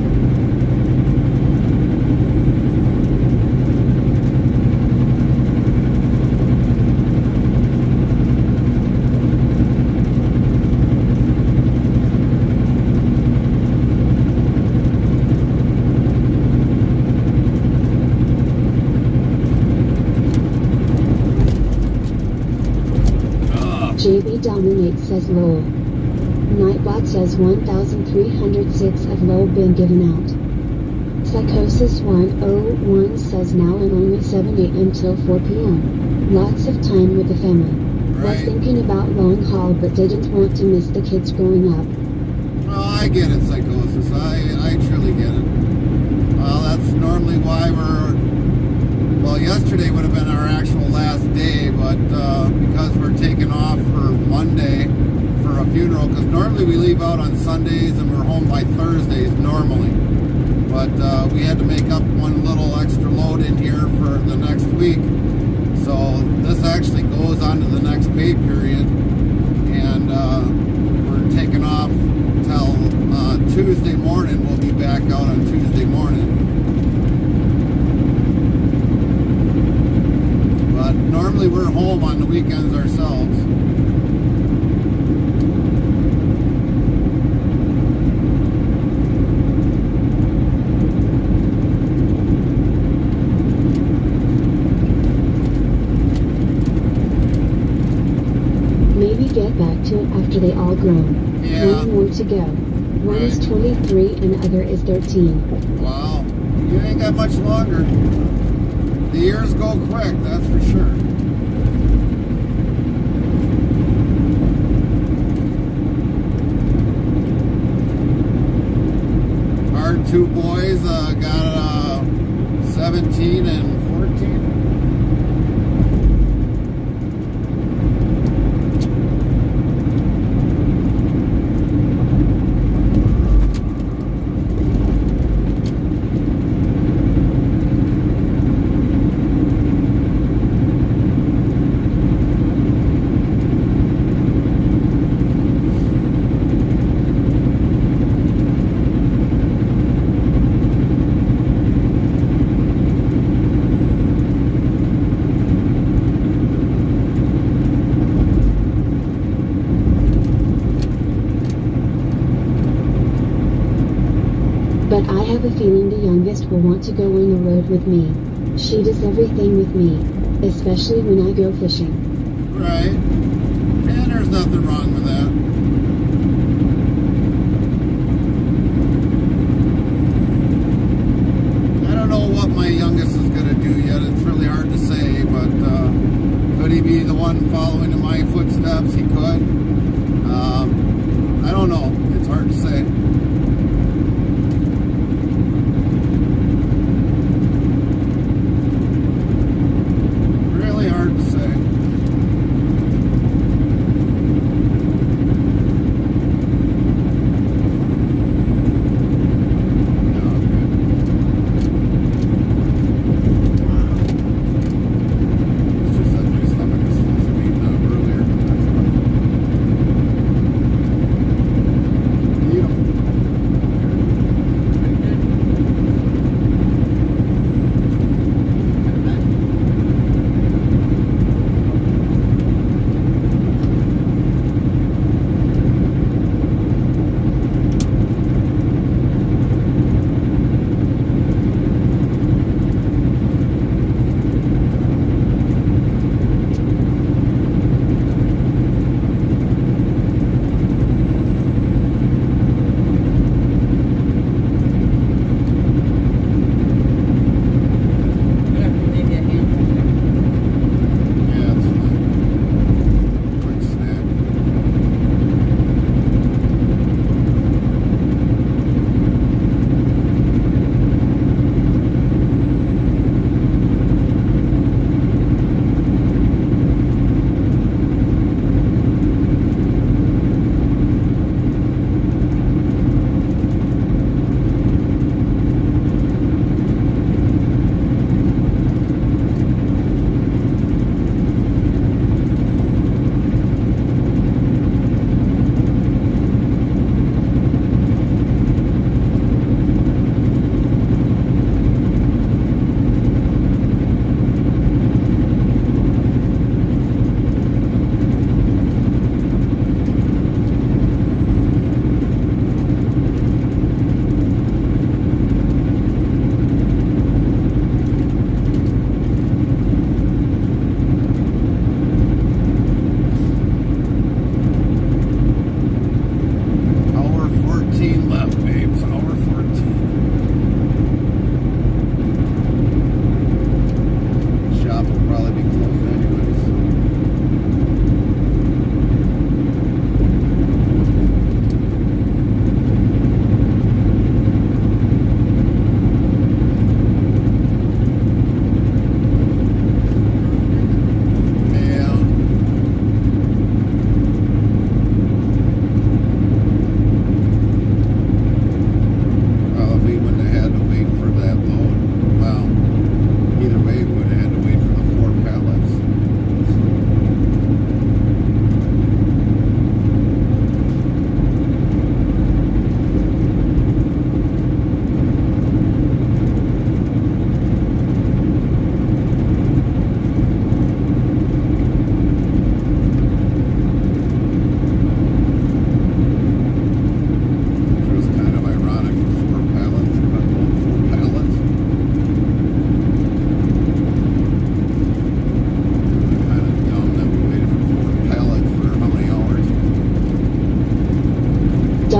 JB Dominate says lol. Nightbot says 1,306 of lol been given out. Psychosis 101 says now and only 7 a.m. till 4 p.m. Lots of time with the family. Was Right. thinking about long haul but didn't want to miss the kids growing up. Oh, I get it, Psychosis. I truly get it. Well, that's normally why well, yesterday would have been our actual last day, but because we're taking off for Monday for a funeral, because normally we leave out on Sundays and we're home by Thursdays normally. But we had to make up one little extra load in here for the next week. So this actually goes on to the next pay period. And we're taking off till Tuesday morning. We'll be back out on Tuesday morning. But normally we're home on the weekends ourselves. Maybe get back to it after they all grown. Yeah. One more to go. One is Right. 23 and other is 13. Wow, you ain't got much longer. The years go quick, that's for sure. Our two boys got 17 and 14. But I have a feeling the youngest will want to go on the road with me. She does everything with me, especially when I go fishing. Right. And there's nothing wrong with that. I don't know what my youngest is going to do yet. It's really hard to say, but could he be the one following in my footsteps? He could. I don't know. It's hard to say. Really hard to say.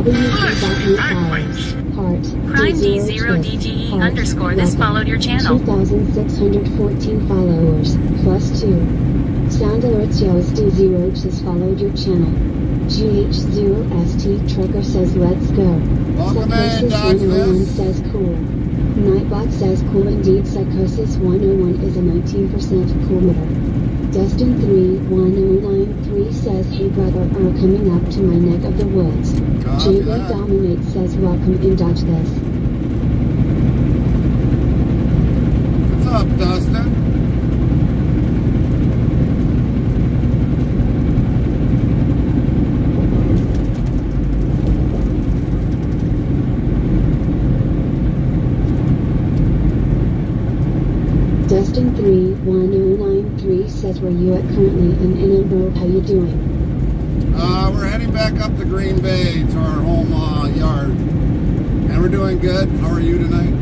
WE.new follows. Heart. Prime D0 D0DGE Heart. underscore this Welcome. followed your channel. 2,614 followers, plus 2. Sound alerts yells D0 has followed your channel. GH0ST Trucker says let's go. Welcome in, Psychosis 101 Douglas. says cool. Nightbot says cool indeed. Psychosis 101 is a 19% cool meter. Destin31093 says hey brother are coming up to my neck of the woods. Copy JB that. Dominate says welcome in dodge this. What's up, Dustin? Destin31093 says where you at currently in Edinburgh, how you doing? We're heading back up to Green Bay to our home yard. And we're doing good. How are you tonight?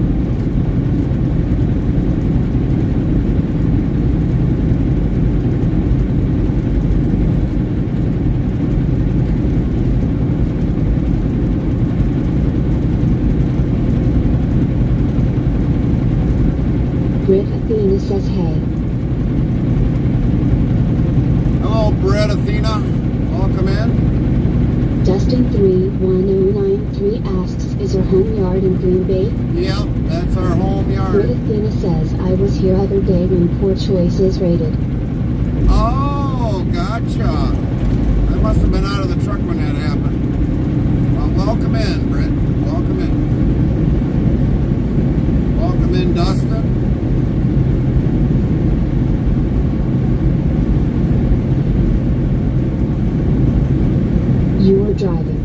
Brit Athena says hey. Hello, Brett Athena. Welcome in. Destin31093 asks is your home yard in Green Bay? Yep, that's our home Brit yard. Athena says I was here other day when Poor Choice is rated. Oh, gotcha. I must have been out of the truck when that happened. Well, welcome in, Britt. Welcome in. Welcome in, Dustin. You are driving.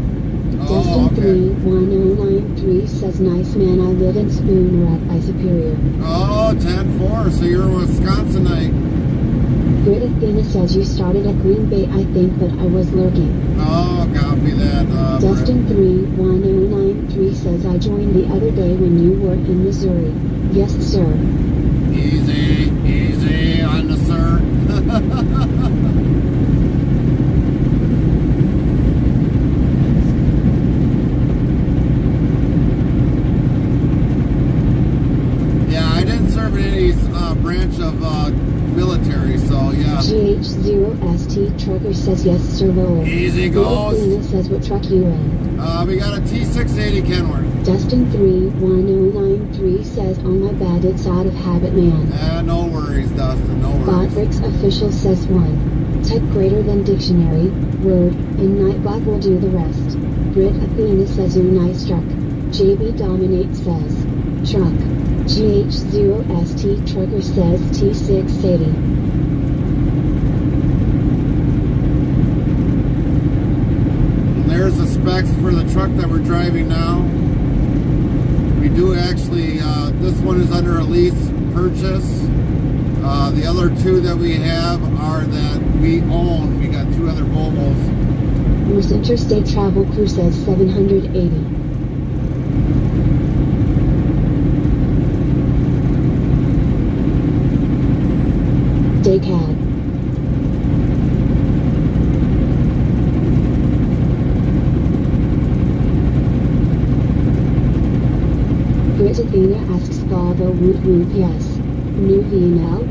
Oh, okay. Destin31093 says nice man I live in Spooner at by Superior. Oh, 10-4, so you're a Wisconsinite. Brit Athena says you started at Green Bay I think but I was lurking. Oh, copy that, Britt. Destin31093 says I joined the other day when you were in Missouri. Yes sir. Easy, easy on the sir. Yeah, I didn't serve in any branch of military, so yeah. GH0ST Trucker says yes sir Lord. Easy Brit goes. Athena says what truck you in? We got a T680 Kenworth. Destin31093 says oh my bad it's out of habit man. No worries, Dustin, no worries. Botrix official says 1. Type greater than dictionary, word, and Nightbot will do the rest. Brit Athena says ooh nice truck. JB Dominate says, truck. GH0ST Trucker says T680. And there's the specs for the truck that we're driving now. We do actually, this one is under a lease purchase. The other two that we have are that we own. We got two other Volvos. North Interstate Travel Crew says 780. Daycab. Brit Athena asks Volvo woot woot yes. New V&L?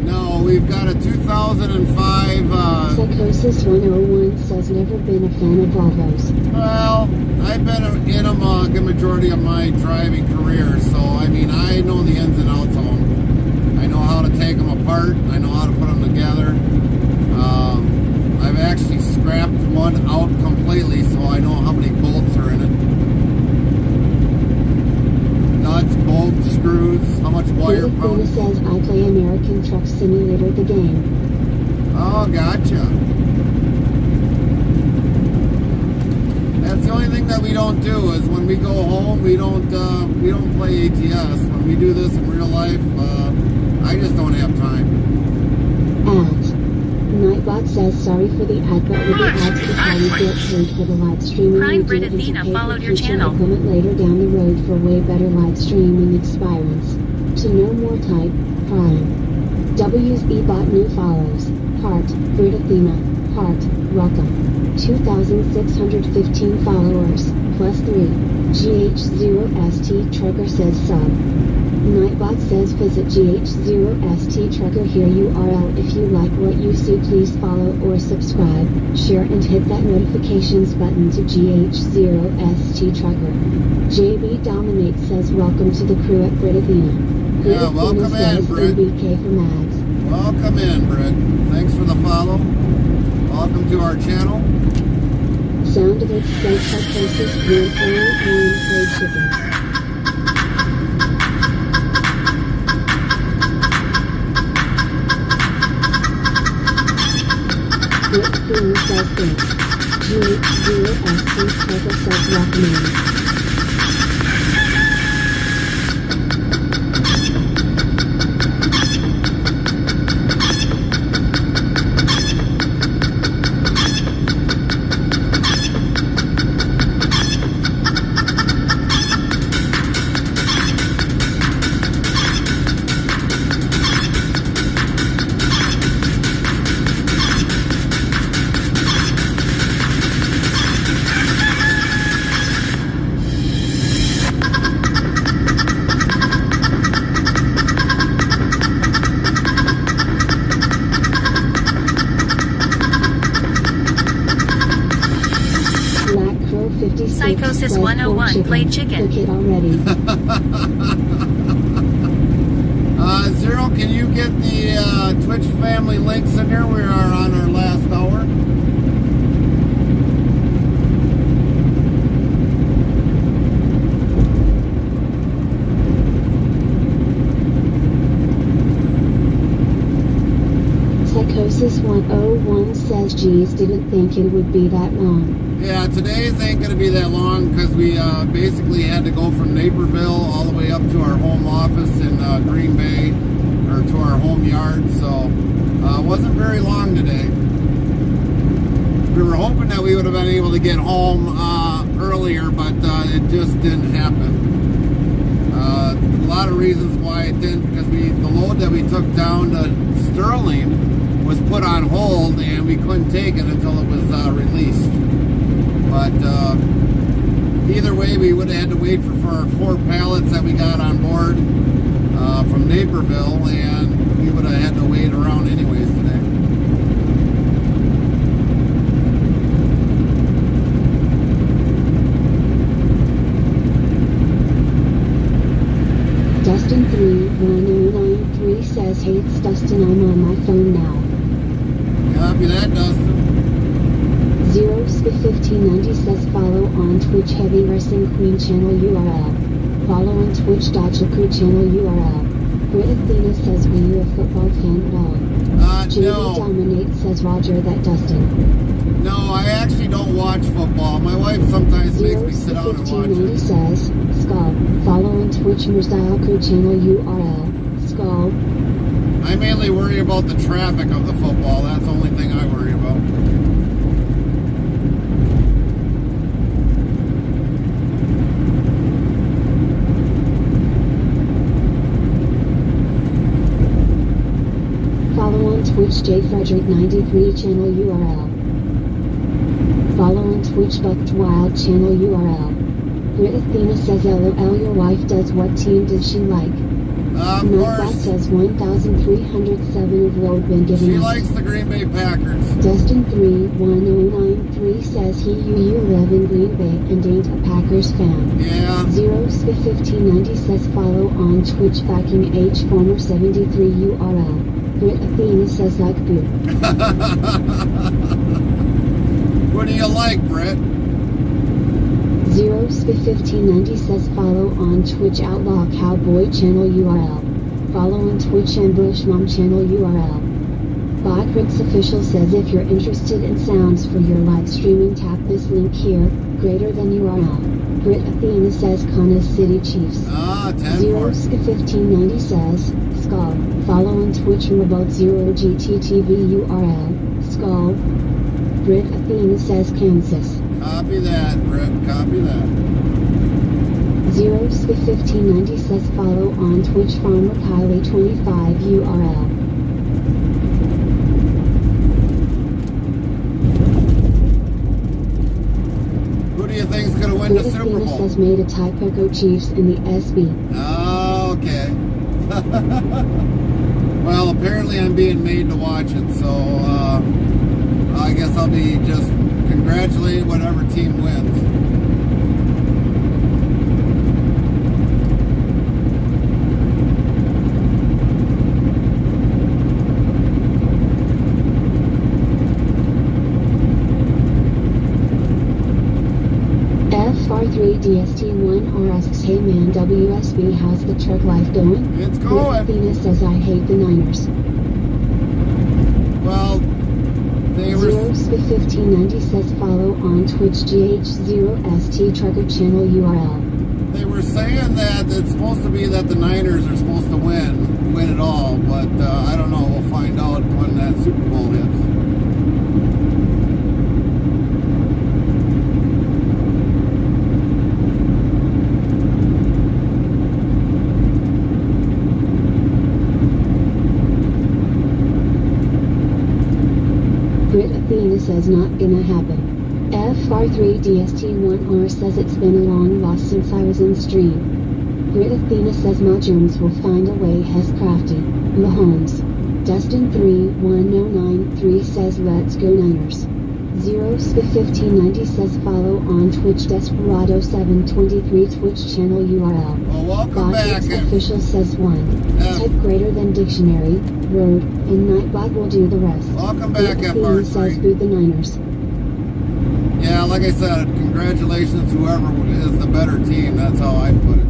No, we've got a 2005, Psychosis 101 says never been a fan of Volvos. well, I've been in them a good majority of my driving career, so I mean, I know the ins and outs of them. I know how to take them apart, I know how to put them together. I've actually scrapped one out completely, so I know how many bolts are in it. Nuts, bolts, screws, how much wire Brit power. Athena says I play American Truck Simulator the game. Oh, gotcha. That's the only thing that we don't do is when we go home, we don't play ATS. When we do this in real life, I just don't have time. Ads. Nightbot says sorry for the ad, but with the ads could how we get paid for the live streaming Prime we do Brit and to Athena pay followed for your future channel. equipment later down the road for way better live streaming experience. To know more type, Prime. W's ebot new follows. Heart, Brit Athena. Heart, welcome. 2,615 followers, +3. GH0ST Trucker says sub. Nightbot says visit GH0ST Trucker here URL. If you like what you see, please follow or subscribe, share and hit that notifications button to GH0ST Trucker. JB Dominate says welcome to the crew at Brit Athena. Yeah, welcome in, Brit. BK for Mags. Welcome in, Brit. Thanks for the follow. Welcome to our channel. Sound of it says psychosis grilled fried chicken. Brit Athena says thanks. GH0ST Trucker says welcome in. Psychosis 101 played chicken. Cook it already. Zero, can you get the Twitch family links in there? We are on our last hour. Psychosis 101 says geez, didn't think it would be that long. Yeah, today's ain't going to be that long because we basically had to go from Naperville all the way up to our home office in Green Bay, or to our home yard, so it wasn't very long today. We were hoping that we would have been able to get home earlier, but it just didn't happen. A lot of reasons why it didn't, because the load that we took down to Sterling was put on hold and we couldn't take it until it was released. But either way, we would have had to wait for our 4 pallets that we got on board from Naperville, and we would have had to wait around anyways today. Dustin31093 says, hey, it's Dustin, I'm on my phone now. Copy that, Dustin. 0Sp1590 says follow on Twitch Heavy Wrestling Queen channel URL. Follow on Twitch.crew channel URL. Brit Athena says, were you a football fan at all? JB No. Dominate says Roger that Dustin. No, I actually don't watch football. My wife sometimes makes me sit down and watch 0Sp1590 it. says, Skull. Follow on Twitch Merzdial crew channel URL. Skull. I mainly worry about the traffic of the football. That's the only thing I worry about. Follow on Twitch JFrederick93 channel URL. Follow on Twitch Bucked Wild channel URL. Brit Athena says LOL, your wife does. What team does she like? Of Nightbot course, says 1,307 of load been given she us. likes the Green Bay Packers. Dustin31093 says you live in Green Bay and ain't a Packers fan. Yeah. 0Sp1590 says follow on Twitch backing H former 73 URL. Brit Athena says like boo. What do you like, Brett? 0Sp1590 says follow on Twitch Outlaw Cowboy channel URL. Follow on Twitch Ambush Mom channel URL. Bigrigtravels official says if you're interested in sounds for your live streaming, tap this link here, greater than URL. Brit Athena says Kansas City Chiefs. 10-4. 0Sp1590 says Skull. Follow on Twitch Remote 0GTTV URL. Skull. Brit Athena says Kansas. Copy that, Brett. Copy that. 0Sp1590 says follow on Twitch Farmer Kylie 25 URL. Who do you think's gonna win the Brit has made a typo. Go Chiefs in the SB. Oh, okay. Well, apparently I'm being made to watch it, so I guess I'll be just congratulating whatever team wins. FR3DST1R asks, hey man, WSB, how's the truck life going? It's going. Athena says, I hate the Niners. Well, they were... 0SP1590 says, follow on Twitch GH0ST Trucker channel URL. They were saying that it's supposed to be that the Niners are supposed to win it all, but I don't know. We'll find out when that Super Bowl hits. Grit Athena says, not gonna happen. FR3DST1R says, it's been a long loss since I was in stream. Grit Athena says, Ma Jones will find a way. Hes Crafty. Mahomes. Dustin31093 says, let's go Niners. 0SP1590 says, follow on Twitch. Desperado723 Twitch channel URL. Well, welcome back. Official says 1. Type greater than dictionary, word, and Nightbot will do the rest. Welcome back, Athena FR3. says, beat the Niners. Yeah, like I said, congratulations whoever is the better team. That's how I put it.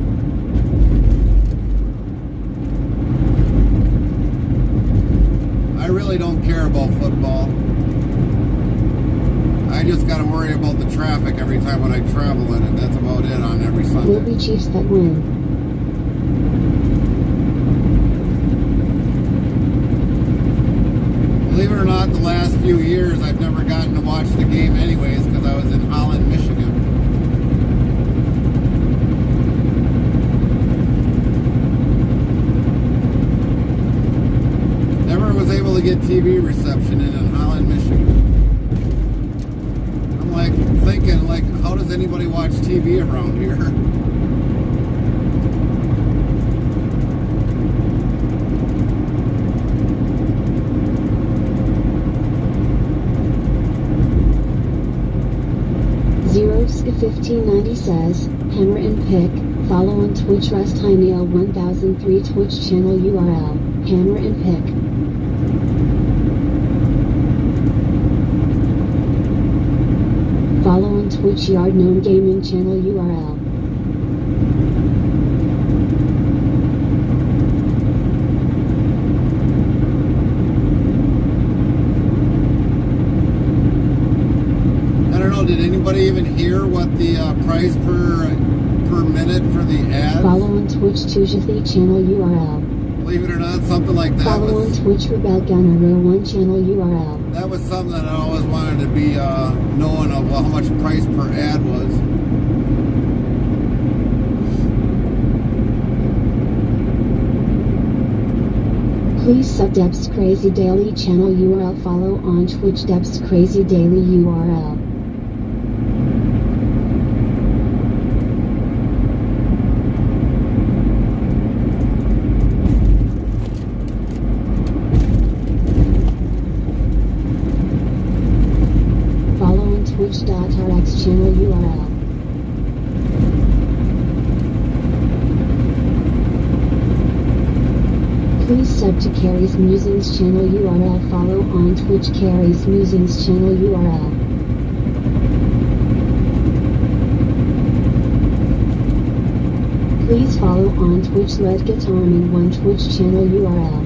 I really don't care about football. I just got to worry about the traffic every time when I travel in it. That's about it on every Sunday. Will be Chiefs that win. Believe it or not, the last few years I've never gotten to watch the game anyways because I was in Holland, Michigan. Never was able to get TV reception in Holland, Michigan. I'm like thinking, like, how does anybody watch TV around here? Zeroska1590 says, Hammer and Pick, follow on Twitch. RustHighnail1003 Twitch channel URL, Hammer and Pick. Follow on Twitch Yard Gnome Gaming channel URL. Did anybody even hear what the price per minute for the ads? Follow on Twitch Tuesday channel URL. Believe it or not, something like that. Follow on Twitch Rebel Gunner Row 1 channel URL. That was something that I always wanted to be knowing of how much price per ad was. Please sub Deb's Crazy Daily channel URL. Follow on Twitch Deb's Crazy Daily URL. Twitch.rx channel URL. Please sub to Carrie's Musings channel URL. Follow on Twitch Carrie's Musings channel URL. Please follow on Twitch Let Guitarman 1 Twitch channel URL.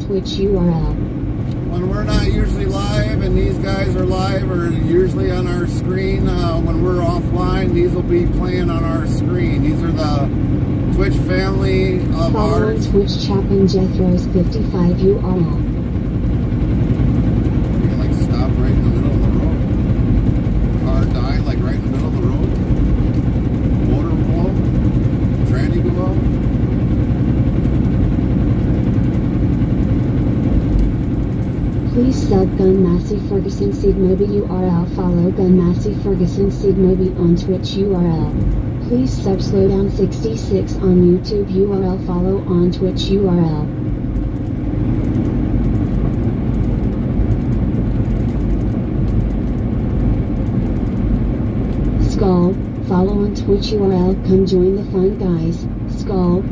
Twitch URL. When we're not usually live and these guys are live or usually on our screen, when we're offline, these will be playing on our screen. These are the Twitch family of ours. Follow Twitch Chapin Jethro's 55 URL. You like stop right in the middle of sub Gun Massey Ferguson Seed Moby URL. Follow Gun Massey Ferguson Seed Moby on Twitch URL. Please sub Slowdown 66 on YouTube URL. Follow on Twitch URL. Skull, follow on Twitch URL. Come join the fun, guys. Skull.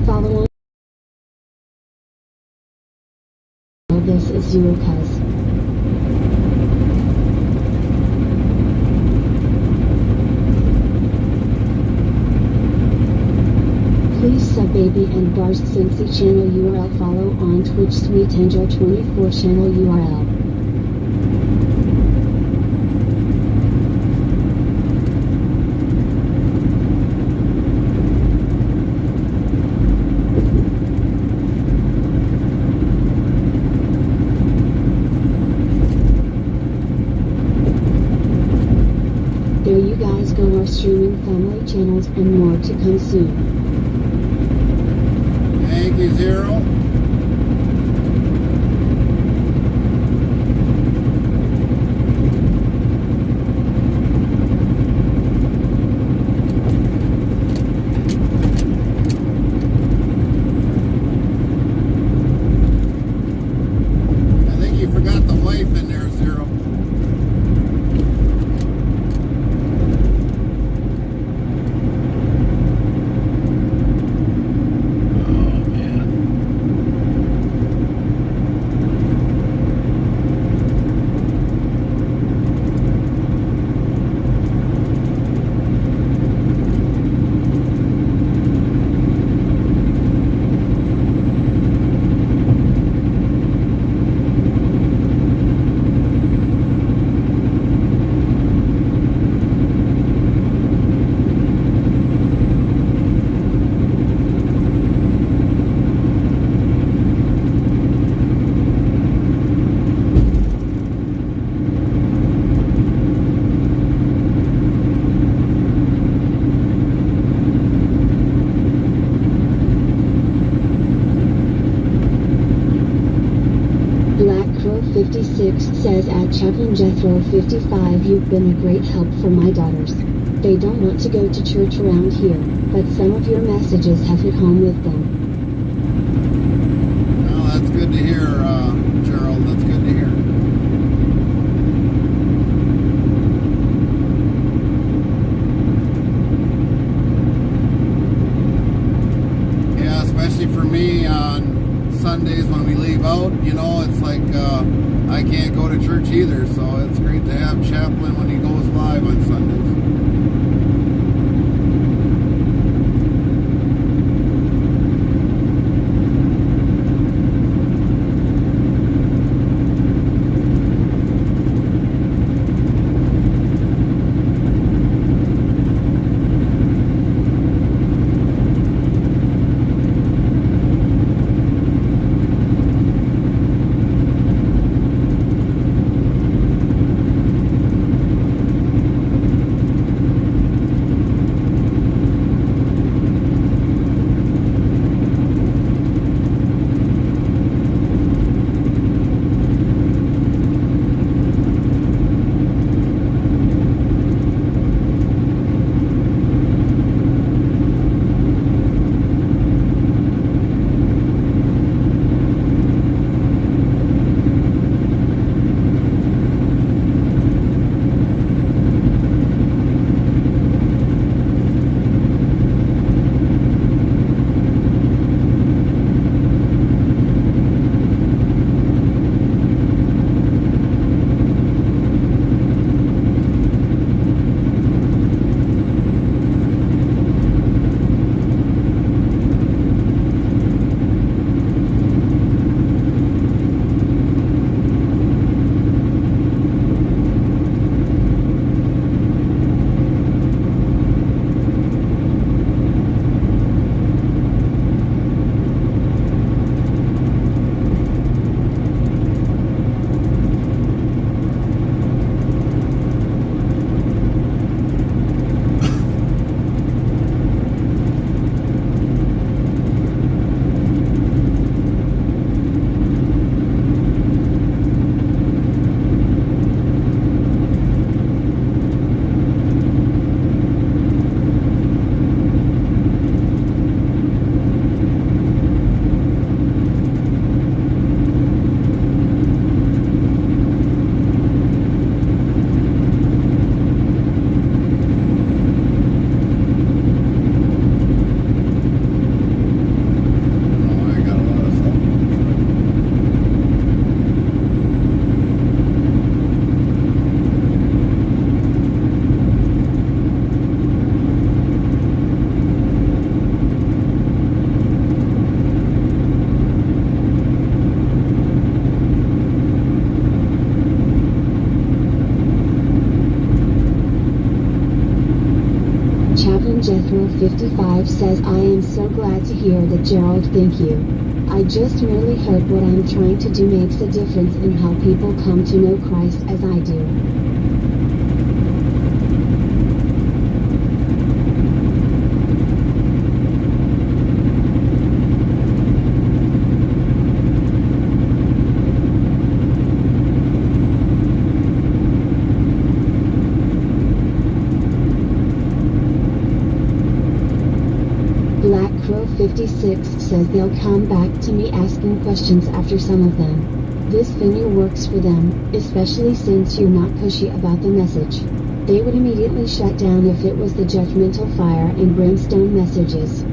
Follow on. This is Zero Cuz. Please sub Baby and Bars Cincy channel URL. Follow on Twitch Sweet Angel 24 channel URL. There you guys go, our streaming family channels and more to come soon. Thank you, Zero. I think you forgot the wife in there, Zero. Black Crow 56 says at Chaplain Jethro 55, you've been a great help for my daughters. They don't want to go to church around here, but some of your messages have hit home with them. Well, that's good to hear, Gerald. That's good to hear. Yeah, especially for me on Sundays when we leave out, you know, it's like I can't go to church either, so it's great to have Chaplain when he goes live on Sundays. says, I am so glad to hear that, Gerald, thank you. I just merely hope what I'm trying to do makes a difference in how people come to know Christ as I do. Black Crow 56 says they'll come back to me asking questions after some of them. This venue works for them, especially since you're not pushy about the message. They would immediately shut down if it was the judgmental fire and brimstone messages.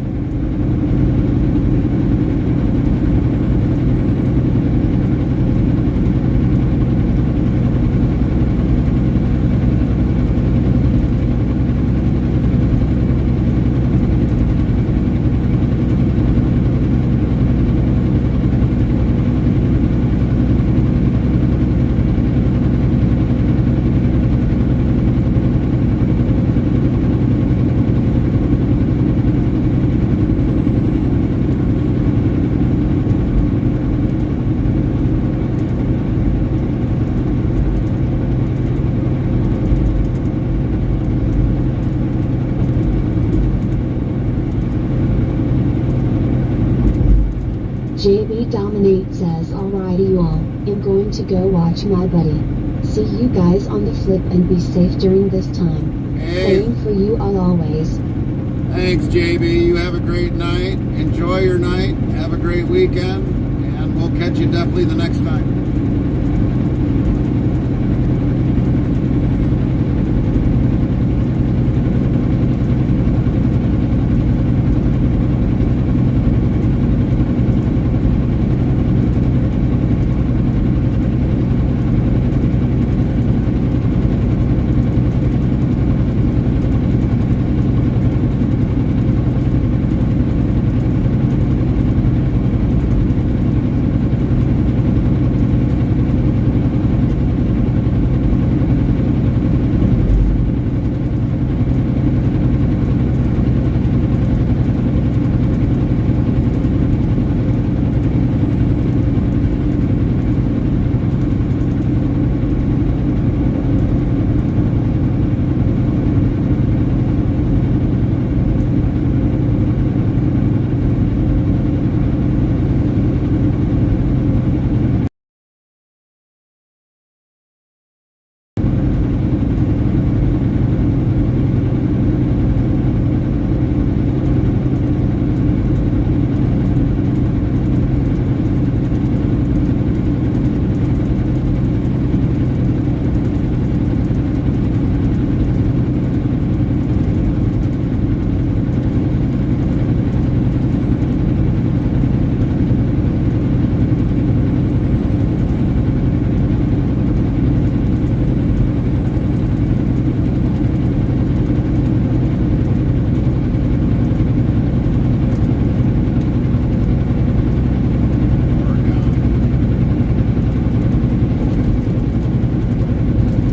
JB Dominate says, alrighty y'all, I'm going to go watch my buddy. See you guys on the flip and be safe during this time. Hey. Praying for you all always. Thanks, JB. You have a great night. Enjoy your night. Have a great weekend. And we'll catch you definitely the next time.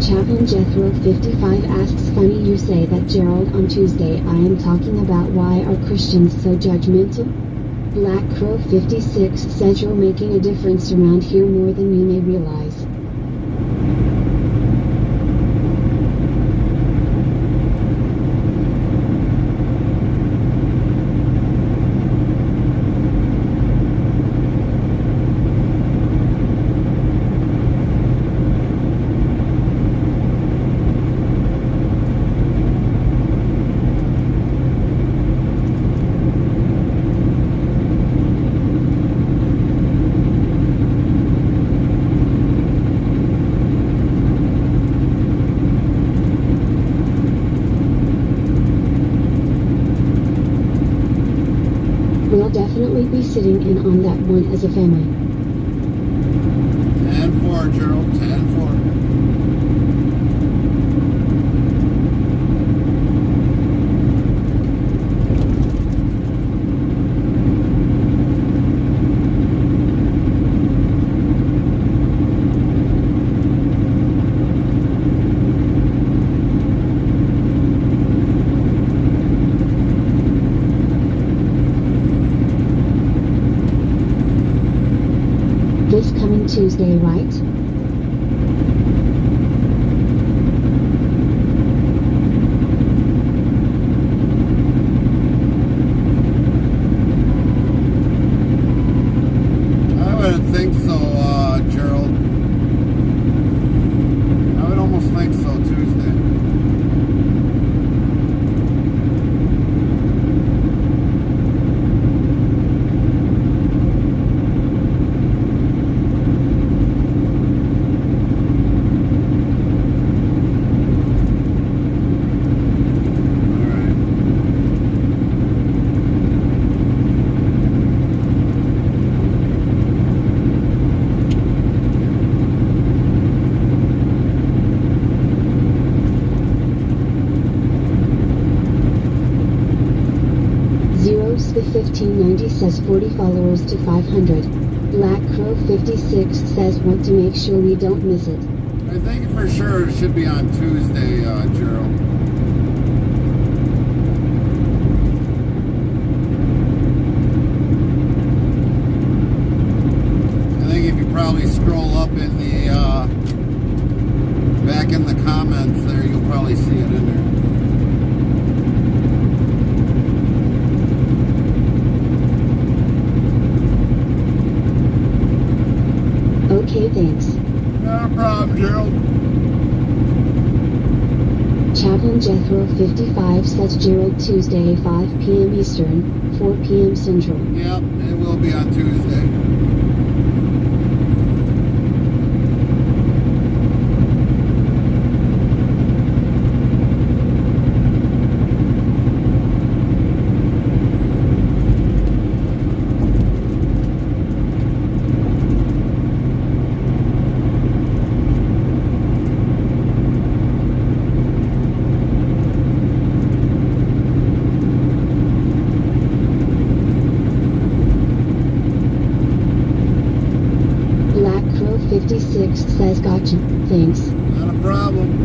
Chaplain Jethro 55 asks, funny you say that, Gerald. On Tuesday I am talking about why are Christians so judgmental? Black Crow 56 says you're making a difference around here more than you may realize. We'll definitely be sitting in on that one as a family. 10-4, Gerald. 10-4. right. I wouldn't think so, Gerald. I would almost think so, Tuesday. The 1590 says 40 followers to 500. Black Crow 56 says want to make sure we don't miss it. I think for sure it should be on Tuesday, Gerald. I think if you probably scroll up in the, back in the comments there, you'll probably see it in there. Okay, thanks. No problem, Gerald. Chaplain Jethro 55 says Gerald Tuesday 5 p.m. Eastern, 4 p.m. Central. Yep, it will be on Tuesday. Black Crow 56 says gotcha, thanks. Not a problem.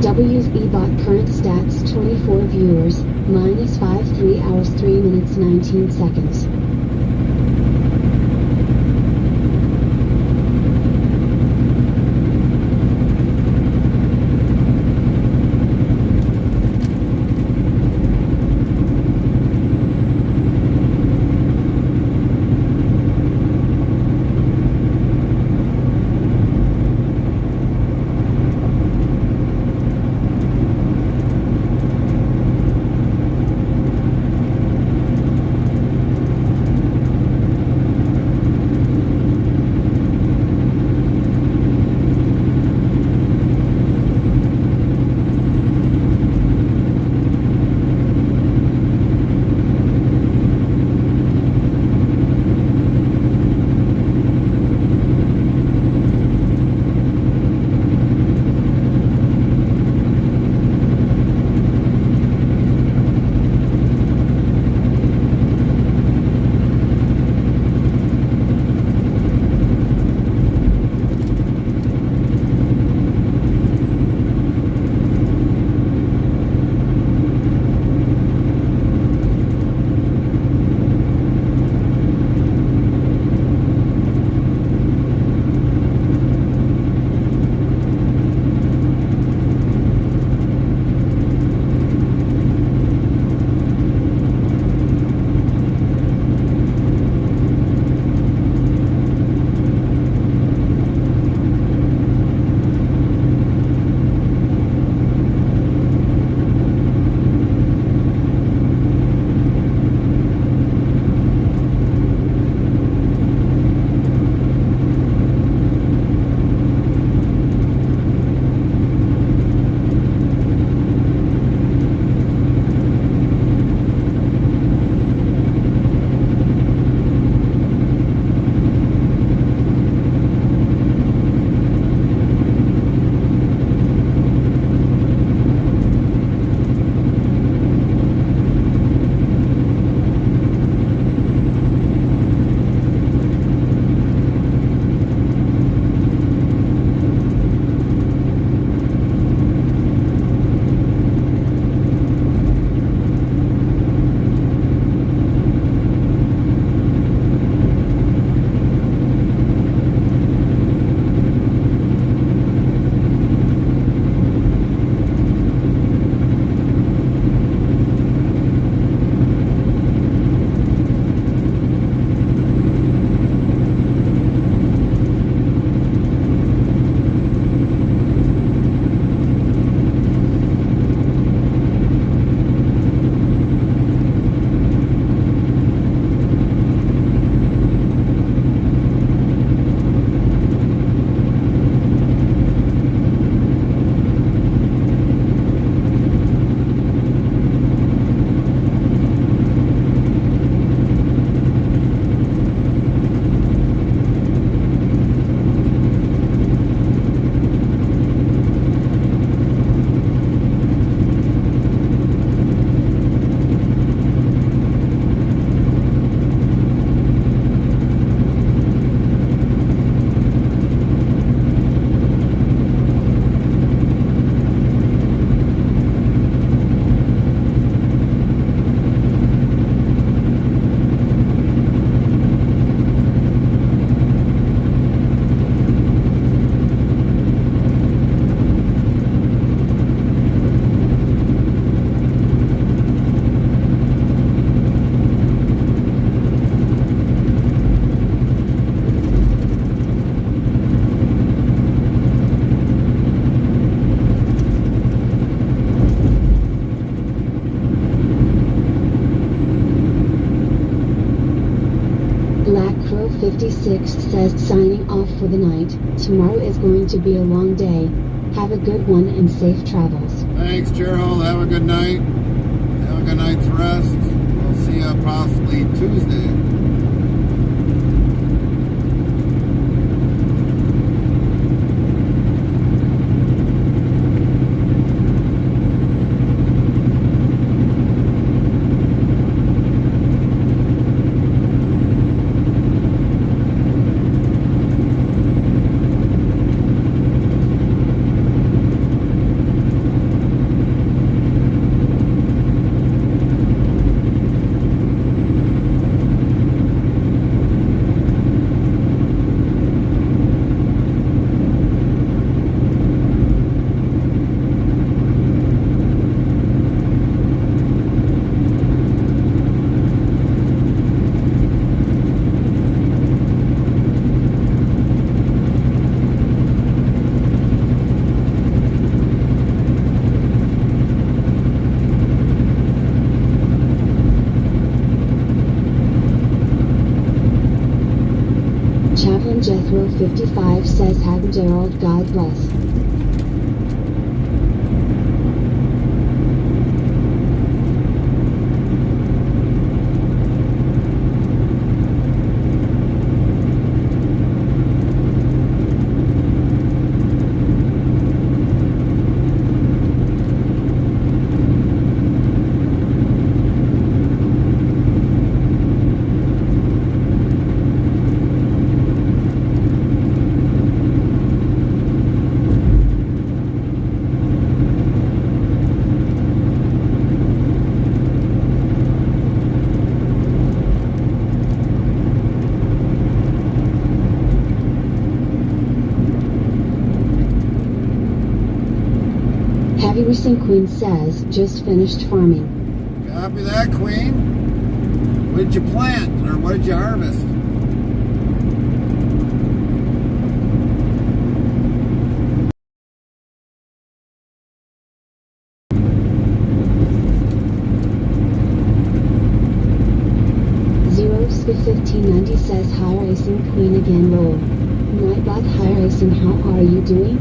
W's eBot current stats 24 viewers, minus 5 3 hours 3 minutes 19 seconds. Jethro56 says signing off for the night. Tomorrow is going to be a long day. Have a good one and safe travels. Thanks, Gerald. Have a good night. Have a good night's rest. We'll see you possibly Tuesday. Jethro55 says have Gerald, God bless. Heavy Racing Queen says, just finished farming. Copy that, Queen. What did you plant, or what did you harvest? Zeroski1590 says, hi Racing Queen again, lol. Nightbot, hi Racing, how are you doing?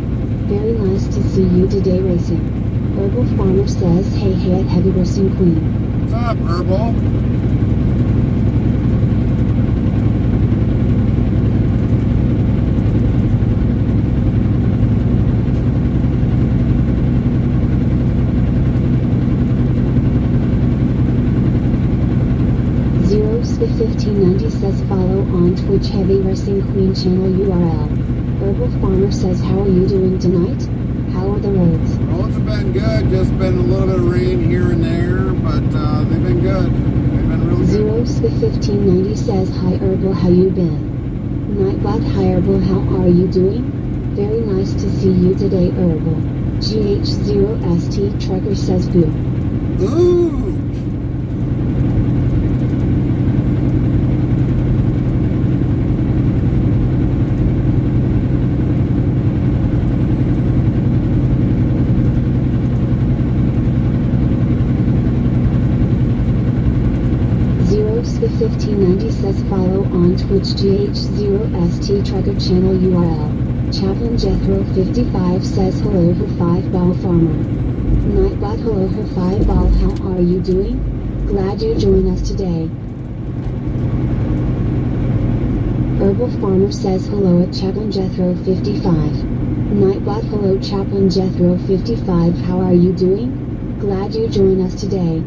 Very nice to see you today, Racing. Herbal Farmer says, hey at Heavy Racing Queen. What's up, Herbal? Zeroski1590 says, follow on Twitch Heavy Racing Queen channel URL. Herbal Farmer says, how are you doing tonight? How are the roads? Roads have been good. Just been a little bit of rain here and there, but they've been good. They've been really good. Zeroski1590 says, hi Herbal, how you been? Nightbot, hi Herbal, how are you doing? Very nice to see you today, Herbal. GH0ST Trucker says, boo. Ooh! Zeroski1590 says, follow on Twitch GH0ST Trucker channel URL. Chaplain Jethro55 says, hello her 5-ball farmer. Nightbot, hello her 5-ball, how are you doing? Glad you joined us today. Herbal Farmer says hello at Chaplain Jethro55. Nightbot, hello Chaplain Jethro55, how are you doing? Glad you joined us today.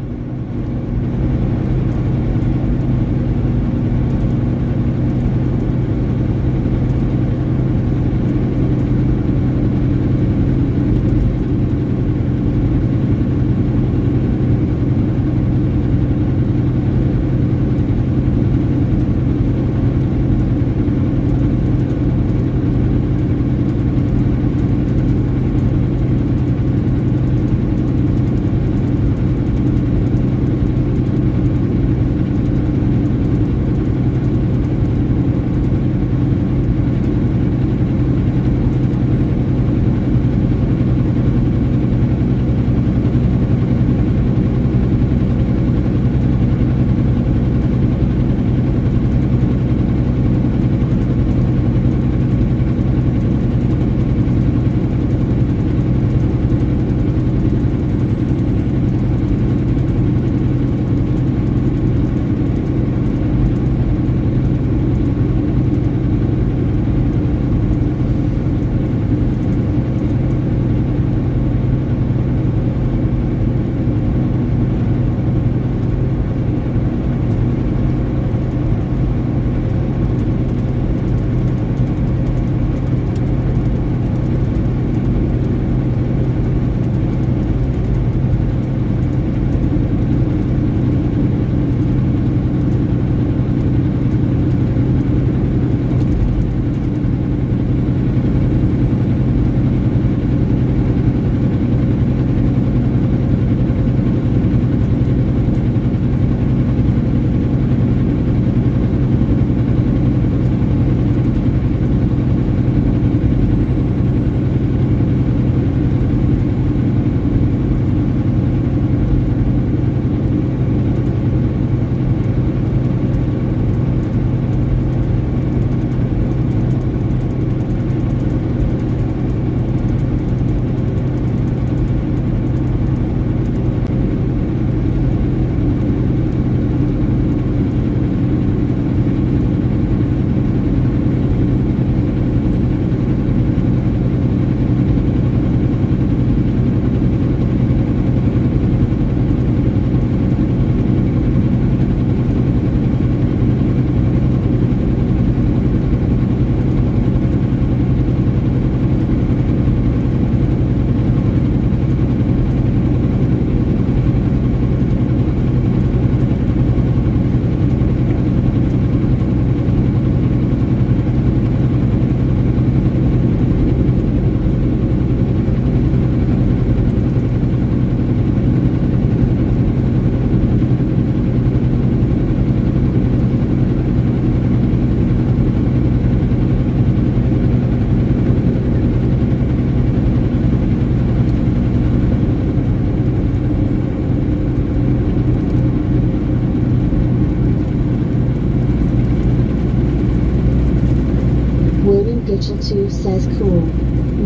Gitchell2 says cool.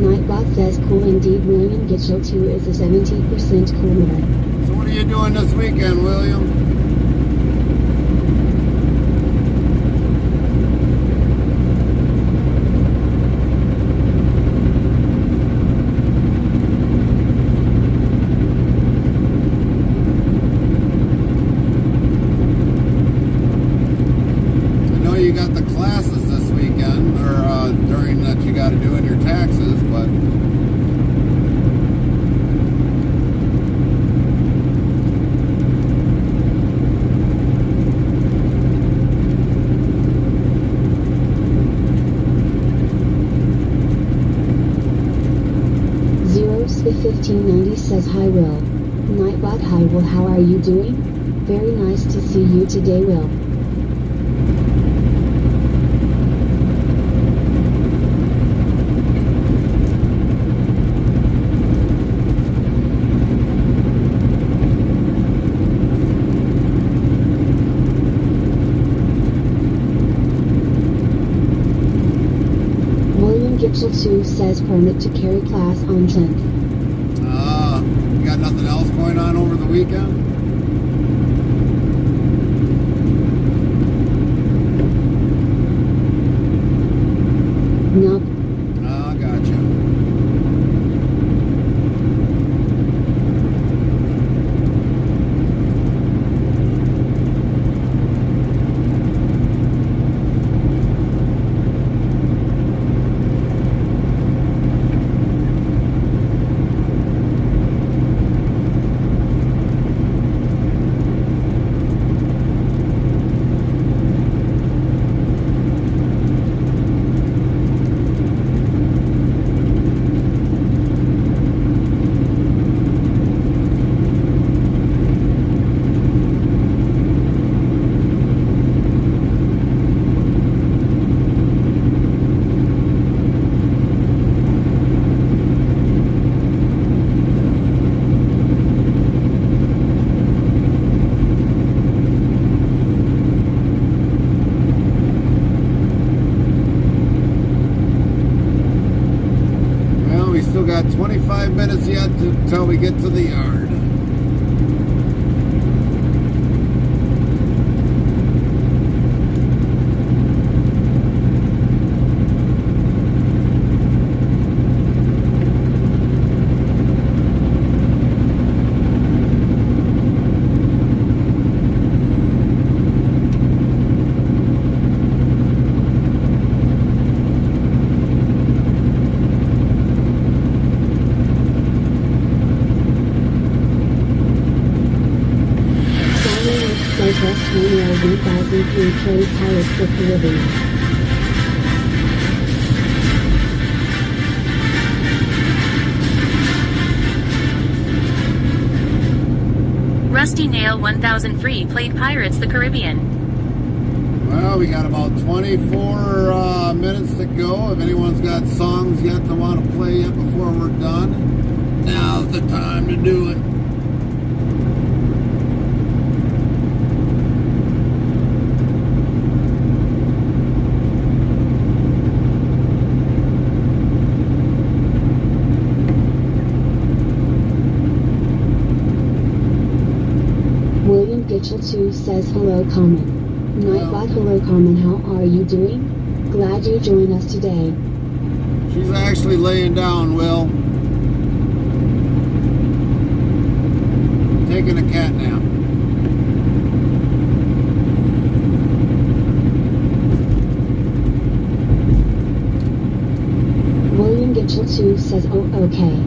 Nightbot says cool indeed. William Gitchell2 is a 70% cooler. So what are you doing this weekend, William? You got the classes this weekend, or during that you got to do in your taxes, but Zeros1590 says hi Will. Nightbot hi Will, how are you doing? Very nice to see you today Will. Gitchell2 says permit to carry class on 10th. You got nothing else going on over the weekend? Nope. Gotcha. Still got 25 minutes yet until we get to the yard. West Terminal 1003 Trade Pirates of Caribbean. Rusty Nail 1000 free played Pirates the Caribbean. Well, we got about 24 minutes to go. If anyone's got songs yet they want to play yet before we're done, now's the time to do it. William Gitchell2 says hello Carmen. Nightbot hello Carmen, how are you doing? Glad you joined us today. She's actually laying down, Will. Taking a cat nap. William Gitchell2 says oh okay.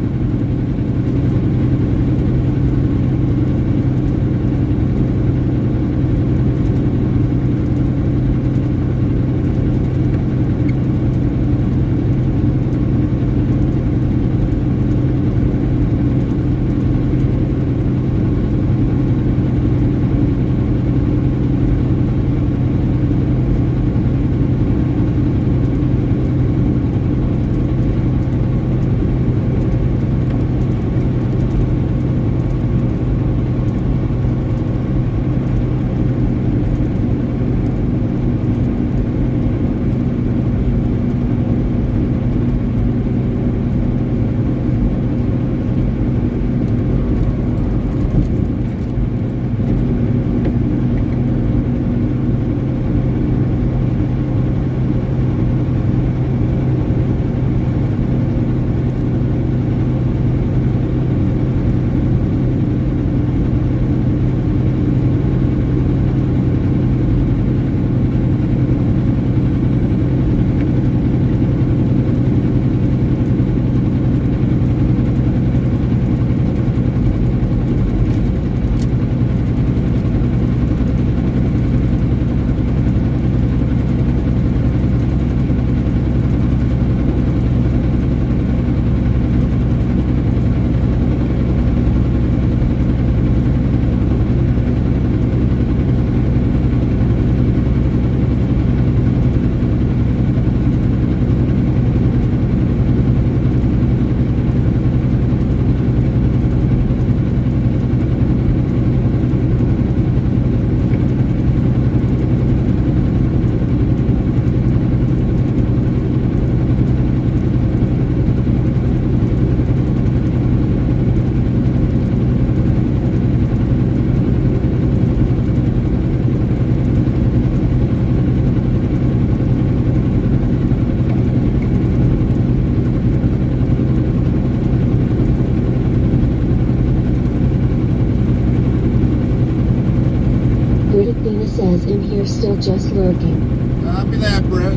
Athena says I'm here still just lurking. Copy that, Brett.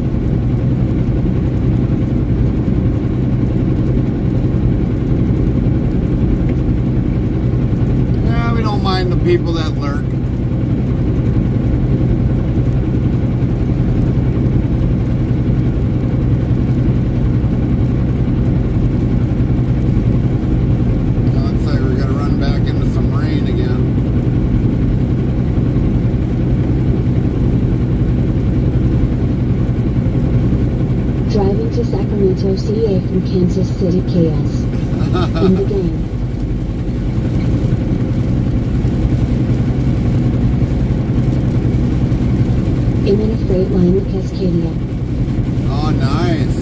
Yeah, we don't mind the people that lurk. Looks like we're gonna run back into some rain again. Driving to Sacramento, CA from Kansas City, KS. In the game. I'm in a freight line with Cascadia. Oh, nice.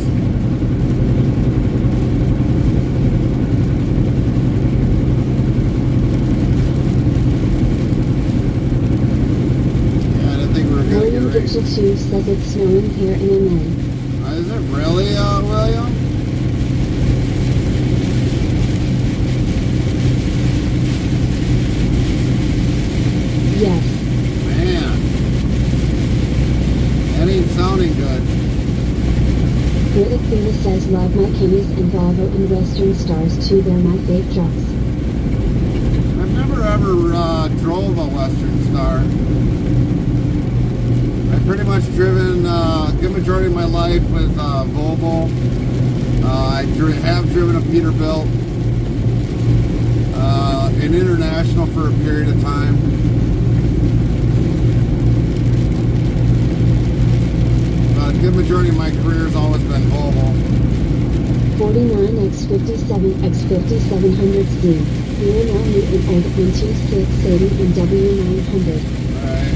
Yeah, I didn't think we were gonna William get rain. Gitchell 2 says it's snowing here in LA. Is it really, William? Yes. Man. That ain't sounding good. Brit Athena says love my Kimmys and Volvo and Western Stars too, they're my fave trucks. I've never ever drove a Western Star. I've pretty much driven a good majority of my life with Volvo. I have driven a Peterbilt. An International for a period of time. But a good majority of my career has always been Volvo. 49X57X5700Z. We are now meeting old 12680 and W900. Right.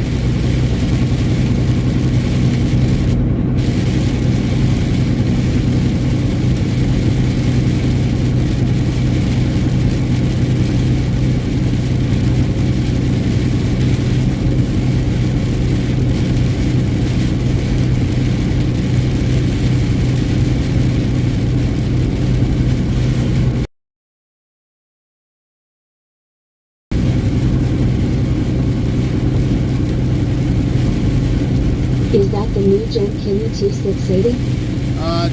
Is that the new Gen Kimmy 2680?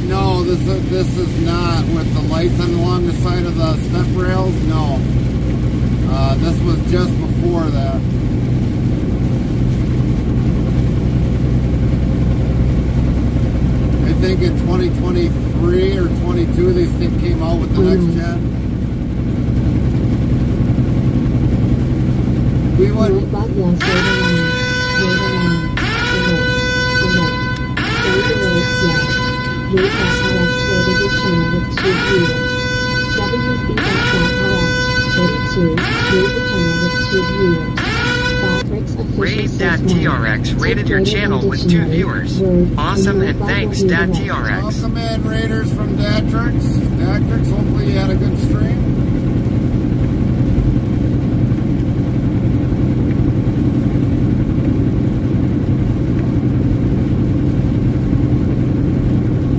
No, this is not with the lights along the side of the step rails. No, this was just before that. I think in 2023 or 22 they came out with the next gen. We would. Night Bot yells, wait a line. Wait a line. Alert. Don't delay, yell. VFRX rated your channel with 2 viewers. WB.RX 32 rated the channel with 2 viewers. Fabrics official Raid.TRX rated your channel with 2 viewers. Awesome and thanks, .TRX. Welcome in, Raiders from Datrix. Datrix, hopefully you had a good stream.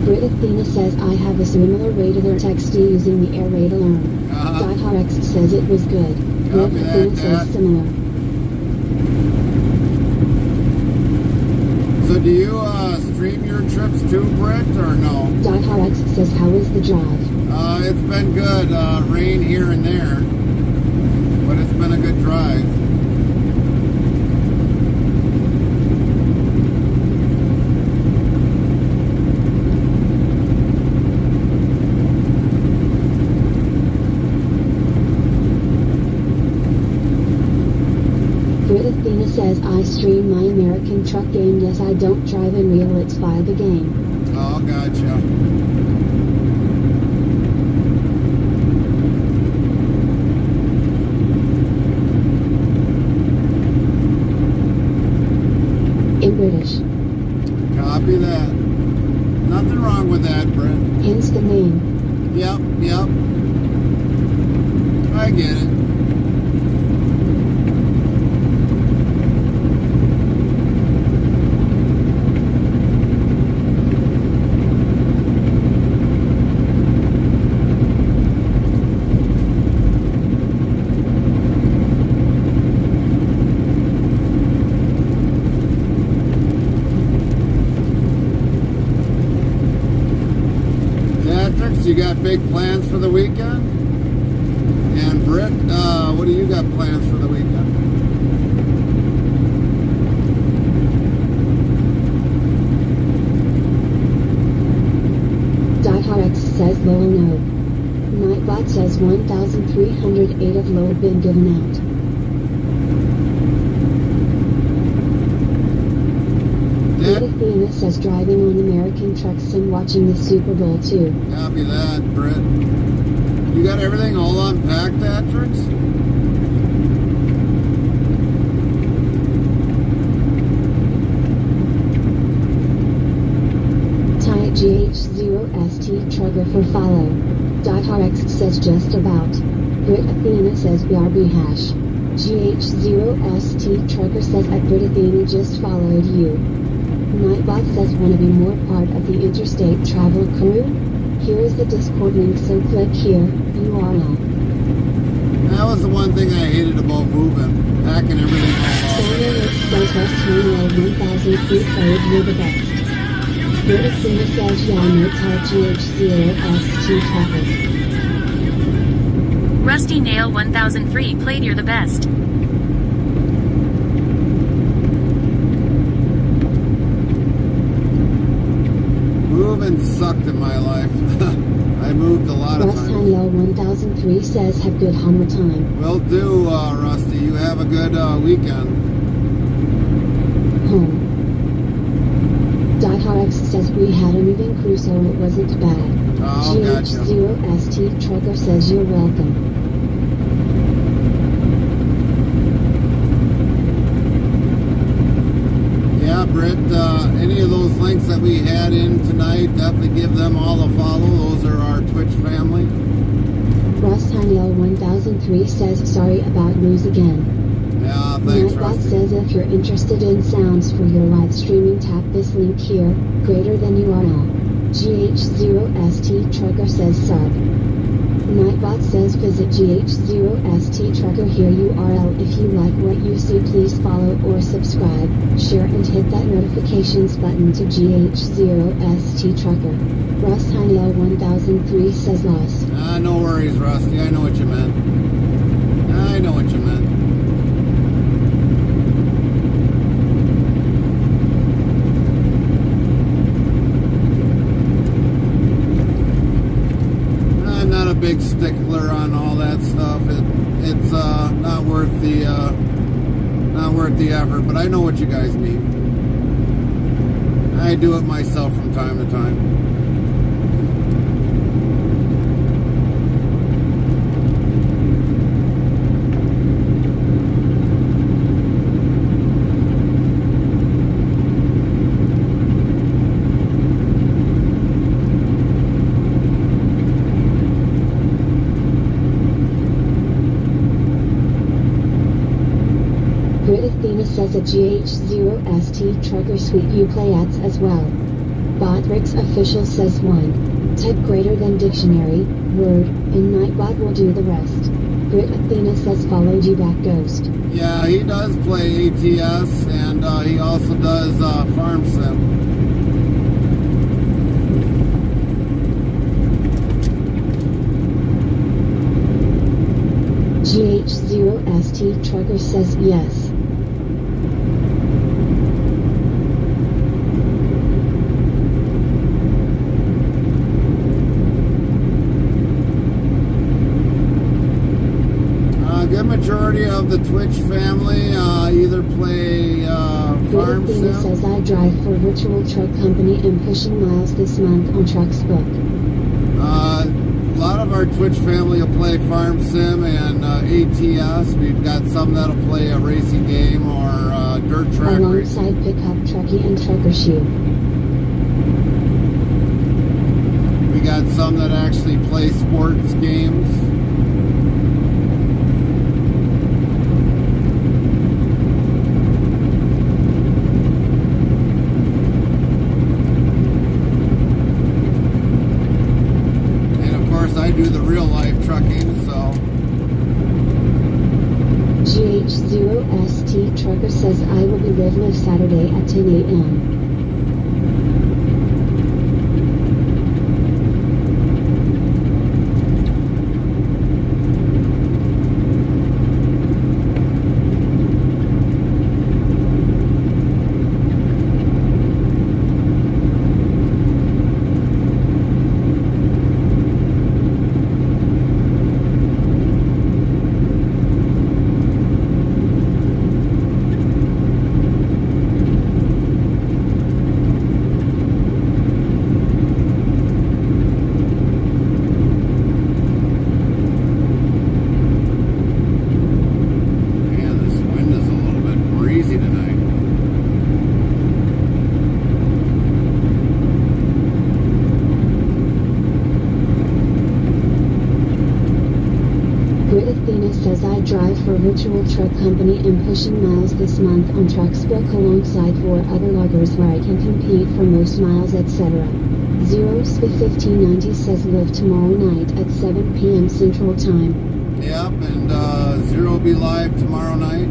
Brit Athena says I have a similar radar text using the air raid alarm. DieHardX says it was good. Brit Copy Athena that, says similar. So do you stream your trips too, Brett, or no? DieHardX says how is the drive? It's been good. Rain here and there, but it's been a good drive. Brit Athena says I stream my American truck game. Yes, I don't drive in real, it's via the game. Oh, gotcha. In British. Copy that. Nothing wrong with that, Brett. Hence the name. Yep. I get it. got big plans for the weekend? And Britt, what do you got plans for the weekend? DieHardX says Lowell no. Nightbot says 1,308 of Lowell been given out. Athena says driving on American truck sim watching the Super Bowl too. Copy that, Britt. You got everything all unpacked, Atrix? Ty GH0ST Trugger for follow. DieHardX says just about. Brit Athena says BRB hash. GH0ST Trugger says at Brit Athena just followed you. Nightbot says wanna be more part of the interstate travel crew? Here is the Discord link, so click here, URL. That was the one thing I hated about moving. Packing everything all Samuel off. says West 1000 free played, you're the best. Brit Athena says yeah, no Ty GH0ST Trugger. Rusty Nail 1000 free played, you're the best. Moving sucked in my life. I moved a lot of Russ times. Haniel 1003 says have good Hummer time. Will do, Rusty. You have a good weekend. Home. DieHardX says we had a moving crew so it wasn't bad. Oh, gotcha. GH0ST Trucker says you're welcome. Yeah, Britt, any of those links that we had in tonight, definitely give them all a follow. Those are our Twitch family. Russ Haniel 1003 says sorry about news again. Yeah, thanks, Nightbot Rusty. says if you're interested in sounds for your live streaming, tap this link here, greater than URL. GH0ST Trucker says sub. Nightbot says visit GH0ST Trucker here URL. If you like what you see, please follow or subscribe, share and hit that notifications button to GH0ST Trucker. Russ Haniel 1003 says lost. No worries, Rusty. I know what you meant. I know what you meant. I'm not a big stickler on all that stuff. It's not worth the effort. But I know what you guys mean. I do it myself from time to time. Says a GH0ST Trucker suite you play ads as well. Botrix official says 1. Type greater than dictionary, word, and Nightbot will do the rest. Brit Athena says followed you back ghost. Yeah, he does play ATS and he also does Farm Sim. GH0ST Trucker says yes. Majority of the Twitch family either play Farm Sim. Says I drive for virtual truck company and pushing miles this month on Trucks Book. A lot of our Twitch family will play Farm Sim and ATS. We've got some that'll play a racing game or dirt track alongside racing. Pickup Trucky and Trucker Shoe. We got some that actually play sports games. I do the real life trucking, so. GH0ST Trucker says I will be live Saturday at 10 a.m. drive for virtual truck company and pushing miles this month on trucks book alongside 4 other loggers where I can compete for most miles etc. Zeros 1590 says live tomorrow night at 7 p.m. Central Time. Yep, and Zero will be live tomorrow night.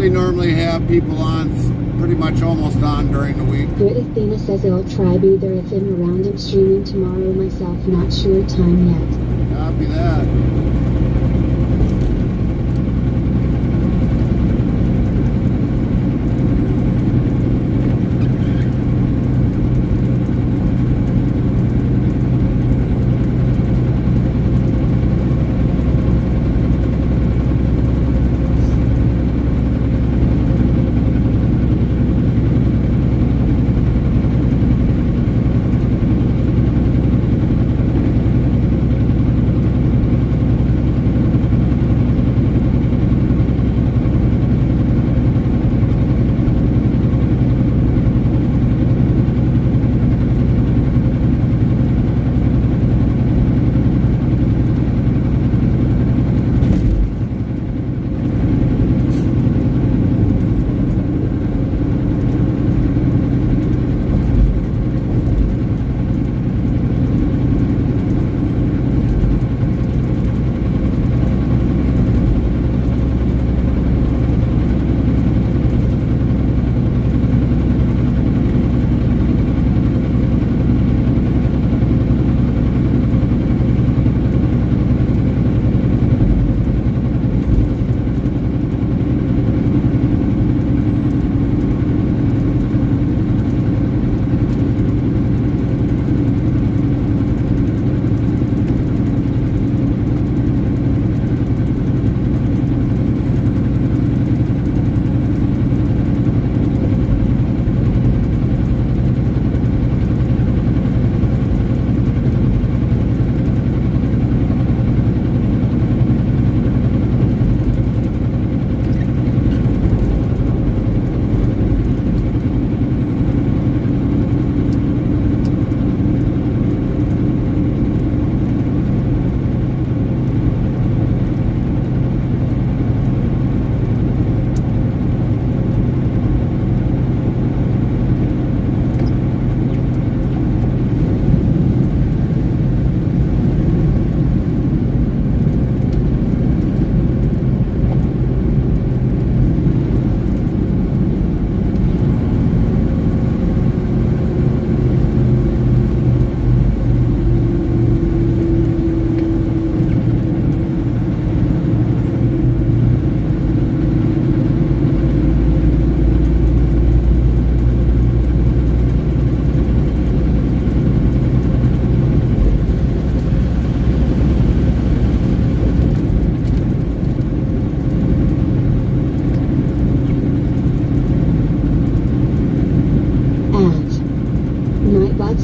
Normally have people on pretty much almost on during the week. Grit Athena says I'll try be there if in around. I'm streaming tomorrow myself, not sure time yet. Copy that.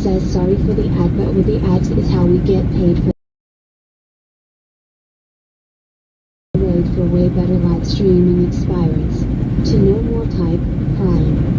says sorry for the ad, but with the ads is how we get paid for the road for way better live streaming experience. To know more type, Prime.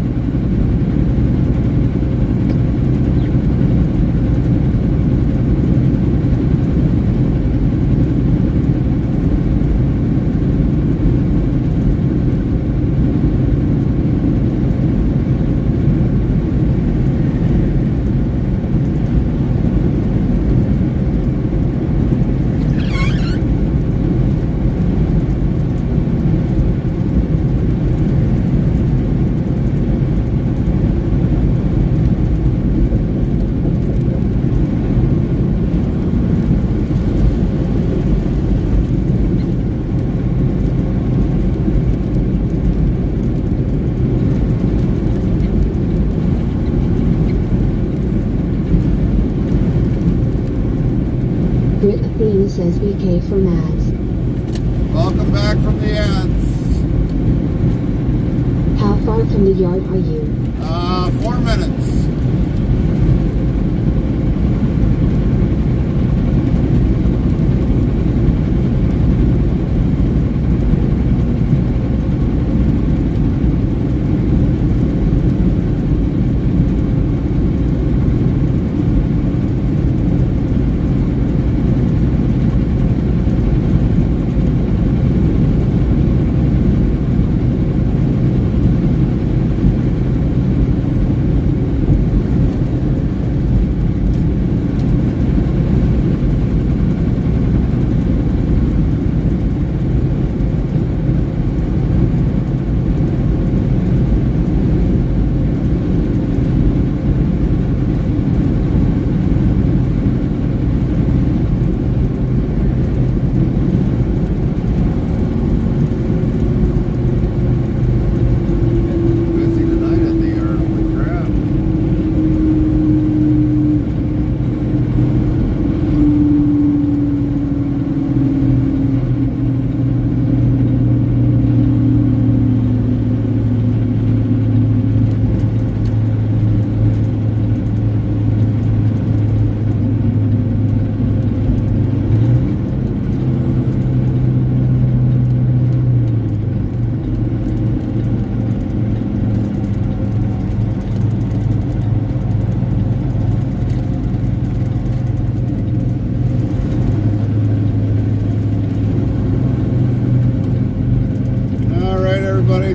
Athena says BK from ads. Welcome back from the ads. How far from the yard are you? 4 minutes.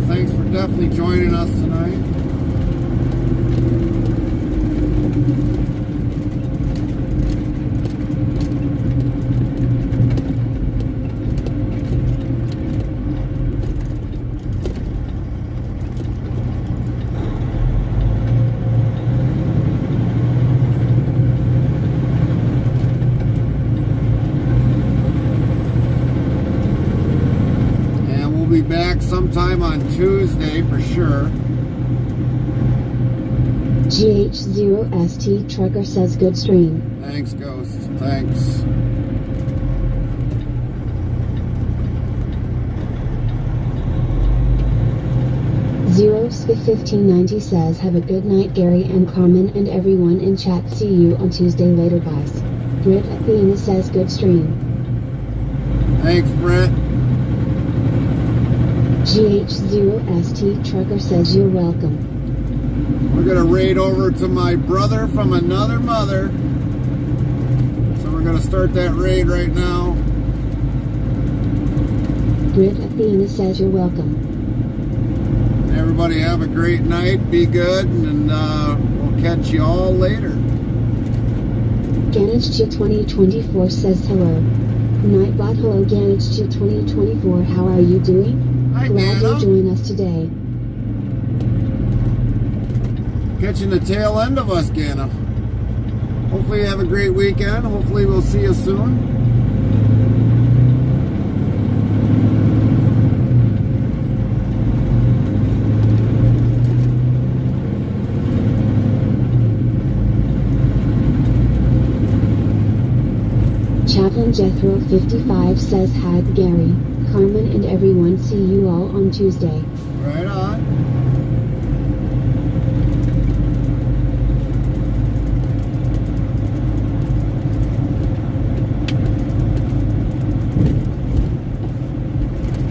Thanks for definitely joining us tonight. Be back sometime on Tuesday for sure. GH0ST Trucker says good stream. Thanks, Ghost. Thanks. Zeros1590 says have a good night Gary and Carmen and everyone in chat. See you on Tuesday later guys. Brit Athena says good stream. Thanks, Brett. GH0ST Trucker says you're welcome. We're gonna raid over to my brother from another mother. So we're gonna start that raid right now. Brit Athena says you're welcome. Everybody have a great night. Be good, and we'll catch you all later. Ganage2024 says hello. Nightbot hello Ganage2024 how are you doing? Hi, Glad Dana. you joined us today. Catching the tail end of us, Gana. Hopefully you have a great weekend. Hopefully we'll see you soon. Chaplain Jethro 55 says hi Gary, Carmen and everyone, see you all on Tuesday. Right on.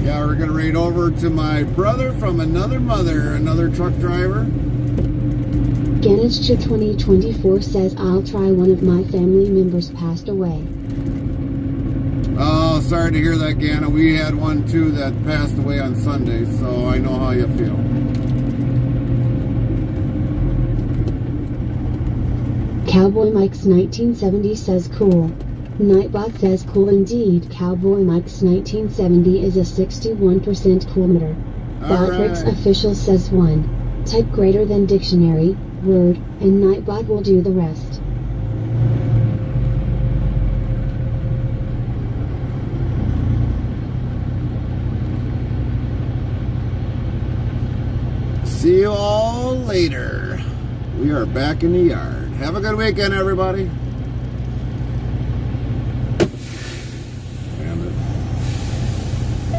Yeah, we're gonna raid over to my brother from another mother, another truck driver. Ganage2024 says I'll try, one of my family members passed away. Oh, sorry to hear that, Gana. We had one too that passed away on Sunday, so I know how you feel. Cowboy Mike's 1970 says cool. Nightbot says cool indeed. Cowboy Mike's 1970 is a 61% coolmeter. Baltrix official says 1. Type greater than dictionary, word, and Nightbot will do the rest. See you all later. We are back in the yard. Have a good weekend, everybody.